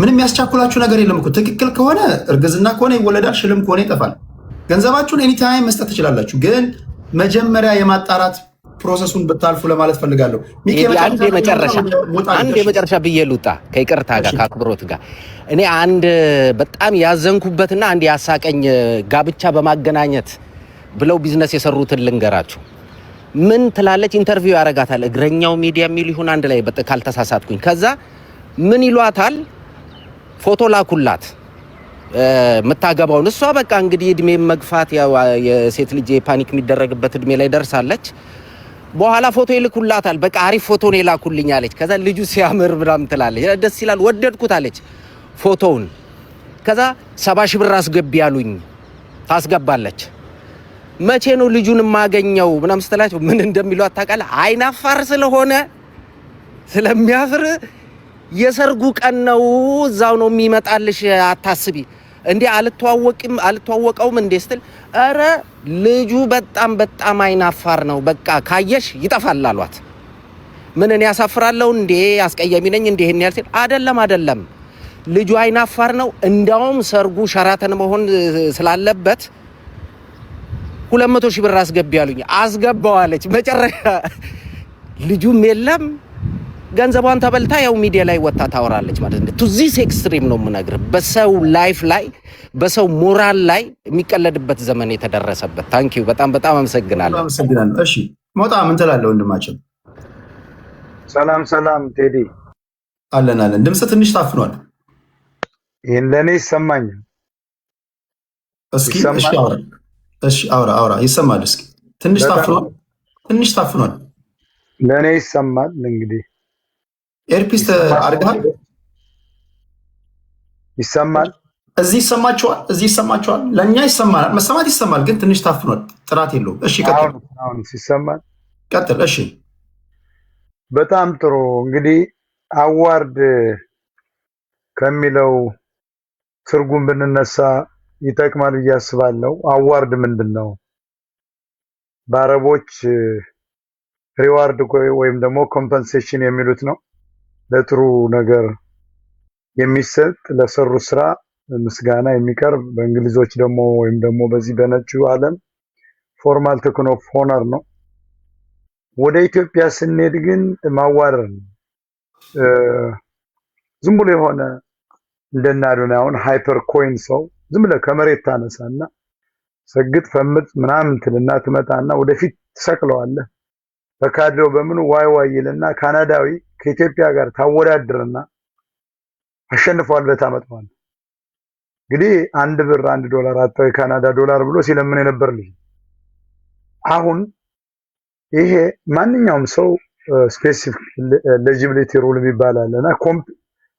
ምንም ያስቻኩላችሁ ነገር የለም እኮ። ትክክል ከሆነ እርግዝና ከሆነ ይወለዳል፣ ሽልም ከሆነ ይጠፋል። ገንዘባችሁን ኤኒታይም መስጠት ትችላላችሁ፣ ግን መጀመሪያ የማጣራት ፕሮሰሱን ብታልፉ ለማለት ፈልጋለሁ። አንድ የመጨረሻ ብዬ ልውጣ ከይቅርታ ጋር ከአክብሮት ጋር። እኔ አንድ በጣም ያዘንኩበትና አንድ ያሳቀኝ ጋብቻ በማገናኘት ብለው ቢዝነስ የሰሩትን ልንገራችሁ። ምን ትላለች? ኢንተርቪው ያረጋታል እግረኛው ሚዲያ የሚል ይሁን አንድ ላይ ካልተሳሳትኩኝ። ከዛ ምን ይሏታል? ፎቶ ላኩላት የምታገባውን። እሷ በቃ እንግዲህ እድሜ መግፋት ያው የሴት ልጅ ፓኒክ የሚደረግበት እድሜ ላይ ደርሳለች። በኋላ ፎቶ ይልኩላታል። በቃ አሪፍ ፎቶ ነው የላኩልኝ አለች። ከዛ ልጁ ሲያምር ምናምን ትላለች። ደስ ይላል፣ ወደድኩት አለች ፎቶውን። ከዛ 70 ሺህ ብር አስገቢ ያሉኝ ታስገባለች። መቼ ነው ልጁን የማገኘው ምናምን ስትላቸው ምን እንደሚሉ አታውቃለህ? አይናፋር ስለሆነ ስለሚያፍር የሰርጉ ቀን ነው እዛው ነው የሚመጣልሽ አታስቢ እንዴ አልተዋወቀውም እንዴ ስትል ኧረ ልጁ በጣም አይናፋር ነው በቃ ካየሽ ይጠፋል አሏት። ምን እኔ ያሳፍራለሁ እንዴ አስቀያሚ ነኝ እንዴ ይሄን ያልኩት አይደለም ልጁ አይናፋር ነው። እንዳውም ሰርጉ ሸራተን መሆን ስላለበት 200 ሺህ ብር አስገቢ ያሉኝ አስገባዋለች። መጨረሻ ልጁም የለም ገንዘቧን ተበልታ ያው ሚዲያ ላይ ወጣ ታወራለች ማለት ነው። ቱዚስ ኤክስትሪም ነው የምነግርህ። በሰው ላይፍ ላይ በሰው ሞራል ላይ የሚቀለድበት ዘመን የተደረሰበት። ታንኪዩ በጣም አመሰግናለሁ። እሺ ሞጣ ምን ትላለህ ወንድማችን? ሰላም ቴዲ አለን። ድምጽ ትንሽ ታፍኗል። ይሄን ለኔ ይሰማኛል። እስኪ እሺ አውራ ይሰማል። እስኪ ትንሽ ታፍኗል። ለኔ ይሰማል። እንግዲህ ኤርፒስ አድርገሃል? ይሰማል። እዚህ ይሰማችኋል? ለእኛ ይሰማል፣ መሰማት ይሰማል፣ ግን ትንሽ ታፍኗል። ጥራት የለውም። እሺ ቀጥል። አሁን ይሰማል። ቀጥል። እሺ በጣም ጥሩ። እንግዲህ አዋርድ ከሚለው ትርጉም ብንነሳ ይጠቅማል ብዬ አስባለሁ። አዋርድ ምንድን ነው? በአረቦች ሪዋርድ ወይም ደግሞ ኮምፐንሴሽን የሚሉት ነው። ለጥሩ ነገር የሚሰጥ ለሰሩ ስራ ምስጋና የሚቀርብ፣ በእንግሊዞች ደግሞ ወይም ደግሞ በዚህ በነጩ ዓለም ፎርማል ቶክን ኦፍ ሆነር ነው። ወደ ኢትዮጵያ ስንሄድ ግን ማዋረድ ነው። ዝም ብሎ የሆነ እንደናዱና አሁን ሃይፐር ኮይን ሰው ዝም ብለህ ከመሬት ታነሳና ሰግጥ ፈምጥ ምናምን ትልና ትመጣና ወደፊት ትሰቅለዋለህ። በካድሬው በምኑ ዋይ ይልና ካናዳዊ ከኢትዮጵያ ጋር ታወዳድርና አሸንፈዋል በታመጣው። እንግዲህ $1 አጣው የካናዳ ዶላር ብሎ ሲለምን የነበር ልጅ አሁን ይሄ ማንኛውም ሰው ስፔሲፊክ ኤሊጂቢሊቲ ሩል ይባላልና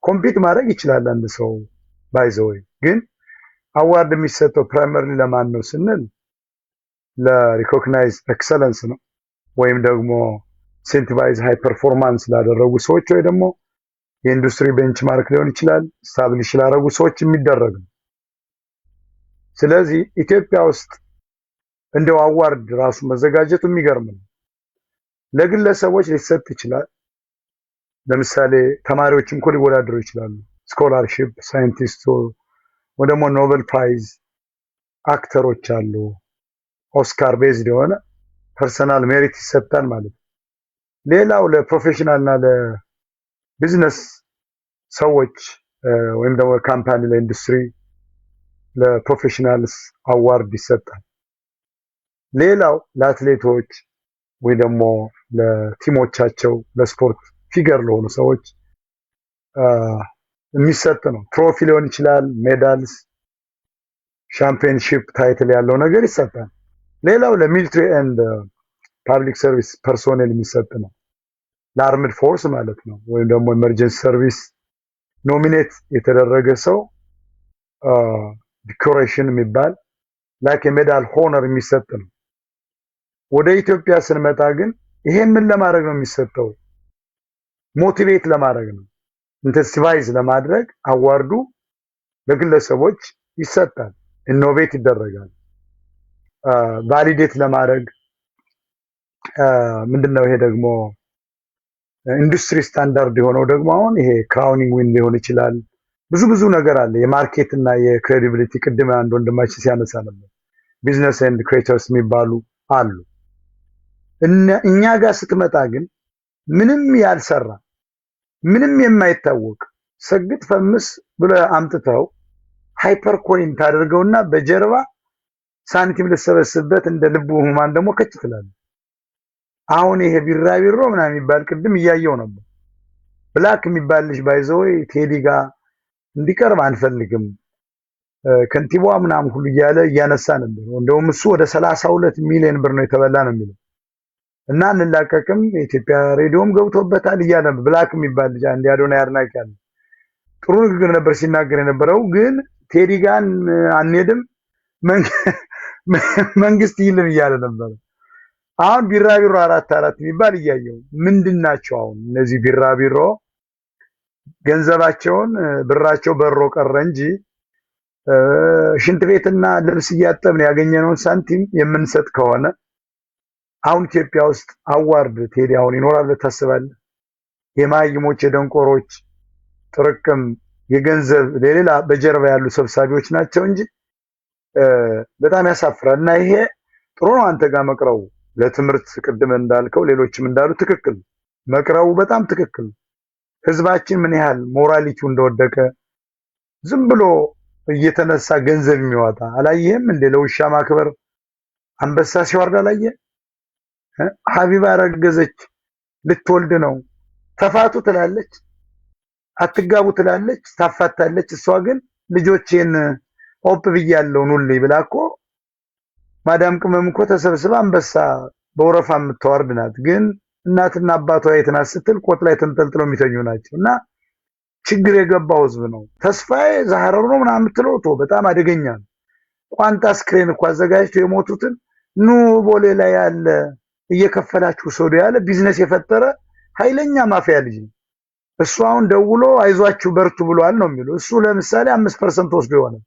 ኮምፒት ማድረግ ይችላል አንድ ሰው ባይዘው። ግን አዋርድ የሚሰጠው ፕራይመሪሊ ለማን ነው ስንል ለሪኮግናይዝ ኤክሰለንስ ነው፣ ወይም ደግሞ ኢንሴንቲቫይዝ ሃይ ፐርፎርማንስ ላደረጉ ሰዎች ወይ ደግሞ የኢንዱስትሪ ቤንችማርክ ሊሆን ይችላል ስታብሊሽ ላደረጉ ሰዎች የሚደረግ ነው። ስለዚህ ኢትዮጵያ ውስጥ እንደው አዋርድ ራሱ መዘጋጀቱ የሚገርም ነው። ለግለሰቦች ሊሰጥ ይችላል። ለምሳሌ ተማሪዎችም እኮ ሊወዳደሩ ይችላሉ። ስኮላርሺፕ፣ ሳይንቲስቱ ወይ ደግሞ ኖቤል ፕራይዝ፣ አክተሮች አሉ። ኦስካር ቤዝድ የሆነ ፐርሰናል ሜሪት ይሰጣል ማለት ነው። ሌላው ለፕሮፌሽናልና ለቢዝነስ ሰዎች ወይም ደግሞ ካምፓኒ ለኢንዱስትሪ ለፕሮፌሽናልስ አዋርድ ይሰጣል። ሌላው ለአትሌቶች ወይ ደግሞ ለቲሞቻቸው ለስፖርት ፊገር ለሆኑ ሰዎች የሚሰጥ ነው። ትሮፊ ሊሆን ይችላል፣ ሜዳልስ፣ ሻምፒዮንሺፕ ታይትል ያለው ነገር ይሰጣል። ሌላው ለሚሊትሪ ኤንድ ፓብሊክ ሰርቪስ ፐርሶኔል የሚሰጥ ነው። ለአርምድ ፎርስ ማለት ነው። ወይም ደግሞ ኤመርጀንሲ ሰርቪስ ኖሚኔት የተደረገ ሰው ዲኮሬሽን የሚባል ላይክ የሜዳል ሆነር የሚሰጥ ነው። ወደ ኢትዮጵያ ስንመጣ ግን ይሄ ምን ለማድረግ ነው የሚሰጠው? ሞቲቬት ለማድረግ ነው። ኢንተንሲቫይዝ ለማድረግ አዋርዱ ለግለሰቦች ይሰጣል። ኢኖቬት ይደረጋል። ቫሊዴት ለማድረግ ምንድነው ይሄ ደግሞ ኢንዱስትሪ ስታንዳርድ የሆነው ደግሞ አሁን ይሄ ክራውኒንግ ዊን ሊሆን ይችላል። ብዙ ነገር አለ። የማርኬት እና የክሬዲቢሊቲ ቅድም አንድ ወንድማችን ሲያነሳ ነበር። ቢዝነስ ኤንድ ክሬተርስ የሚባሉ አሉ። እኛ ጋር ስትመጣ ግን ምንም ያልሰራ ምንም የማይታወቅ ሰግጥ ፈምስ ብለ አምጥተው ሃይፐር ኮይን ታደርገውና በጀርባ ሳንቲም ልሰበስበት እንደ ልቡ ሁማን ደግሞ ከች ትላለህ። አሁን ይሄ ቢራቢሮ ምናምን የሚባል ቅድም እያየው ነበር። ብላክ የሚባል ልጅ ባይዘው ቴዲ ጋር እንዲቀርብ አንፈልግም ከንቲባዋ ምናምን ሁሉ እያነሳ ነበር። እንደውም እሱ ወደ 32 ሚሊዮን ብር ነው የተበላ ነው የሚለው እና እንላቀቅም የኢትዮጵያ ሬዲዮም ገብቶበታል እያለ ብላክ የሚባል ልጅ አንድ አዶናይ አድናቂ አለ። ጥሩ ንግግር ነበር ሲናገር የነበረው። ግን ቴዲ ጋር አንሄድም መንግስት ይልን እያለ ነበር። አሁን ቢራቢሮ 4 የሚባል እያየው ምንድናቸው? አሁን እነዚህ ቢራቢሮ ገንዘባቸውን ብራቸው በሮ ቀረ እንጂ ሽንት ቤትና ልብስ እያጠብን ያገኘነውን ሳንቲም የምንሰጥ ከሆነ አሁን ኢትዮጵያ ውስጥ አዋርድ ቴዲ አሁን ይኖራል ታስባለህ? የማይሞች የደንቆሮች ጥርቅም የገንዘብ ሌላ በጀርባ ያሉ ሰብሳቢዎች ናቸው እንጂ በጣም ያሳፍራል። እና ይሄ ጥሩ ነው አንተ ጋር መቅረቡ ለትምህርት ቅድም እንዳልከው ሌሎችም እንዳሉ ትክክል መቅረቡ በጣም ትክክል። ህዝባችን ምን ያህል ሞራሊቲው እንደወደቀ ዝም ብሎ እየተነሳ ገንዘብ የሚዋጣ አላየህም እንደ ለውሻ ማክበር አንበሳ ሲወርድ አላየህ? ሀቢባ ረገዘች ልትወልድ ነው ተፋቱ ትላለች፣ አትጋቡ ትላለች፣ ታፋታለች። እሷ ግን ልጆቼን ኦፕ ብያለሁ ኑልኝ ብላ እኮ ማዳም ቅመም እኮ ተሰብስባ አንበሳ በወረፋ የምታወርድ ናት። ግን እናትና አባቷ የት ናት ስትል ቆጥ ላይ ተንጠልጥለው የሚተኙ ናቸው። እና ችግር የገባው ህዝብ ነው። ተስፋዬ ዛህረሩ ነው ምናምን የምትለው ቶ በጣም አደገኛ ነው። ቋንጣ ስክሪን እኮ አዘጋጅቶ የሞቱትን ኑ ቦሌ ላይ ያለ እየከፈላችሁ ሶዶ ያለ ቢዝነስ የፈጠረ ኃይለኛ ማፊያ ልጅ ነው። እሱ አሁን ደውሎ አይዟችሁ በርቱ ብሏል ነው የሚለው። እሱ ለምሳሌ 5% ወስዶ ይሆናል።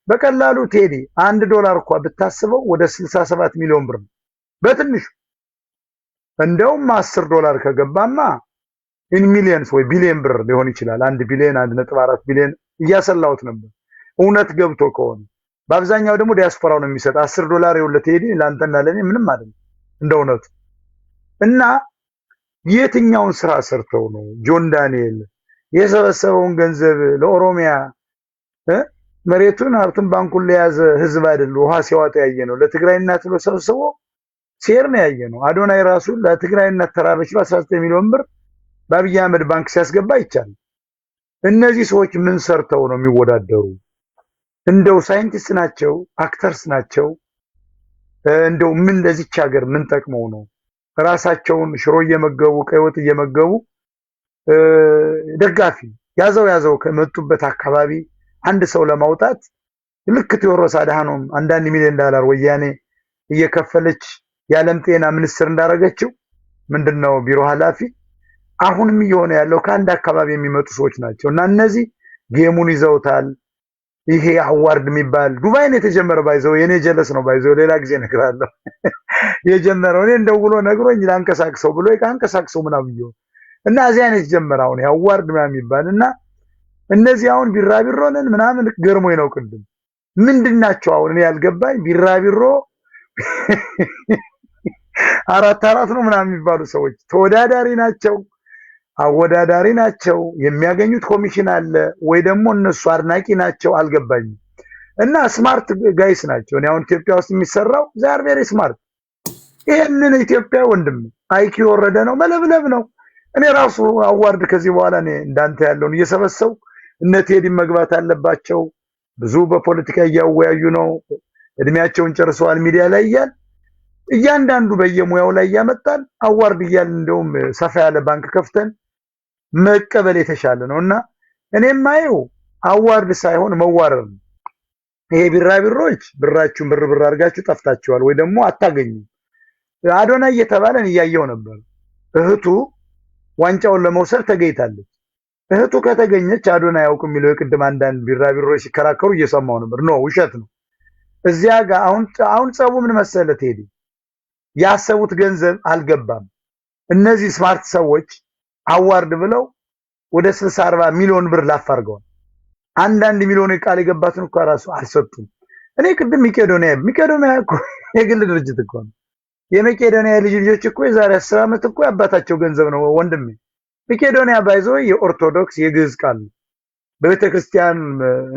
በቀላሉ ቴዲ $1 እንኳን ብታስበው ወደ 67 ሚሊዮን ብር ነው በትንሹ። እንደውም $10 ከገባማ ኢን ሚሊየንስ ወይ ቢሊየን ብር ሊሆን ይችላል። 1 ቢሊየን 1.4 ቢሊየን እያሰላውት ነበር እውነት ገብቶ ከሆነ። በአብዛኛው ደግሞ ዲያስፖራው ነው የሚሰጥ $10 ይኸውልህ ቴዲ ላንተና ለኔ ምንም አይደለም እንደውነቱ። እና የትኛውን ስራ ሰርተው ነው ጆን ዳንኤል የሰበሰበውን ገንዘብ ለኦሮሚያ መሬቱን ሀብቱን ባንኩን ለያዘ ህዝብ አይደል ውሃ ሲያወጣ ያየ ነው። ለትግራይ እናት ብሎ ሰብስቦ ሴር ነው ያየ ነው። አዶናይ ራሱ ለትግራይ እናት ተራበች 19 ሚሊዮን ብር በአብይ አህመድ ባንክ ሲያስገባ ይቻላል። እነዚህ ሰዎች ምን ሰርተው ነው የሚወዳደሩ? እንደው ሳይንቲስት ናቸው? አክተርስ ናቸው? እንደው ምን ለዚች ሀገር ምን ጠቅመው ነው? ራሳቸውን ሽሮ እየመገቡ ቀይ ወጥ እየመገቡ ደጋፊ ያዘው ከመጡበት አካባቢ አንድ ሰው ለማውጣት ልክ ቴዎድሮስ አድሃኖም $1 ሚሊዮን ወያኔ እየከፈለች የዓለም ጤና ሚኒስትር እንዳረገችው ምንድነው ቢሮ ኃላፊ አሁንም እየሆነ ያለው ከአንድ አካባቢ የሚመጡ ሰዎች ናቸው። እና እነዚህ ጌሙን ይዘውታል። ይሄ አዋርድ የሚባል ዱባይን የተጀመረ ባይዘው የኔ ጀለስ ነው ባይዘው ሌላ ጊዜ ነግራለሁ። የጀመረው እኔ እንደውሎ ነግሮኝ ላንቀሳቅሰው ብሎ ይካንቀሳቅሰው ምናምን ይው እና እዚህ አይነት ጀመረ አሁን አዋርድ የሚባል እና እነዚህ አሁን ቢራቢሮንን ምናምን ገርሞኝ ነው። ቅድም ምንድናቸው አሁን እኔ ያልገባኝ ቢራቢሮ 4 ነው ምናምን የሚባሉ ሰዎች ተወዳዳሪ ናቸው አወዳዳሪ ናቸው? የሚያገኙት ኮሚሽን አለ ወይ ደግሞ እነሱ አድናቂ ናቸው? አልገባኝም። እና ስማርት ጋይስ ናቸው። እኔ አሁን ኢትዮጵያ ውስጥ የሚሰራው ዛር ቬሪ ስማርት። ይሄንን ኢትዮጵያ ወንድም አይኪ ወረደ ነው መለብለብ ነው። እኔ ራሱ አዋርድ ከዚህ በኋላ እኔ እንዳንተ ያለውን እየሰበሰው እነ ቴዲ መግባት አለባቸው። ብዙ በፖለቲካ እያወያዩ ነው። እድሜያቸውን ጨርሰዋል። ሚዲያ ላይ እያንዳንዱ በየሙያው ላይ ያመጣል አዋርድ እያል እንደውም ሰፋ ያለ ባንክ ከፍተን መቀበል የተሻለ ነውና እኔም ማየው አዋርድ ሳይሆን መዋረድ ነው። ይሄ ቢራቢሮች ብራችሁን ብር አድርጋችሁ ጠፍታችኋል ወይ ደግሞ አታገኙም። አዶናይ እየተባለን እያየው ነበር። እህቱ ዋንጫውን ለመውሰድ ተገኝታለች። እህቱ ከተገኘች አዶናይ ያውቁም የሚለው የቅድም አንዳንድ ቢራቢሮች ሲከራከሩ እየሰማው ነበር። ኖ ውሸት ነው። እዚያ ጋር አሁን ጸቡ ምን መሰለ ቴዲ፣ ያሰቡት ገንዘብ አልገባም። እነዚህ ስማርት ሰዎች አዋርድ ብለው ወደ 60-40 ሚሊዮን ብር ላፋርገዋል። አንዳንድ ሚሊዮን ቃል የገባትን እኮ ራሱ አልሰጡም። እኔ ቅድም መቄዶንያ እኮ የግል ድርጅት እኮ ነው። የመቄዶንያ ልጆች እኮ የዛሬ 10 ዓመት እኮ ያባታቸው ገንዘብ ነው ወንድሜ። መቄዶንያ ባይዞ የኦርቶዶክስ የግዕዝ ቃል ነው። በቤተክርስቲያን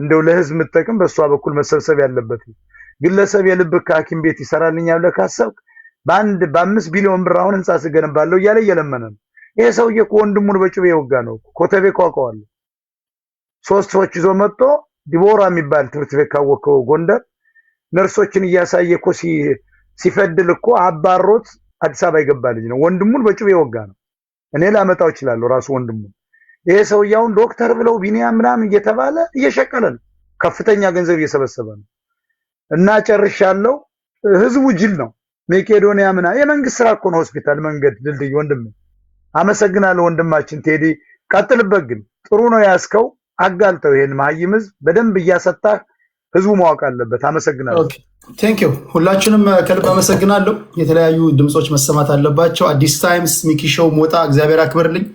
እንደው ለህዝብ መጠቀም በሷ በኩል መሰብሰብ ያለበት ግለሰብ የልብ ሐኪም ቤት ይሰራልኛል ብለህ ካሰብክ በ5 ቢሊዮን ብር አሁን ህንጻ ስገነባለሁ እያለ እየለመነ ነው። ይሄ ሰውዬ እኮ ወንድሙን በጩቤ የወጋ ነው። ኮተቤ ቋቋዋል 3 ሰዎች ይዞ መጥቶ ዲቦራ የሚባል ትምህርት ቤት ካወቀው ጎንደር ነርሶችን እያሳየ እኮ ሲፈድል እኮ አባሮት አዲስ አበባ የገባ ልጅ ነው። ወንድሙን በጩቤ የወጋ ነው። እኔ ላመጣው እችላለሁ ራሱ ወንድሙን። ይሄ ሰውዬውን ዶክተር ብለው ቢኒያም ምናምን እየተባለ እየሸቀለ ነው። ከፍተኛ ገንዘብ እየሰበሰበ ነው። እና ጨርሻለሁ። ህዝቡ ጅል ነው። መቄዶንያ የመንግስት ስራ እኮ ነው። ሆስፒታል፣ መንገድ፣ ድልድይ። ወንድም አመሰግናለሁ ወንድማችን ቴዲ። ቀጥልበት። ግን ጥሩ ነው ያስከው። አጋልጠው ይሄን መሀይም ህዝብ በደንብ እያሰጣህ ህዝቡ ማወቅ አለበት። አመሰግናለሁ። ቴንክ ዩ። ሁላችንም ከልብ አመሰግናለሁ። የተለያዩ ድምጾች መሰማት አለባቸው። አዲስ ታይምስ፣ ሚኪ ሾው፣ ሞጣ እግዚአብሔር አክብርልኝ።